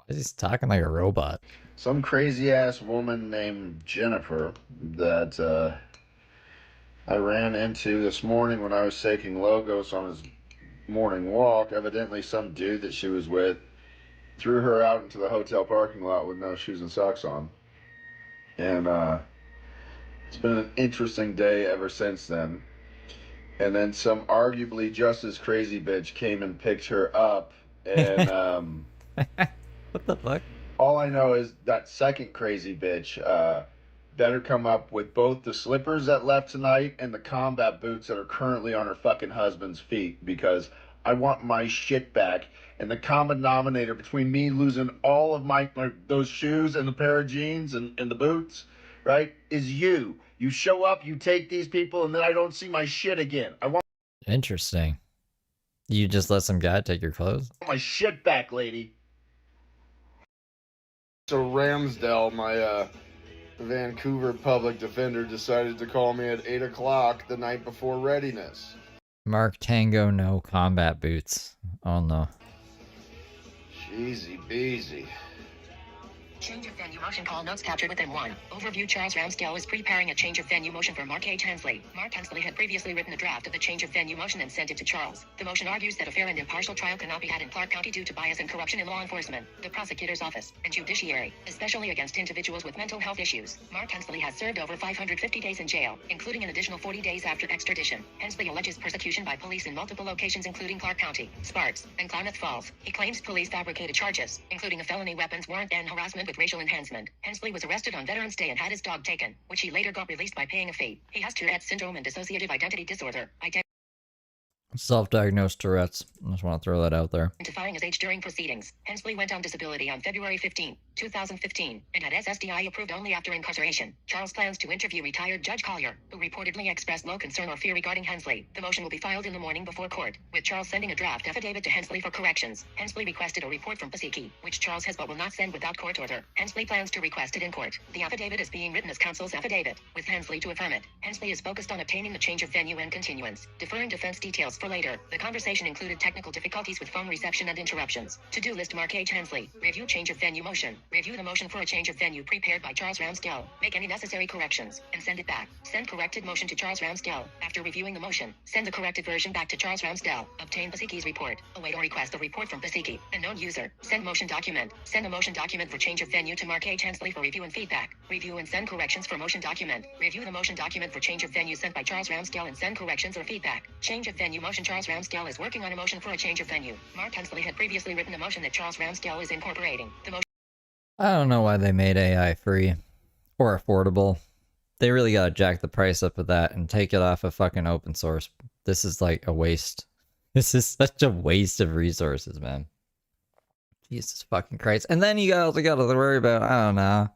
is he talking like a robot? some crazy-ass woman named Jennifer that, I ran into this morning when I was taking Logos on his morning walk. Evidently, some dude that she was with threw her out into the hotel parking lot with no shoes and socks on. And, it's been an interesting day ever since then. And then some arguably just as crazy bitch came and picked her up. And What the fuck? all I know is that second crazy bitch better come up with both the slippers that left tonight and the combat boots that are currently on her fucking husband's feet, because I want my shit back. And the common denominator between me losing all of my those shoes and the pair of jeans and the boots, right, is you. You show up, you take these people, and then I don't see my shit again. I want Interesting. You just let some guy take your clothes? my shit back, lady. So Ramsdale, my Vancouver public defender, decided to call me at 8 o'clock the night before readiness. Mark Tango, no combat boots. Oh no. Easy beasy. Change of venue motion call notes captured within one. Overview: Charles Ramsdale is preparing a change of venue motion for Mark H. Hensley. Mark Hensley had previously written a draft of the change of venue motion and sent it to Charles. The motion argues that a fair and impartial trial cannot be had in Clark County due to bias and corruption in law enforcement, the prosecutor's office, and judiciary, especially against individuals with mental health issues. Mark Hensley has served over 550 days in jail, including an additional 40 days after extradition. Hensley alleges persecution by police in multiple locations including Clark County, Sparks, and Klamath Falls. He claims police fabricated charges, including a felony weapons warrant and harassment with racial enhancement. Hensley was arrested on Veterans Day and had his dog taken, which he later got released by paying a fee. He has Tourette's syndrome and dissociative identity disorder. Self-diagnosed Tourette's. I just want to throw that out there. Identifying his age during proceedings. Hensley went on disability on February 15, 2015, and had SSDI approved only after incarceration. Charles plans to interview retired Judge Collier, who reportedly expressed low concern or fear regarding Hensley. The motion will be filed in the morning before court, with Charles sending a draft affidavit to Hensley for corrections. Hensley requested a report from Pasiki, which Charles has but will not send without court order. Hensley plans to request it in court. The affidavit is being written as counsel's affidavit, with Hensley to affirm it. Hensley is focused on obtaining the change of venue and continuance, deferring defense details for later. The conversation included technical difficulties with phone reception and interruptions. To-do list: Mark H. Hensley. Review change of venue motion. Review the motion for a change of venue prepared by Charles Ramsdale. Make any necessary corrections, and send it back. Send corrected motion to Charles Ramsdale. After reviewing the motion, send the corrected version back to Charles Ramsdale. Obtain Pasiki's report. Await or request a report from Pasiki, a known user. Send motion document. Send a motion document for change of venue to Mark H. Hensley for review and feedback. Review and send corrections for motion document. Review the motion document for change of venue sent by Charles Ramsdale and send corrections or feedback. Change of venue motion. Charles Ramsdale is working on a motion for a change of venue. Mark Hensley had previously written a motion that Charles Ramsdale is incorporating. The motion. I don't know why they made AI free or affordable. They really gotta jack the price up of that and take it off of fucking open source. This is like a waste. This is such a waste of resources, man. Jesus fucking Christ. And then you also gotta worry about, I don't know,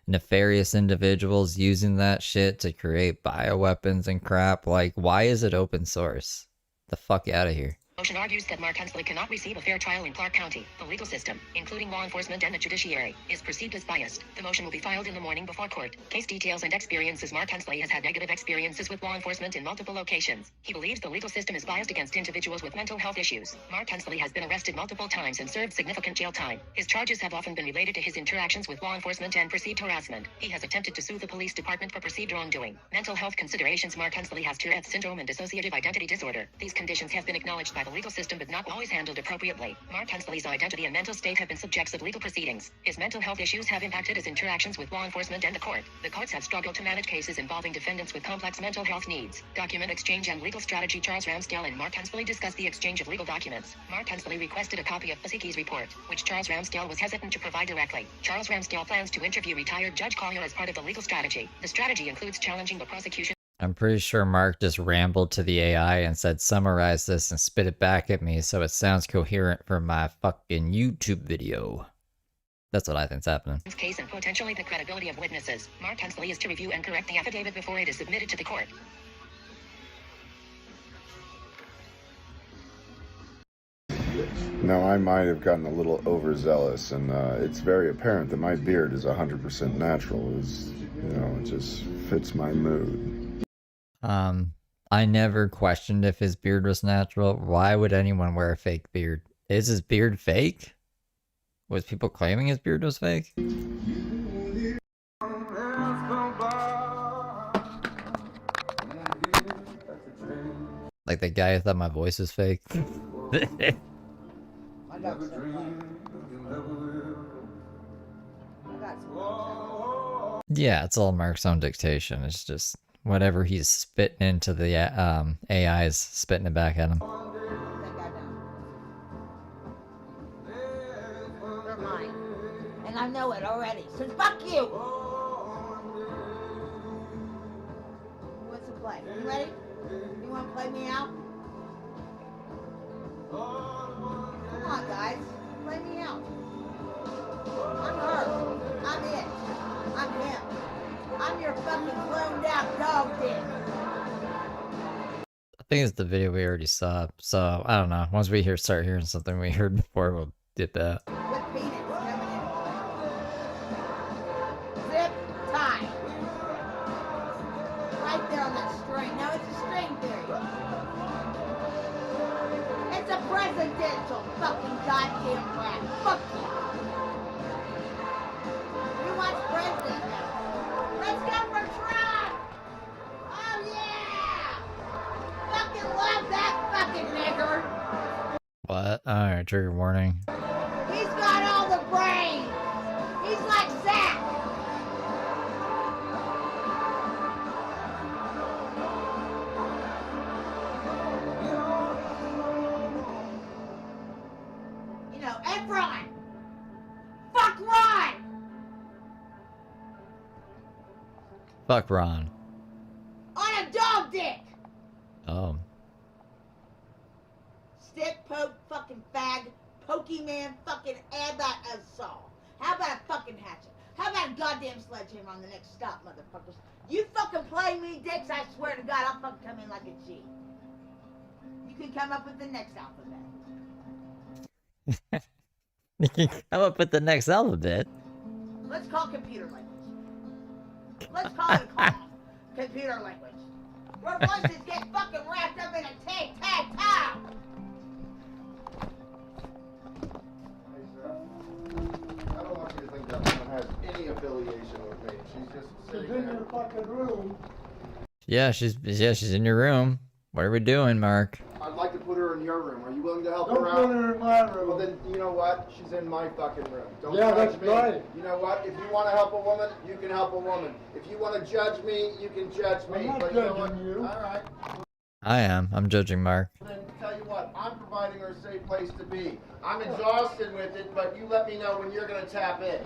nefarious individuals using that shit to create bioweapons and crap. Like, why is it open source? The fuck out of here. Motion argues that Mark Hensley cannot receive a fair trial in Clark County. The legal system, including law enforcement and the judiciary, is perceived as biased. The motion will be filed in the morning before court. Case details and experiences. Mark Hensley has had negative experiences with law enforcement in multiple locations. He believes the legal system is biased against individuals with mental health issues. Mark Hensley has been arrested multiple times and served significant jail time. His charges have often been related to his interactions with law enforcement and perceived harassment. He has attempted to sue the police department for perceived wrongdoing. Mental health considerations. Mark Hensley has Tourette's syndrome and dissociative identity disorder. These conditions have been acknowledged by the legal system but not always handled appropriately. Mark Hensley's identity and mental state have been subjects of legal proceedings. His mental health issues have impacted his interactions with law enforcement and the court. The courts have struggled to manage cases involving defendants with complex mental health needs. Document exchange and legal strategy. Charles Ramsdale and Mark Hensley discussed the exchange of legal documents. Mark Hensley requested a copy of Pasiki's report, which Charles Ramsdale was hesitant to provide directly. Charles Ramsdale plans to interview retired Judge Collier as part of the legal strategy. The strategy includes challenging the prosecution. I'm pretty sure Mark just rambled to the AI and said, summarize this and spit it back at me so it sounds coherent for my fucking YouTube video. That's what I think's happening. Case and potentially the credibility of witnesses. Mark Hensley is to review and correct the affidavit before it is submitted to the court. Now, I might have gotten a little overzealous, and it's very apparent that my beard is 100% natural. It just fits my mood. I never questioned if his beard was natural. Why would anyone wear a fake beard? Is his beard fake? Was people claiming his beard was fake? Like the guy who thought my voice was fake? Yeah, it's all Mark's own dictation. It's just whatever he's spitting into the AI is spitting it back at him. They're mine. And I know it already, so fuck you! What's the play? You ready? You wanna play me out? Come on, guys. Play me out. I'm her. I'm it. I'm him. I'm your fucking cloned out dog dick. I think it's the video we already saw, so I don't know. Once we start hearing something we heard before, we'll dip that. With peanuts coming in. Zip tie. Right there on that string. Now it's a string theory. It's a presidential fucking goddamn goddamn brat. Fuck you. Who wants president now? Let's go for Trump! Oh yeah! Fucking love that fucking nigger! What? Alright, trigger warning. He's got all the brains! He's like Zach! You know, and Ron! Fuck Ron! Fuck Ron. On a dog dick! Oh. Stick, poke, fucking fag, Pokemon, fucking add that as saw. How about a fucking hatchet? How about a goddamn sledgehammer on the next stop, motherfuckers? You fucking play me dicks, I swear to God, I'll fucking come in like a G. You can come up with the next alphabet. You can come up with the next alphabet. Let's call computer language. Let's call it computer language. Where voices get fucking wrapped up in a tag-tag-toe. I don't want you to think that woman has any affiliation with me. She's just sitting in your fucking room. Yeah, she's in your room. What are we doing, Mark? I'd like to put her in your room. Are you willing to help her Don't out? put her in my room. Well, then, you know what? She's in my fucking room. Don't Yeah, judge that's me. right. You know what? If you want to help a woman, you can help a woman. If you want to judge me, you can judge me. I'm not but you know what? judging you. All right. I am. I'm judging Mark. Then tell you what, I'm providing her a safe place to be. I'm exhausted with it, but you let me know when you're going to tap in.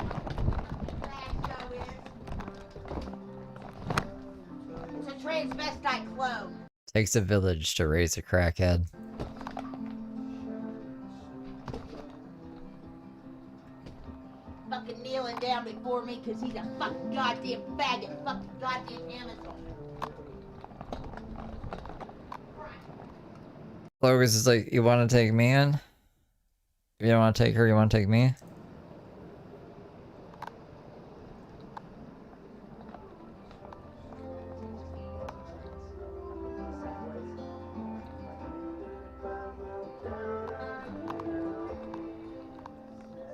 It's a transvestite clone. Takes a village to raise a crackhead. Fucking kneeling down before me because he's a fucking goddamn faggot, fucking goddamn Amazon. Logus is like, you want to take me in? If you don't want to take her, you want to take me?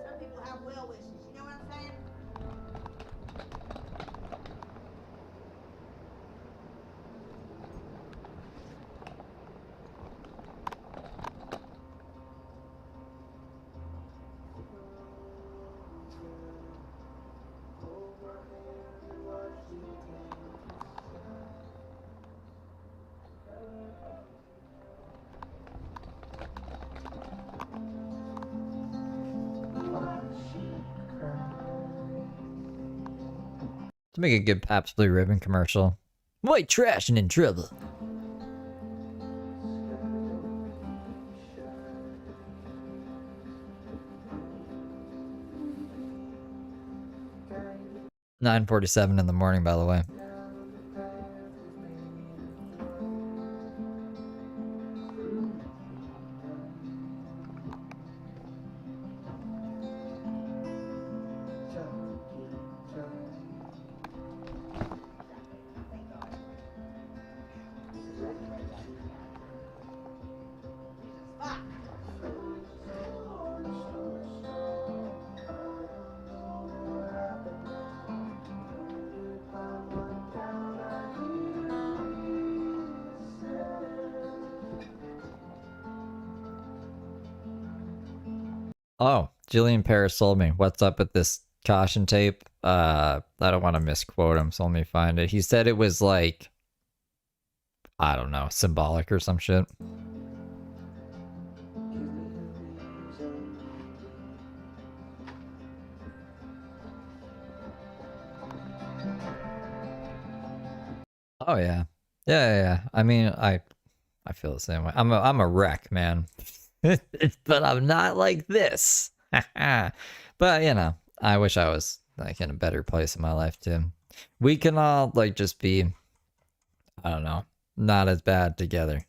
Some people have well wishes, you know what I'm saying? To make a good Pabst Blue Ribbon commercial. White trash and in trouble. "9:47 in the morning," by the way. Oh, Jillian Paris told me. What's up with this caution tape? I don't want to misquote him, so let me find it. He said it was like, I don't know, symbolic or some shit. Oh yeah. Yeah. I mean, I feel the same way. I'm a wreck, man. But I'm not like this. But you know, I wish I was like in a better place in my life too. We can all like just be, I don't know, not as bad together.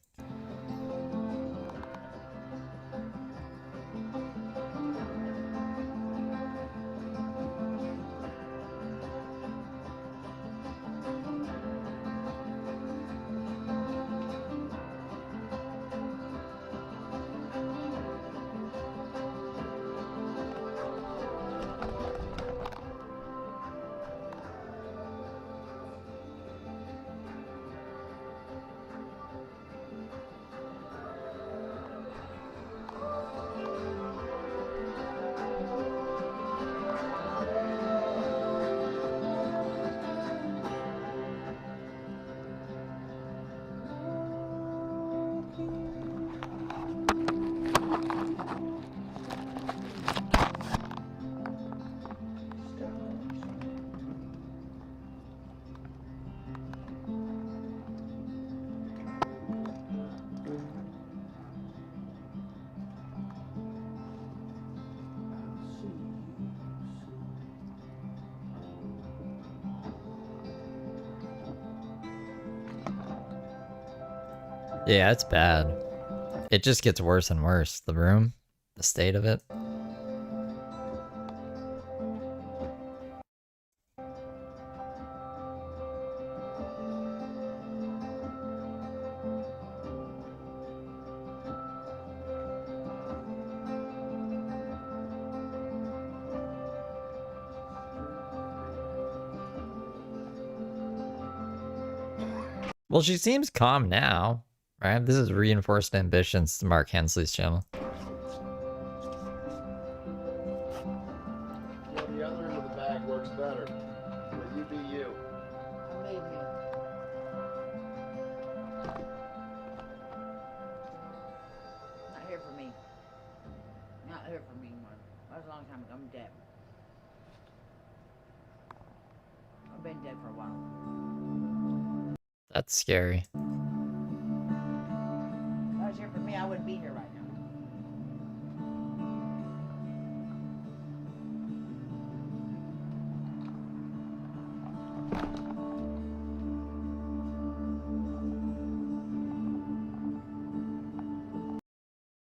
Yeah, it's bad. It just gets worse and worse. The room, the state of it. Well, she seems calm now, right? This is Reinforced Ambitions, Mark Hensley's channel. Well, the other end of the bag works better. But you be you. Believe me. Not here for me. Not here for me anymore. That was a long time ago. I'm dead. I've been dead for a while. That's scary. If that was here for me, I wouldn't be here right now.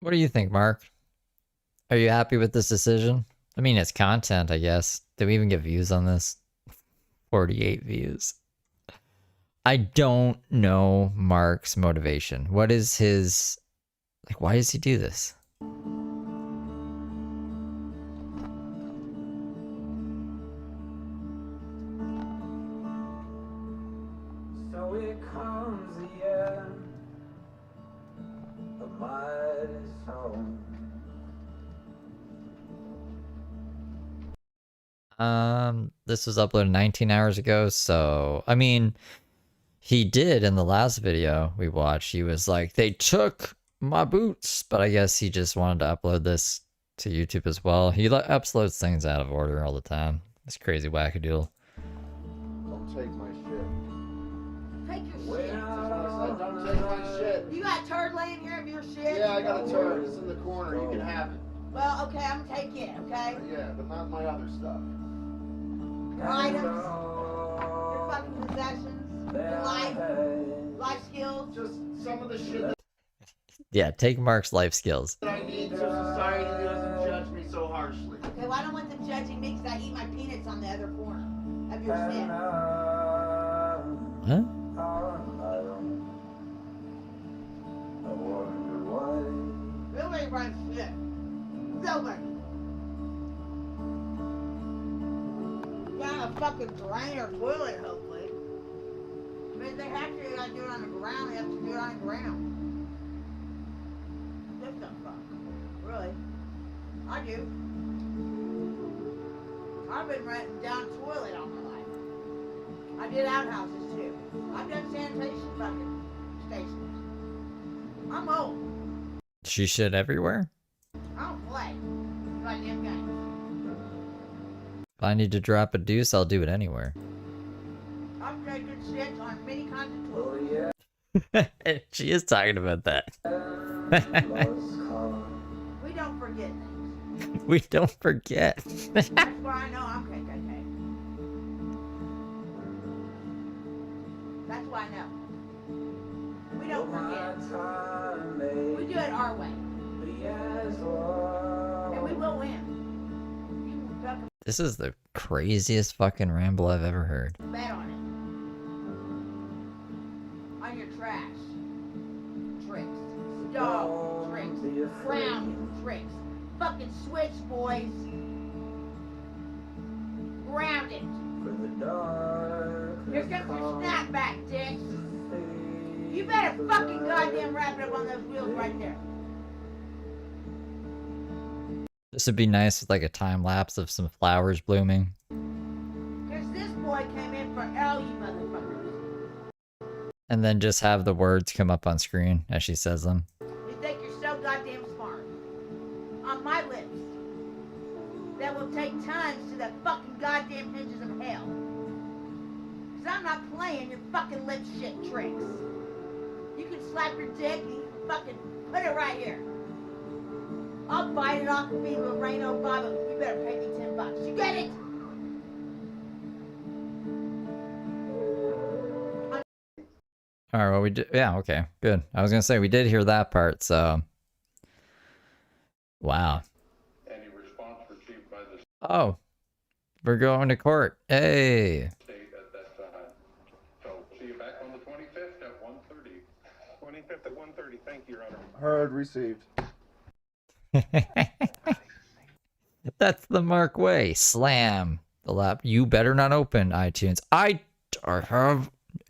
What do you think, Mark? Are you happy with this decision? I mean, it's content, I guess. Did we even get views on this? 48 views. I don't know Mark's motivation. What is his... Like, why does he do this? So it comes the end of my song. This was uploaded 19 hours ago, so... I mean, he did in the last video we watched. He was like, they took my boots, but I guess he just wanted to upload this to YouTube as well. He uploads things out of order all the time. This crazy wackadoodle. Don't take my shit. Take your shit. I said, don't take my shit. You got a turd laying here of your shit? Yeah, I got a turd. It's in the corner. You can have it. Well, okay, I'm gonna take it, okay? Yeah, but not my other stuff. Your items, your fucking possessions, your life skills. Just some of the shit that Yeah, take Mark's life skills. I need so society doesn't judge me so harshly. Okay, well, I don't want them judging me because I eat my peanuts on the other corner of your skin. Huh? Nobody runs shit. Nobody. Got a fucking drain or toilet, hopefully. But if they have to, they gotta do it on the ground. They have to do it on the ground. This don't fuck. Really. I do. I've been renting down toilet all my life. I did outhouses too. I've done sanitation fucking stations. I'm old. She shit everywhere? I don't play. Goddamn games. If I need to drop a deuce, I'll do it anywhere. I've taken shit on many kinds of toilets. She is talking about that. We don't forget things. We don't forget. That's why I know I'm KKK. That's why I know. We don't forget. We do it our way. And we will win. This is the craziest fucking ramble I've ever heard. Bet on it. On your trash. Tricks. Dog tricks. Ground tricks. Fucking switch, boys. Grounded. Here comes your snapback, dicks. You better fucking goddamn wrap it up on those wheels right there. This would be nice with like a time lapse of some flowers blooming. Cause this boy came in for all you motherfuckers. And then just have the words come up on screen as she says them. You think you're so goddamn smart. On my lips. That will take tons to the fucking goddamn hinges of hell. Cause I'm not playing your fucking lip shit tricks. You can slap your dick and you can fucking put it right here. I'll bite it off and be Loreno Baba. You better pay me $10. You get it? All right, well, we did. Yeah, okay, good. I was gonna say we did hear that part, so. Wow. Any response received by the Oh, we're going to court. Hey. state at that time. So see you back on the 25th at 1:30. 25th at 1:30. Thank you, Your Honor. Heard, received. That's the Mark way. Slam the lap. You better not open iTunes.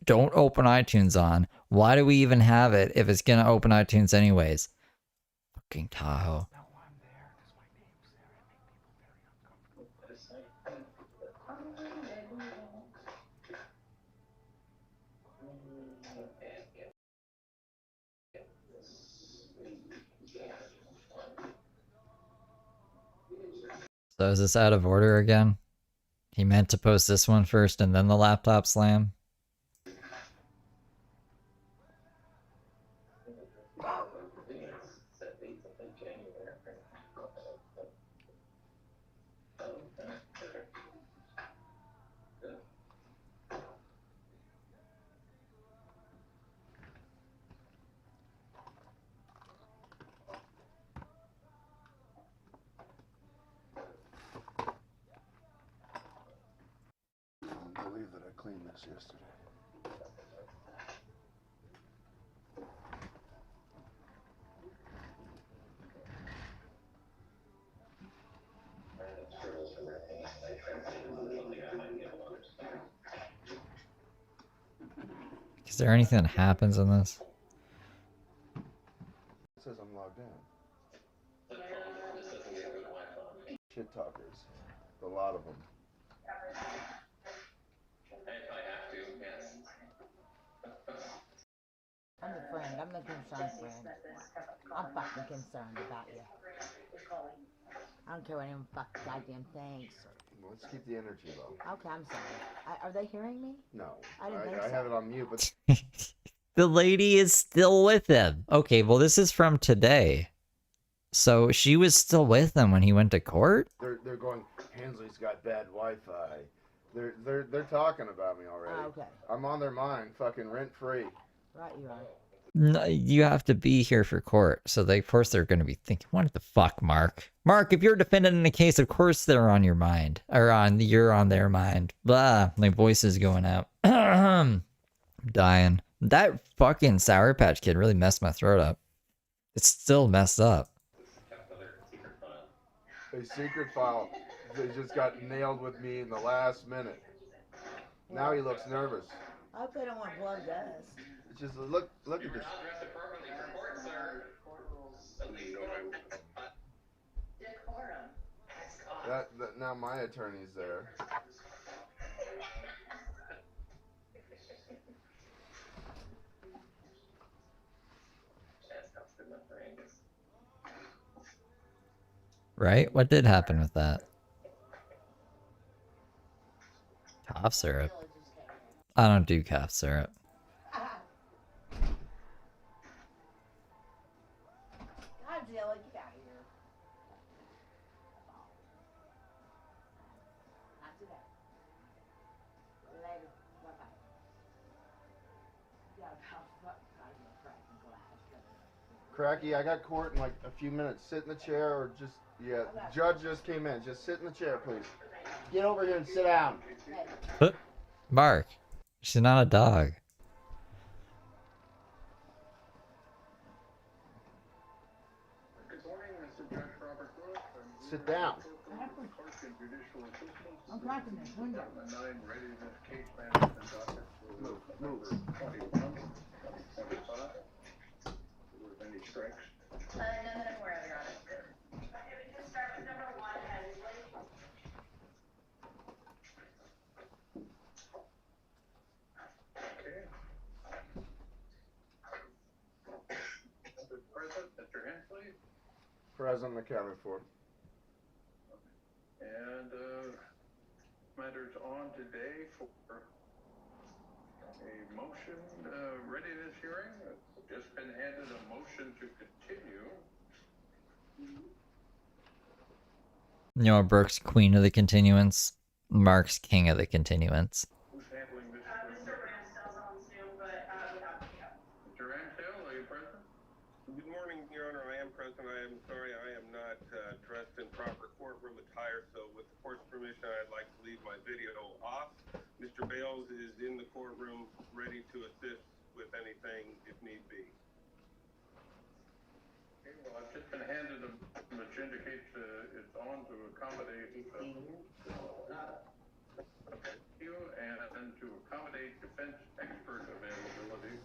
Don't open iTunes on. Why do we even have it if it's gonna open iTunes anyways? Fucking Tahoe. So is this out of order again? He meant to post this one first and then the laptop slam? I can't believe that I cleaned this yesterday. Is there anything that happens in this? It says I'm logged in. Shit talkers. A lot of them. I'm a friend. I'm the concerned friend. I'm fucking concerned about you. I don't care what anyone fucking goddamn thinks. Let's keep the energy low. Okay, I'm sorry. Are they hearing me? No. I didn't think I so. have it on mute, but The lady is still with him. Okay, well this is from today. So she was still with him when he went to court? they're going, Hensley's got bad Wi-Fi. They're talking about me already. Oh, okay. I'm on their mind, fucking rent free. Right, you are. No, you have to be here for court. So they, of course they're going to be thinking, what the fuck, Mark? Mark, if you're a defendant in a case, of course they're on your mind. Or you're on their mind. Blah, my voice is going out. I'm dying. That fucking Sour Patch Kid really messed my throat up. It's still messed up. A secret file. They just got nailed with me in the last minute. Now he looks nervous. I hope they don't want blood dust. It's just look at this. That now my attorney's there. Right? What did happen with that? Cough syrup. I don't do cough syrup. Godzilla, get out of here. Not today. Later. Bye-bye. Yeah, Cracky, I got court in like a few minutes. Sit in the chair or just, yeah, judge just came in. Just sit in the chair, please. Get over here and sit down. Mark, she's not a dog. Sit down. I'm cracking this window. Move. None that I'm aware of, Your Honor. Okay, we can start with number 1, Hensley. Mr. President, Mr. Hensley, Present accounted for. and matters on today for a motion readiness hearing. Just been handed a motion to continue. You know, Brooke's queen of the continuance. Mark's king of the continuance. Who's handling this? Mr. Ramsdell's on Zoom, but we have permission, I'd like to leave my video off. Mr. Bales is in the courtroom, ready to assist with anything if need be. Okay, well, I've just been handed a which indicates it's on to accommodate you and to accommodate defense expert availability.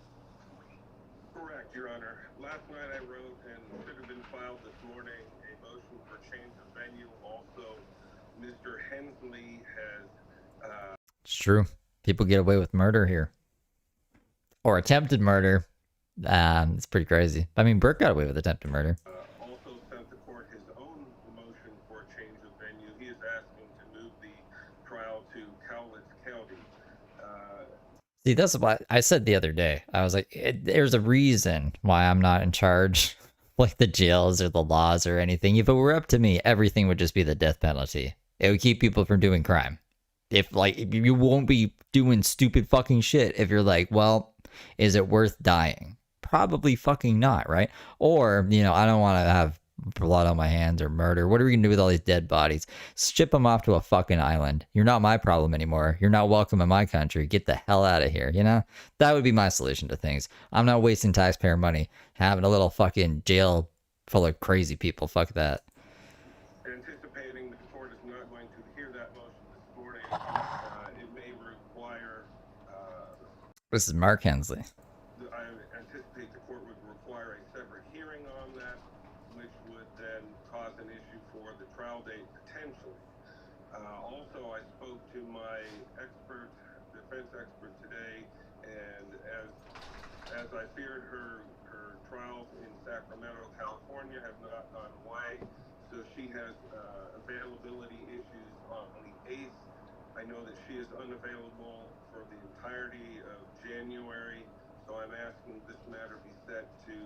Correct, Your Honor. Last night I wrote, and should have been filed this morning, a motion for change of venue. Also, Mr. Hensley has... It's true. People get away with murder here. Or attempted murder. It's pretty crazy. I mean, Burke got away with attempted murder. Also sent the court his own motion for change of venue. He is asking to move the trial to Cowlitz County. See, that's what I said the other day. I was like, there's a reason why I'm not in charge, like the jails or the laws or anything. If it were up to me, everything would just be the death penalty. It would keep people from doing crime. If you won't be doing stupid fucking shit if you're like, well, is it worth dying? Probably fucking not, right? Or, I don't want to have blood on my hands or murder. What are we gonna do with all these dead bodies? Ship them off to a fucking island. You're not my problem anymore. You're not welcome in my country. Get the hell out of here, That would be my solution to things. I'm not wasting taxpayer money having a little fucking jail full of crazy people. Fuck that. Anticipating the court is not going to hear that motion this morning, it may require... This is Mark Hensley. I anticipate the court would require a separate hearing on that, which would then cause an issue for the trial date potentially. Also, I spoke to my defense expert today, and as I feared, her trials in Sacramento, California have not gone away, so she has availability issues on the 8th. I know that she is unavailable for the entirety of January, so I'm asking this matter be set to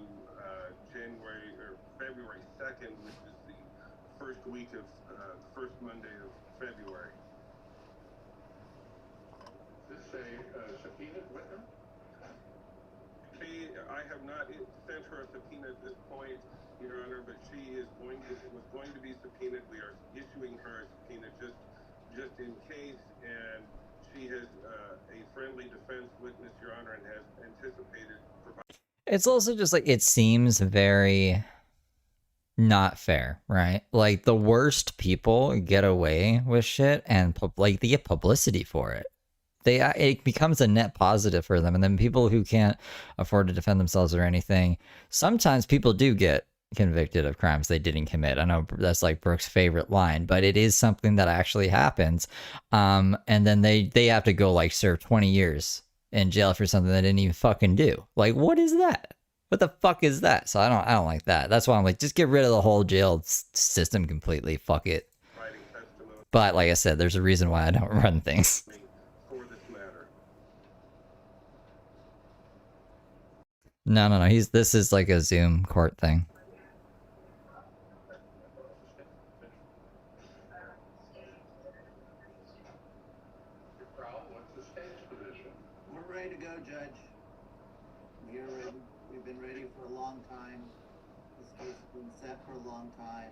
February 2nd, which is the first week of first Monday of February. Is this a subpoenaed witness? I have not sent her a subpoena at this point, Your Honor, but she was going to be subpoenaed. We are issuing her a subpoena just in case, and she has a friendly defense witness, Your Honor, and has anticipated providing. It's also just it seems very not fair, right? Like the worst people get away with shit and they get publicity for it. It becomes a net positive for them. And then people who can't afford to defend themselves or anything, sometimes people do get convicted of crimes they didn't commit. I know that's like Brooke's favorite line, but it is something that actually happens. And then they have to go serve 20 years in jail for something they didn't even fucking do. Like, what is that? What the fuck is that? So I don't like that. That's why I'm like, just get rid of the whole jail system completely. Fuck it. But like I said, there's a reason why I don't run things. No. This is like a Zoom court thing. We're ready to go, Judge. We've been ready for a long time. This case has been set for a long time.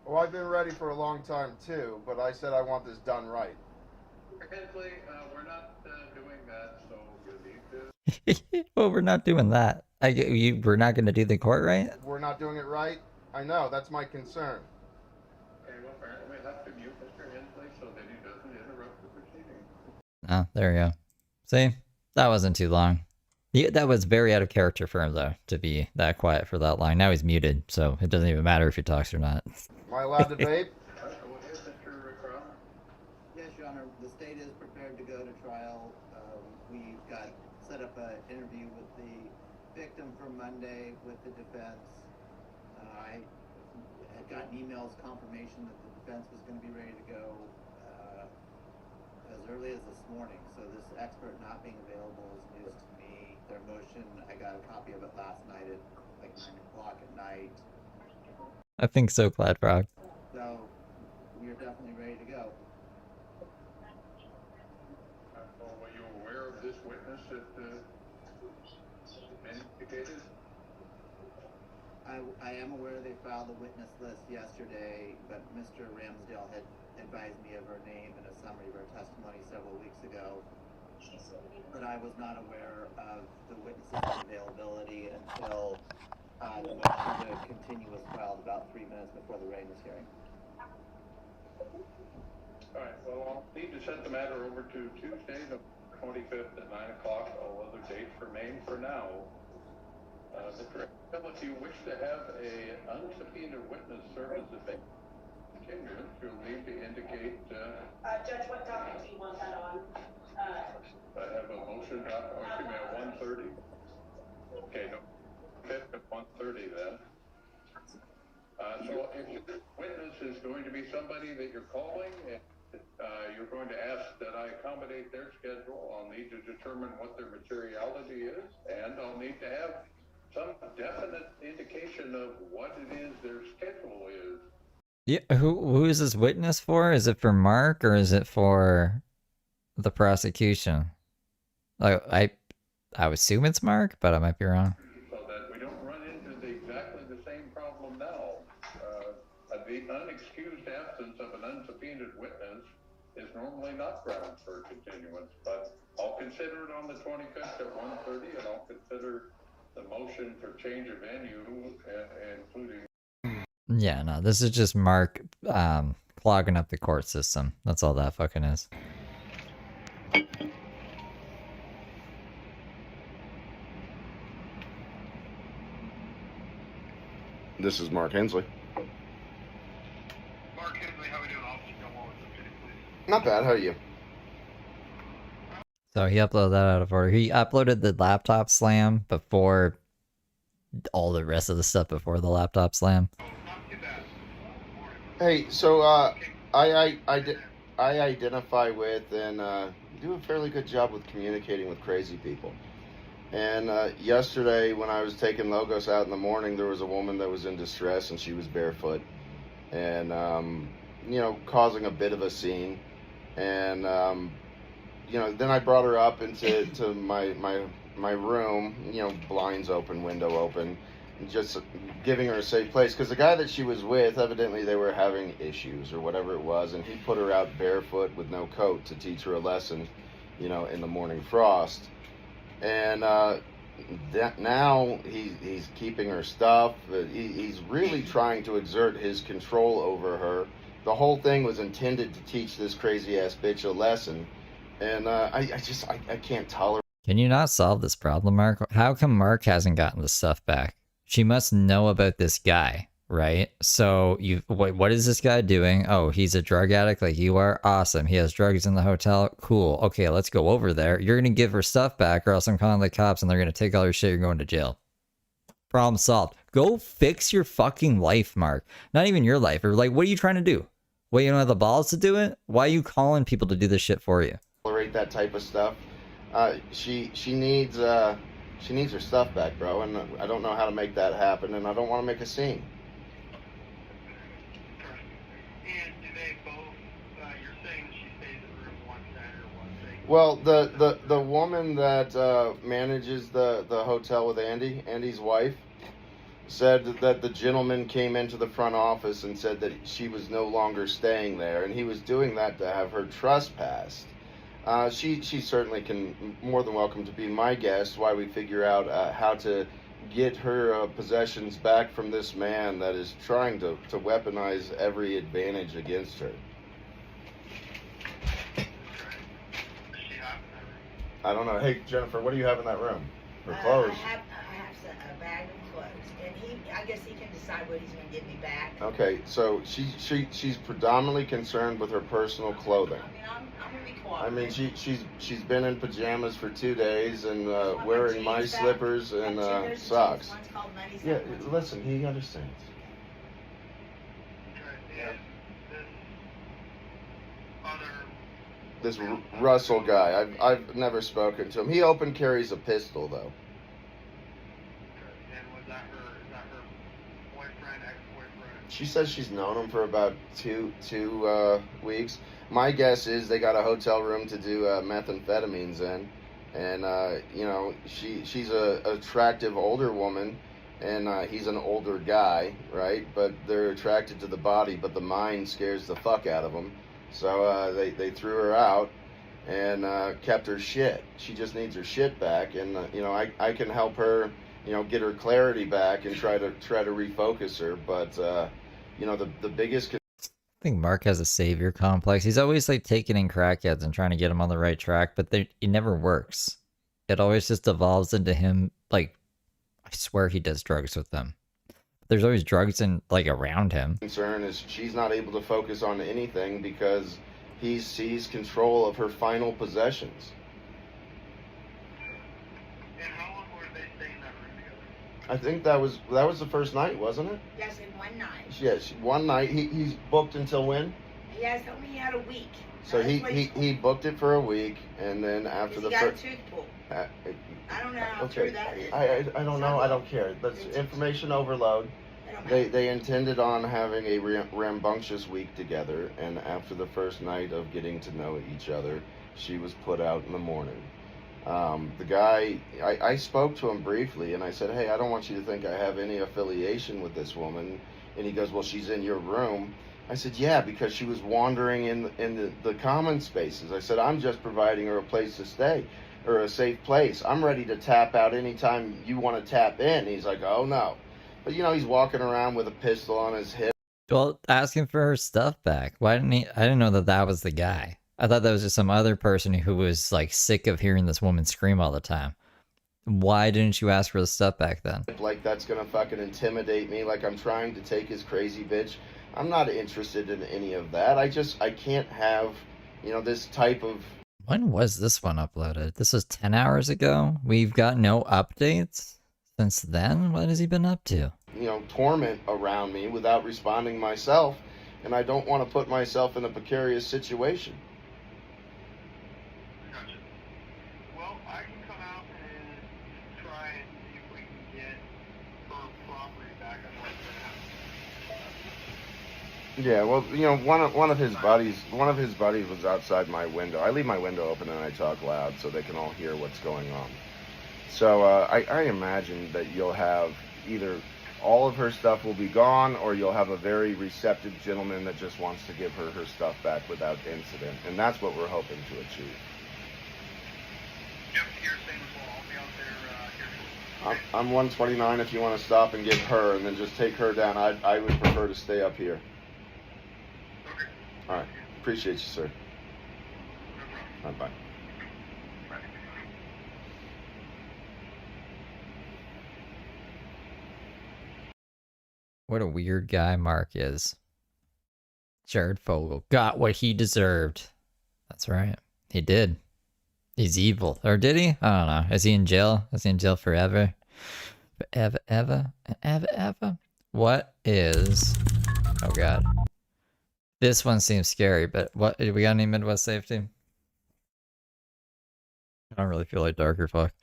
Well, I've been ready for a long time too, but I said I want this done right. Hensley, we're not doing that, so you need to... Well, we're not doing that. We're not going to do the court right? We're not doing it right? I know, that's my concern. Okay, well, apparently we have to mute Mr. Hensley so that he doesn't interrupt the proceeding. Oh, there we go. See? That wasn't too long. That was very out of character for him, though, to be that quiet for that long. Now he's muted, so it doesn't even matter if he talks or not. Am I allowed to vape? Yes, Your Honor. The state is prepared to go to trial. We've got set up an interview with the victim for Monday with the defense. I had gotten emails confirmation that the defense was going to be ready to go as early as this morning. So this expert not being available is news to me. Their motion, I got a copy of it last night at 9 o'clock at night. I think so, Glad Frog. So we are definitely ready to go. Were you aware of this witness that indicated? I am aware they filed a witness list yesterday, but Mr. Ramsdale had advised me of her name and a summary of her testimony several weeks ago. But I was not aware of the witnesses' availability until the motion to continue was filed about 3 minutes before the Raines hearing. All right, well, I'll need to send the matter over to Tuesday, the 25th at 9 o'clock. All other dates remain for now. Mr. Hill, if you wish to have a unsubpoenaed witness serve as a continuance, you'll need to indicate. Judge, what docket do you want that on? I have a motion, excuse me, at 1:30. Okay, no, 5th at 1:30 then. So if your witness is going to be somebody that you're calling, and you're going to ask that I accommodate their schedule, I'll need to determine what their materiality is, and I'll need to have some definite indication of what it is their schedule is. Yeah, who is this witness for? Is it for Mark or is it for the prosecution? I would assume it's Mark, but I might be wrong. So that we don't run into exactly the same problem now. The unexcused absence of an unsubpoenaed witness is normally not grounds for continuance, but I'll consider it on the 25th at 1:30, and I'll consider the motion for change of venue, including. Yeah, no, this is just Mark clogging up the court system. That's all that fucking is. This is Mark Hensley. Mark Hensley, how we doing? Officer Gilmore with the city police. Not bad. How are you? So he uploaded that out of order. He uploaded the laptop slam before all the rest of the stuff before the laptop slam. Hey, so I identify with and do a fairly good job with communicating with crazy people. And yesterday, when I was taking Logos out in the morning, there was a woman that was in distress, and she was barefoot, and you know, causing a bit of a scene. And you know, then I brought her up into my room, you know, blinds open, window open, and just giving her a safe place. Because the guy that she was with, evidently they were having issues or whatever it was, and he put her out barefoot with no coat to teach her a lesson, you know, in the morning frost. And now he's keeping her stuff. He's really trying to exert his control over her. The whole thing was intended to teach this crazy ass bitch a lesson, and I can't tolerate. Can you not solve this problem, Mark? How come Mark hasn't gotten the stuff back? She must know about this guy, right? So what is this guy doing? Oh, he's a drug addict like you are? Awesome. He has drugs in the hotel? Cool. Okay, let's go over there. You're going to give her stuff back or else I'm calling the cops and they're going to take all your shit. You're going to jail. Problem solved. Go fix your fucking life, Mark. Not even your life. Or like, what are you trying to do? What, you don't have the balls to do it? Why are you calling people to do this shit for you? Tolerate that type of stuff. She needs her stuff back, bro, and I don't know how to make that happen, and I don't want to make a scene. And do they both, you're saying she stays in room 110 or 160? Well, the woman that manages the hotel with Andy's wife, said that the gentleman came into the front office and said that she was no longer staying there, and he was doing that to have her trespassed. She certainly can, more than welcome to be my guest while we figure out how to get her possessions back from this man that is trying to weaponize every advantage against her. I don't know. Hey, Jennifer, what do you have in that room? Her clothes. I have a bag of clothes, and I guess he can decide what he's going to give me back. Okay, so she's predominantly concerned with her personal clothing. I'm going to be quiet. I mean, she's been in pajamas for 2 days and wearing my slippers and socks. Yeah, listen, he understands. This Russell guy, I've never spoken to him. He open carries a pistol, though. And was that her boyfriend, ex-boyfriend? She says she's known him for about two weeks. My guess is they got a hotel room to do methamphetamines in, and you know, she's a attractive older woman, and he's an older guy, right? But they're attracted to the body, but the mind scares the fuck out of them. So they threw her out and kept her shit. She just needs her shit back, and you know, I can help her, you know, get her clarity back and try to refocus her. But you know, the biggest. I think Mark has a savior complex. He's always like taking in crackheads and trying to get them on the right track, but it never works. It always just evolves into him, like, I swear he does drugs with them. There's always drugs in, like, around him. Concern is she's not able to focus on anything because he sees control of her final possessions. And how long were they staying in that room together? I think that was the first night, wasn't it? Yes, in one night. Yes, one night. He's booked until when? He has told me he had a week. So he booked it for a week, and then after the he got a first. tooth pulled. I don't know how okay. true that is. I don't know. I don't care. That's information overload. They intended on having a rambunctious week together, and after the first night of getting to know each other, she was put out in the morning. The guy, I spoke to him briefly, and I said, hey, I don't want you to think I have any affiliation with this woman. And he goes, well, she's in your room. I said, yeah, because she was wandering in the common spaces. I said, I'm just providing her a place to stay, or a safe place. I'm ready to tap out anytime you want to tap in. He's like, oh, no. But, you know, he's walking around with a pistol on his hip. Well, asking for her stuff back. Why didn't he? I didn't know that was the guy. I thought that was just some other person who was, like, sick of hearing this woman scream all the time. Why didn't you ask for the stuff back then? Like, that's going to fucking intimidate me, like I'm trying to take his crazy bitch. I'm not interested in any of that. I can't have, you know, this type of... When was this one uploaded? This was 10 hours ago? We've got no updates since then? What has he been up to? You know, torment around me without responding myself, and I don't want to put myself in a precarious situation. Gotcha. Well, I can come out and try and see if we can get her property back on what's Yeah, well, you know, one of his buddies was outside my window. I leave my window open and I talk loud so they can all hear what's going on. So I imagine that you'll have either all of her stuff will be gone, or you'll have a very receptive gentleman that just wants to give her stuff back without incident, and that's what we're hoping to achieve. Yep, you're saying I'll be out there here. I'm 129 if you want to stop and get her, and then just take her down. I would prefer to stay up here. Okay. All right. Appreciate you, sir. No problem. Bye-bye. What a weird guy Mark is. Jared Fogle got what he deserved. That's right. He did. He's evil. Or did he? I don't know. Is he in jail? Is he in jail forever? Forever? What is... Oh, God. This one seems scary, but what... Do we got any Midwest safety? I don't really feel like Darker Fuck.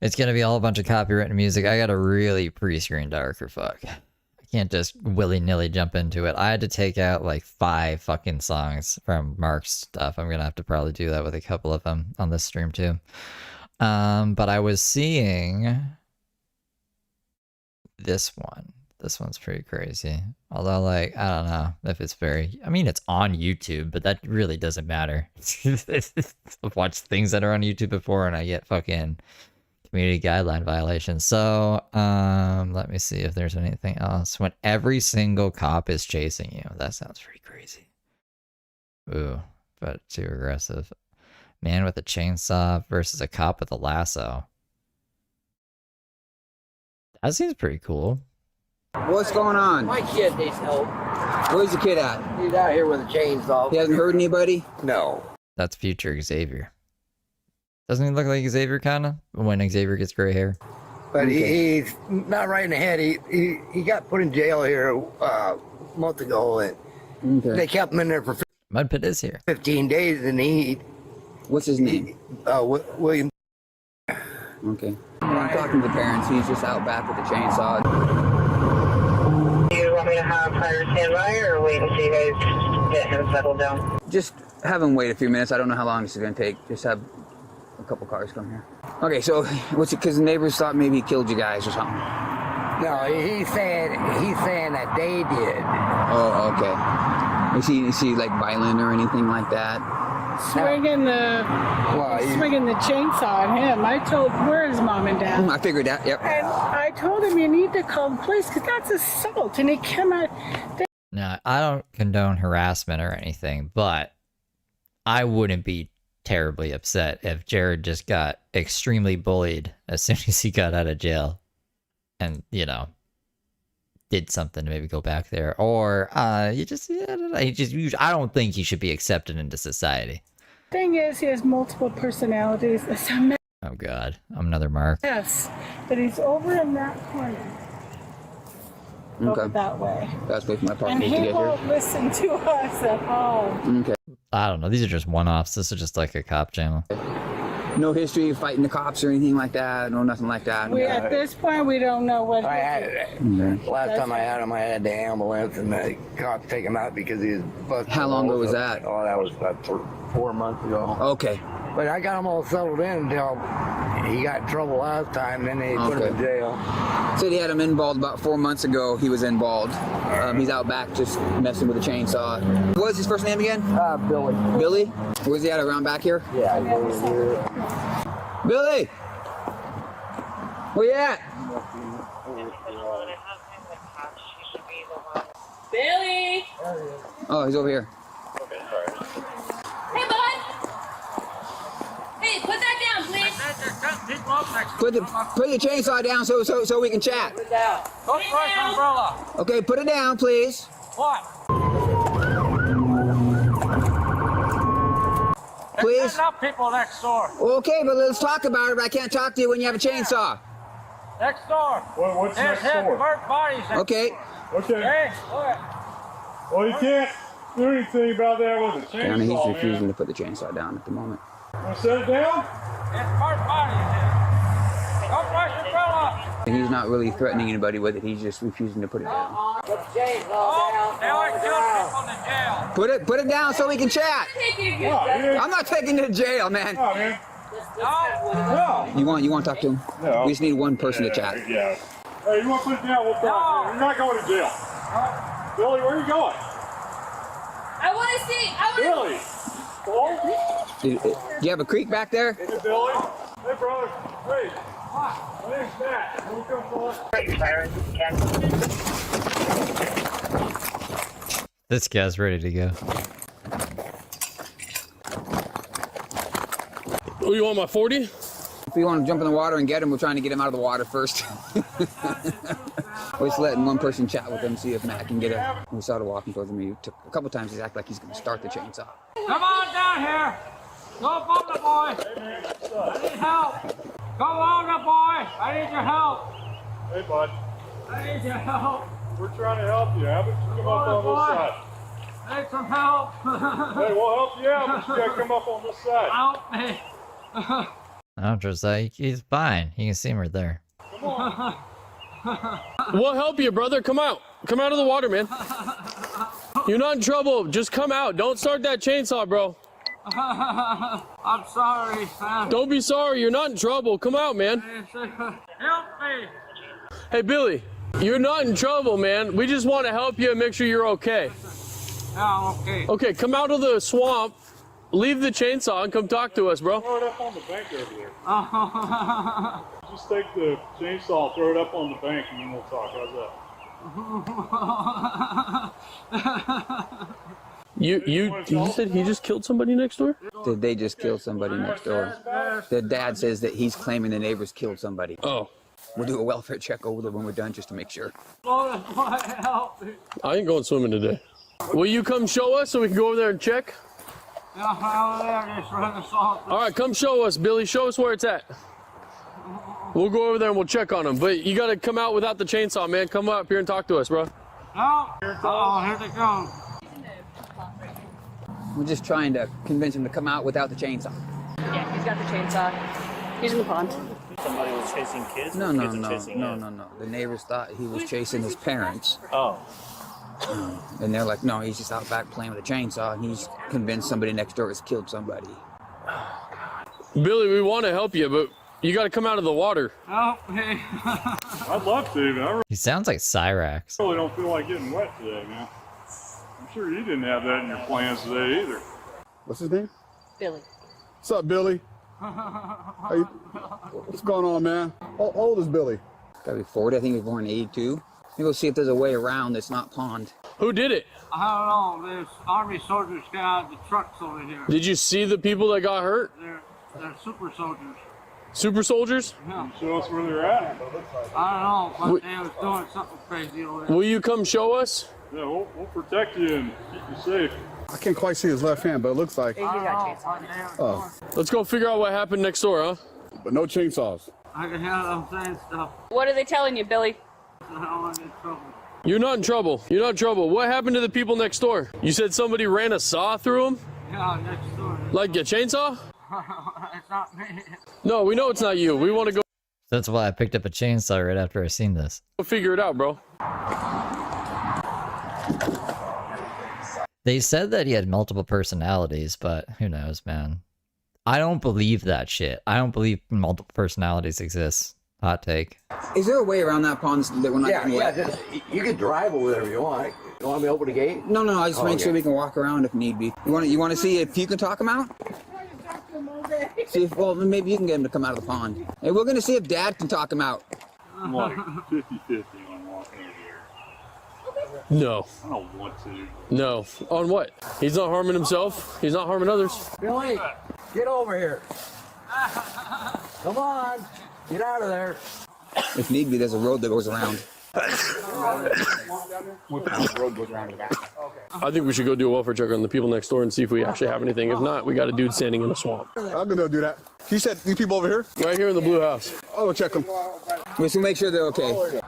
It's gonna be all a bunch of copywritten music. I gotta really pre-screen Darker Fuck. I can't just willy-nilly jump into it. I had to take out like 5 fucking songs from Mark's stuff. I'm gonna have to probably do that with a couple of them on this stream too. But I was seeing this one. This one's pretty crazy. Although, like, I don't know if it's very... I mean, it's on YouTube, but that really doesn't matter. I've watched things that are on YouTube before, and I get fucking community guideline violations. So, let me see if there's anything else. When every single cop is chasing you. That sounds pretty crazy. Ooh, but too aggressive. Man with a chainsaw versus a cop with a lasso. That seems pretty cool. What's going on? My kid needs help. Where's the kid at? He's out here with a chainsaw. He hasn't hurt anybody? No. That's future Xavier. Doesn't he look like Xavier, kind of? When Xavier gets gray hair. But he's not right in the head. He got put in jail here a month ago, and they kept him in there for Mud Pit is here. 15 days, and he... What's his name? William. Okay. I'm talking to the parents. He's just out back with the chainsaw. Do you want me to have fire standby or wait until you guys get him settled down? Just have him wait a few minutes. I don't know how long this is going to take. Just have a couple cars come here. Okay, so what's it? Because the neighbors thought maybe he killed you guys or something. No, he's saying that they did. Oh, okay. Is he like violent or anything like that? Swinging the chainsaw at him. I told, where is mom and dad? I figured that. Yep. And I told him you need to call the police because that's assault, and he came out. Now, I don't condone harassment or anything, but I wouldn't be terribly upset if Jared just got extremely bullied as soon as he got out of jail and, you know, did something to maybe go back there. Or I don't think he should be accepted into society. Thing is, he has multiple personalities. It's a Oh, God. I'm another Mark. mess. But he's over in that corner. Over that way. That's way from my And apartment to he get here. won't listen to us at all. Okay. I don't know. These are just one-offs. This is just like a cop channel. No history of fighting the cops or anything like that. No, nothing like that. At this point, we don't know what. Last time I had him, I had the ambulance and the cops take him out because he was busted. How long ago was that? Oh, that was about 4 months ago. Okay. But I got him all settled in until he got in trouble last time, and then they put him in jail. Said he had him involved about 4 months ago. He was involved. He's out back just messing with a chainsaw. What was his first name again? Billy. Billy? Was he at around back here? Yeah, he was here. Billy! Where you at? Billy! Oh, he's over here. Hey, bud! Hey, put that down, please! Put the chainsaw down so we can chat. Put it down. Put it down. Okay, put it down, please. What? Please? There's not people next door. Okay, but let's talk about it, but I can't talk to you when you have a chainsaw. Next door. What's There's next door? burnt bodies. Okay. Okay. Hey, look. Well, you can't do anything about that with a chainsaw, County, he's man. refusing to put the chainsaw down at the moment. Want to set it down? There's burnt bodies here. Don't brush your umbrella. He's not really threatening anybody with it, he's just refusing to put it down. Put the chainsaw down. They already killed people in the jail. Put it down so we can chat. I'm not taking you to jail, man. No, man. No. You want to talk to him? No. We just need one person to chat. Yeah. Hey, you want to put it down? We'll talk. You're not going to jail. Billy, where are you going? I want to see. Billy. Do you have a creek back there? Hey, Billy. Hey, brother. Hey. My name's Matt. Can we come forward? This guy's ready to go. Oh, you want my 40? If you want to jump in the water and get him, we're trying to get him out of the water first. We're just letting one person chat with him, see if Matt can get him. We started walking towards him. He took a couple times. He's acted like he's going to start the chainsaw. Come on down here. Go bum the boy. I need help. Go on the boy. I need your help. Hey, bud. I need your help. We're trying to help you. How about you come up on this side? I need some help. Hey, we'll help you out, but you gotta come up on this side. Help me. I'm just like, he's fine. You can see him right there. Come on. We'll help you, brother. Come out. Come out of the water, man. You're not in trouble. Just come out. Don't start that chainsaw, bro. I'm sorry. Don't be sorry. You're not in trouble. Come out, man. Help me. Hey, Billy. You're not in trouble, man. We just want to help you and make sure you're okay. Yeah, okay. Okay, come out of the swamp. Leave the chainsaw and come talk to us, bro. Throw it up on the bank over there. Just take the chainsaw, throw it up on the bank, and then we'll talk. How's that? You said he just killed somebody next door? Did they just kill somebody next door? The dad says that he's claiming the neighbors killed somebody. Oh. We'll do a welfare check over there when we're done just to make sure. Help me. I ain't going swimming today. Will you come show us so we can go over there and check? All right, come show us, Billy. Show us where it's at. We'll go over there and we'll check on him. But you got to come out without the chainsaw, man. Come up here and talk to us, bro. No. Oh, here they come. We're just trying to convince him to come out without the chainsaw. Yeah, he's got the chainsaw. He's in the pond. Somebody was chasing kids? No. Kids are chasing him? No. The neighbors thought he was chasing his parents. Oh. And they're like, no, he's just out back playing with a chainsaw, and he's convinced somebody next door has killed somebody. Billy, we want to help you, but You got to come out of the water. Oh, hey. I'd love to, but He sounds like Cyrax. I really don't feel like getting wet today, man. I'm sure you didn't have that in your plans today either. What's his name? Billy. What's up, Billy? What's going on, man? How old is Billy? Gotta be 40. I think he was born in 82. Let me go see if there's a way around that's not pond. Who did it? I don't know. There's Army soldiers got out the trucks over here. Did you see the people that got hurt? They're super soldiers. Super soldiers? Yeah. Show us where they're at. I don't know, but they was doing something crazy over there. Will you come show us? Yeah, we'll protect you and keep you safe. I can't quite see his left hand, but it looks like. Oh. Let's go figure out what happened next door, huh? But no chainsaws. I can hear them saying stuff. What are they telling you, Billy? I don't want to get in trouble. You're not in trouble. You're not in trouble. What happened to the people next door? You said somebody ran a saw through them? Yeah, next door. Like a chainsaw? It's not me. No, we know it's not you. We want to go That's why I picked up a chainsaw right after I seen this. figure it out, bro. They said that he had multiple personalities, but who knows, man. I don't believe that shit. I don't believe multiple personalities exist. Hot take. Is there a way around that pond that we're not getting wet? Just, you can drive over there if you want. You want me to open the gate? No, I just make sure we can walk around if need be. You want to see if you can talk him out? See if, well, maybe you can get him to come out of the pond. Hey, we're gonna see if Dad can talk him out. I'm like 50-50 on walking over here. No. I don't want to. No. On what? He's not harming himself. He's not harming others. Billy, get over here. Come on. Get out of there. If need be, there's a road that goes around. I think we should go do a welfare check on the people next door and see if we actually have anything. If not, we got a dude standing in a swamp. I'm gonna go do that. He said these people over here? Right here in the blue house. I'll go check them. We should make sure they're okay.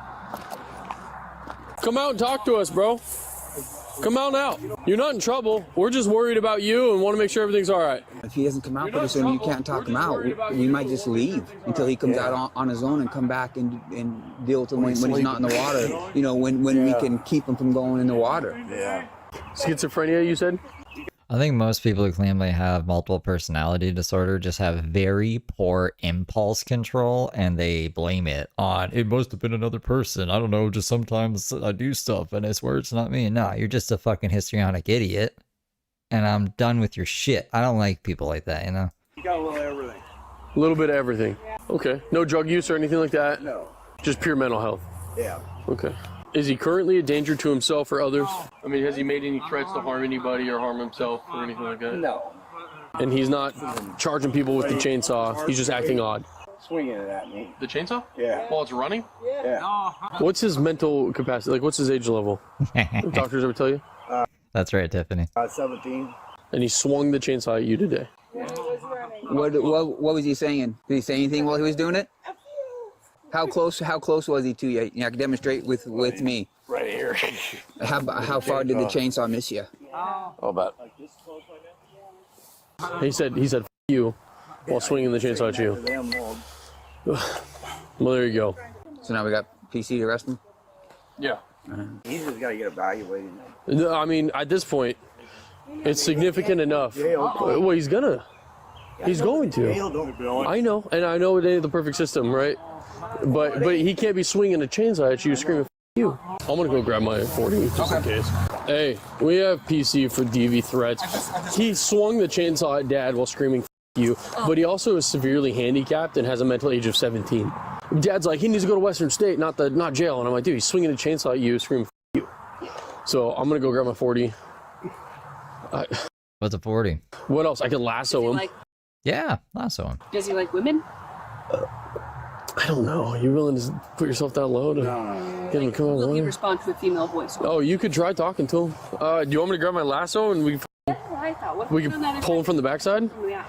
Come out and talk to us, bro. Come out now. You're not in trouble. We're just worried about you and want to make sure everything's all right. If he doesn't come out pretty soon, you can't talk him out. We might just leave until he comes out on his own and come back and deal with him when he's not in the water. You know, when we can keep him from going in the water. Yeah. Schizophrenia, you said? I think most people who claim they have multiple personality disorder just have very poor impulse control, and they blame it on, it must have been another person. I don't know, just sometimes I do stuff and I swear it's not me. No, you're just a fucking histrionic idiot. And I'm done with your shit. I don't like people like that, you know? You got a little everything. A little bit of everything. Okay. No drug use or anything like that? No. Just pure mental health? Yeah. Okay. Is he currently a danger to himself or others? I mean, has he made any threats to harm anybody or harm himself or anything like that? No. And he's not charging people with the chainsaw. He's just acting odd. Swinging it at me. The chainsaw? Yeah. While it's running? Yeah. What's his mental capacity? Like, what's his age level? Doctors ever tell you? That's right, Tiffany. 17. And he swung the chainsaw at you today. What was he saying? Did he say anything while he was doing it? How close was he to you? I can demonstrate with me. Right here. How far did the chainsaw miss you? Oh, about. He said F you while swinging the chainsaw at you. Well, there you go. So now we got PC to arrest him? Yeah. He's just got to get evaluated. No, I mean, at this point, it's significant enough. Well, he's going to. I know, and I know it ain't the perfect system, right? But he can't be swinging a chainsaw at you screaming F you. I'm gonna go grab my 40 just in case. Hey, we have PC for DV threats. He swung the chainsaw at Dad while screaming F you, but he also is severely handicapped and has a mental age of 17. Dad's like, he needs to go to Western State, not jail. And I'm like, dude, he's swinging a chainsaw at you, screaming F you. So I'm gonna go grab my 40. What's a 40? What else? I can lasso him. Yeah, lasso him. Does he like women? I don't know. Are you willing to put yourself that low to get him to come Will he on? respond to a female voice? Oh, you could try talking to him. Do you want me to grab my lasso and we I thought. What can pull him from the backside? Yeah.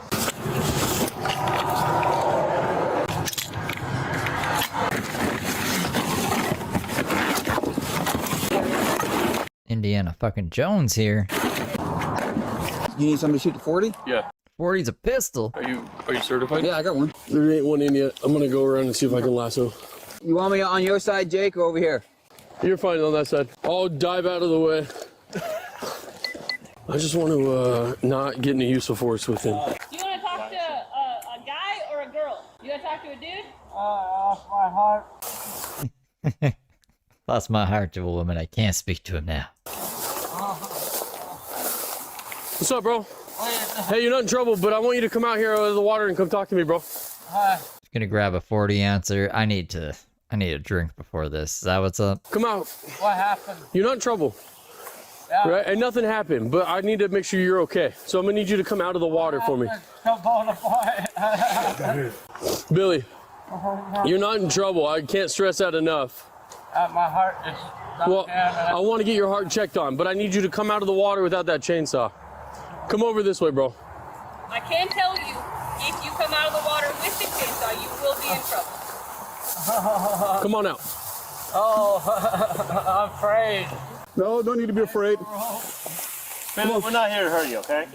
Indiana fucking Jones here. You need somebody to shoot the 40? Yeah. 40's a pistol. Are you certified? Yeah, I got one. There ain't one in yet. I'm gonna go around and see if I can lasso. You want me on your side, Jake, or over here? You're fine on that side. I'll dive out of the way. I just want to not get into use of force with him. Do you want to talk to a guy or a girl? You want to talk to to a dude? Off my heart. Lost my heart to a woman. I can't speak to him now. What's up, bro? Hey, you're not in trouble, but I want you to come out here out of the water and come talk to me, bro. Hi. Just gonna grab a 40 ouncer. I need a drink before this. Is that what's up? Come out. What happened? You're not in trouble. Yeah. Right? And nothing happened, but I need to make sure you're okay. So I'm gonna need you to come out of the water for me. Come on the boy. Billy, you're not in trouble. I can't stress that enough. My heart is not Well, there. I want to get your heart checked on, but I need you to come out of the water without that chainsaw. Come over this way, bro. I can tell you, if you come out of the water with the chainsaw, you will be in trouble. Come on out. Oh, I'm afraid. No, don't need to be afraid. Man, we're not here to hurt you, okay?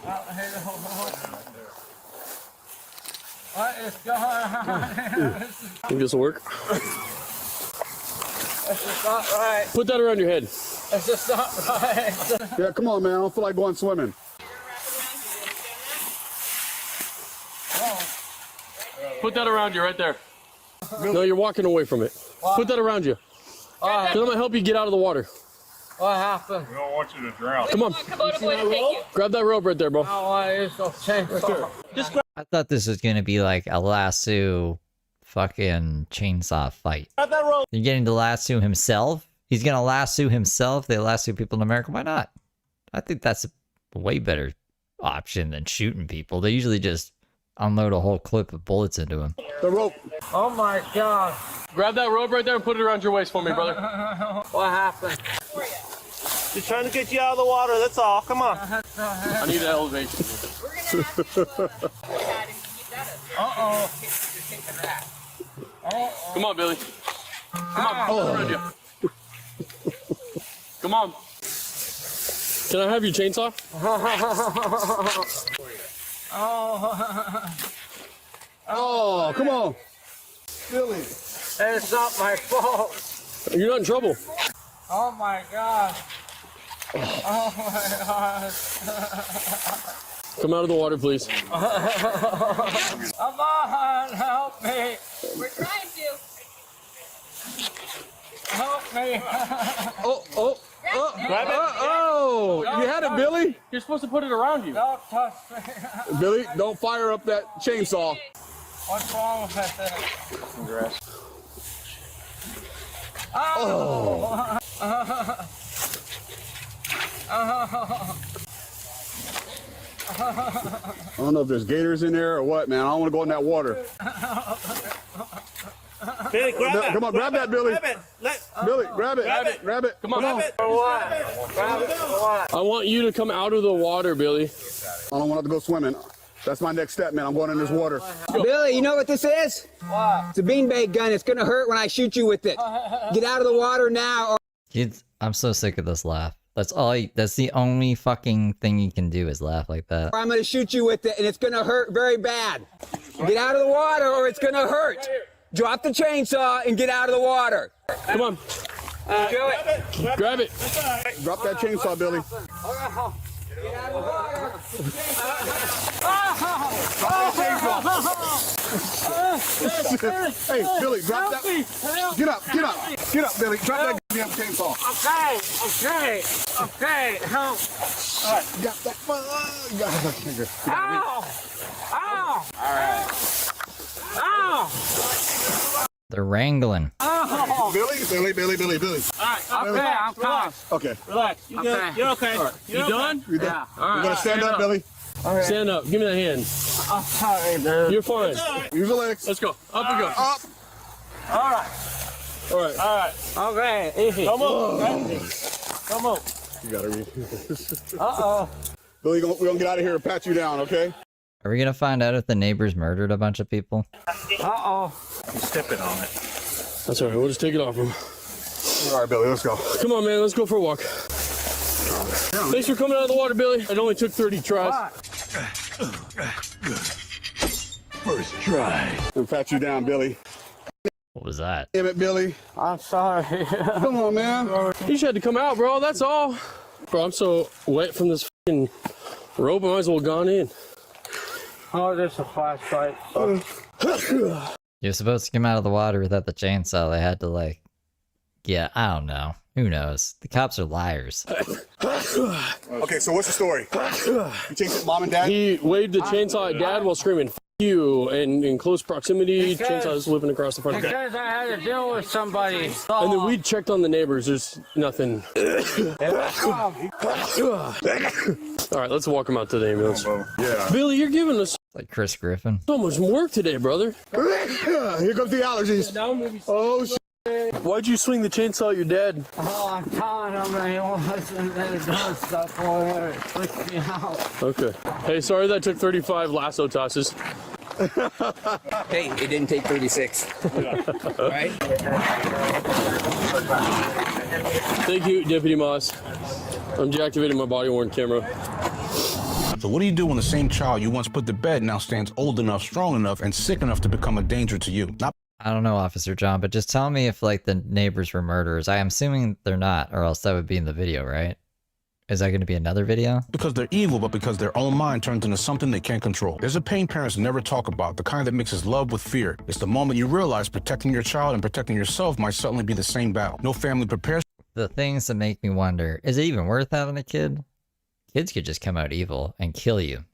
What is going on? Think this will work? This is not right. Put that around your head. It's just not right. Yeah, come on, man. I don't feel like going swimming. Put that around you right there. No, you're walking away from it. Put that around you. Then I'm gonna help you get out of the water. What happened? We don't want you to drown. Come on. Grab that rope right there, bro. Oh, I use no chainsaw. I thought this was gonna be like a lasso fucking chainsaw fight. You're getting to lasso himself? He's gonna lasso himself? They lasso people in America? Why not? I think that's a way better option than shooting people. They usually just unload a whole clip of bullets into him. The rope. Oh my God. Grab that rope right there and put it around your waist for me, brother. What happened? Just trying to get you out of the water, that's all. Come on. I need an elevation. Uh-oh. Come on, Billy. Come on, put that around you. Come on. Can I have your chainsaw? Oh, come on. Billy. It's not my fault. You're not in trouble. Oh my God. Oh my God. Come out of the water, please. Come on, help me. We're trying to. Help me. Oh. Grab it. Oh, you had it, Billy. You're supposed to put it around you. Don't touch me. Billy, don't fire up that chainsaw. What's wrong with that thing? Grass. Oh. I don't know if there's gators in there or what, man. I don't want to go in that water. Billy, grab it. Come on, grab that, Billy. Grab it. Billy, grab it. Grab it. Come on. Grab it. For what? Grab it for what? I want you to come out of the water, Billy. I don't want to go swimming. That's my next step, man. I'm going in this water. Billy, you know what this is? What? It's a beanbag gun. It's gonna hurt when I shoot you with it. Get out of the water now. I'm so sick of this laugh. That's the only fucking thing you can do is laugh like that. Or I'm gonna shoot you with it, and it's gonna hurt very bad. Get out of the water, or it's gonna hurt. Drop the chainsaw and get out of the water. Come on. Do it. Grab it. Drop that chainsaw, Billy. Get out of the water. Hey, Billy, drop that. Get up, Billy. Drop that goddamn chainsaw. Okay. Help. Got that. Ow. Ow. They're wrangling. Oh. Billy. Okay, I'm calm. Okay. Relax. You good? Okay. You're okay. All right. You done? You done? Yeah. All right. You gonna stand up, Billy? Okay. Stand up. Give me that hand. I'm sorry, dude. You're fine. Use your legs. Let's go. Up we go. Up. All right. All right. Okay, easy. Come on. Come on. You gotta read. Uh-oh. Billy, we're gonna get out of here and pat you down, okay? Are we gonna find out if the neighbors murdered a bunch of people? Uh-oh. I'm stepping on it. That's all right. We'll just take it off him. All right, Billy, let's go. Come on, man. Let's go for a walk. Thanks for coming out of the water, Billy. It only took 30 tries. First try. And pat you down, Billy. What was that? Damn it, Billy. I'm sorry. Come on, man. You just had to come out, bro. That's all. Bro, I'm so wet from this fucking rope. I might as well have gone in. Oh, there's a flashlight. You're supposed to come out of the water without the chainsaw. They had to like, yeah, I don't know. Who knows? The cops are liars. Okay, so what's the story? You chased it, mom and dad? He waved the chainsaw at dad while screaming, "F you," and in close proximity, chainsaws living across the front of the Because I had to deal with somebody. And then we checked on the neighbors. There's nothing. All right, let's walk him out to the ambulance. Yeah. Billy, you're giving us like Chris Griffin. So much work today, brother. Here comes the allergies. Oh, shit. Why'd you swing the chainsaw at your dad? Oh, I'm telling him that he wasn't there doing stuff over there. It freaked me out. Okay. Hey, sorry that took 35 lasso tosses. Hey, it didn't take 36. Right? Thank you, Deputy Moss. I'm deactivating my body-worn camera. So what do you do when the same child you once put to bed now stands old enough, strong enough, and sick enough to become a danger to you? I don't know, Officer John, but just tell me if, like, the neighbors were murderers. I am assuming they're not, or else that would be in the video, right? Is that going to be another video? Because they're evil, but because their own mind turns into something they can't control. There's a pain parents never talk about, the kind that mixes love with fear. It's the moment you realize protecting your child and protecting yourself might suddenly be the same battle. No family prepares. The things that make me wonder, is it even worth having a kid? Kids could just come out evil and kill you.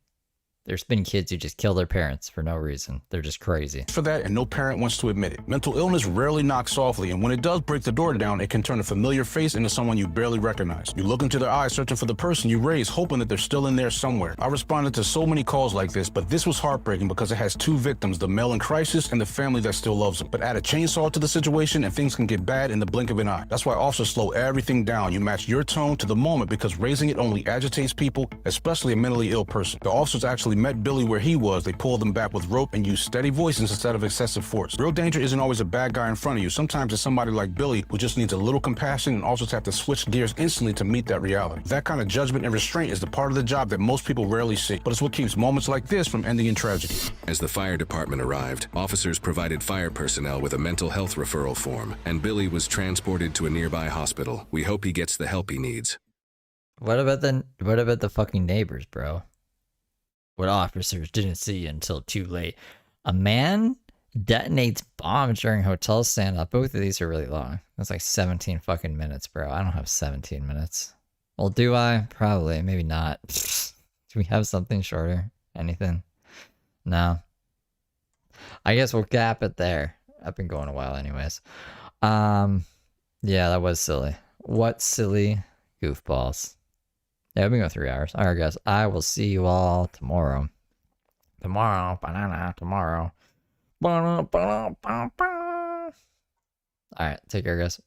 There's been kids who just kill their parents for no reason. They're just crazy. For that, and no parent wants to admit it. Mental illness rarely knocks softly, and when it does break the door down, it can turn a familiar face into someone you barely recognize. You look into their eyes searching for the person you raised, hoping that they're still in there somewhere. I responded to so many calls like this, but this was heartbreaking because it has two victims, the male in crisis and the family that still loves them. But add a chainsaw to the situation and things can get bad in the blink of an eye. That's why officers slow everything down. You match your tone to the moment because raising it only agitates people, especially a mentally ill person. The officers actually met Billy where he was. They pulled him back with rope and used steady voices instead of excessive force. Real danger isn't always a bad guy in front of you. Sometimes it's somebody like Billy who just needs a little compassion, and officers have to switch gears instantly to meet that reality. That kind of judgment and restraint is the part of the job that most people rarely see, but it's what keeps moments like this from ending in tragedy. As the fire department arrived, officers provided fire personnel with a mental health referral form, and Billy was transported to a nearby hospital. We hope he gets the help he needs. What about the fucking neighbors, bro? What officers didn't see until too late. A man detonates bombs during hotel standoff. Both of these are really long. That's like 17 fucking minutes, bro. I don't have 17 minutes. Well, do I? Probably. Maybe not. Do we have something shorter? Anything? No. I guess we'll cap it there. I've been going a while anyways. Yeah, that was silly. What silly goofballs. Yeah, we've been going 3 hours. Alright, guys. I will see you all tomorrow. Tomorrow. Alright, take care, guys.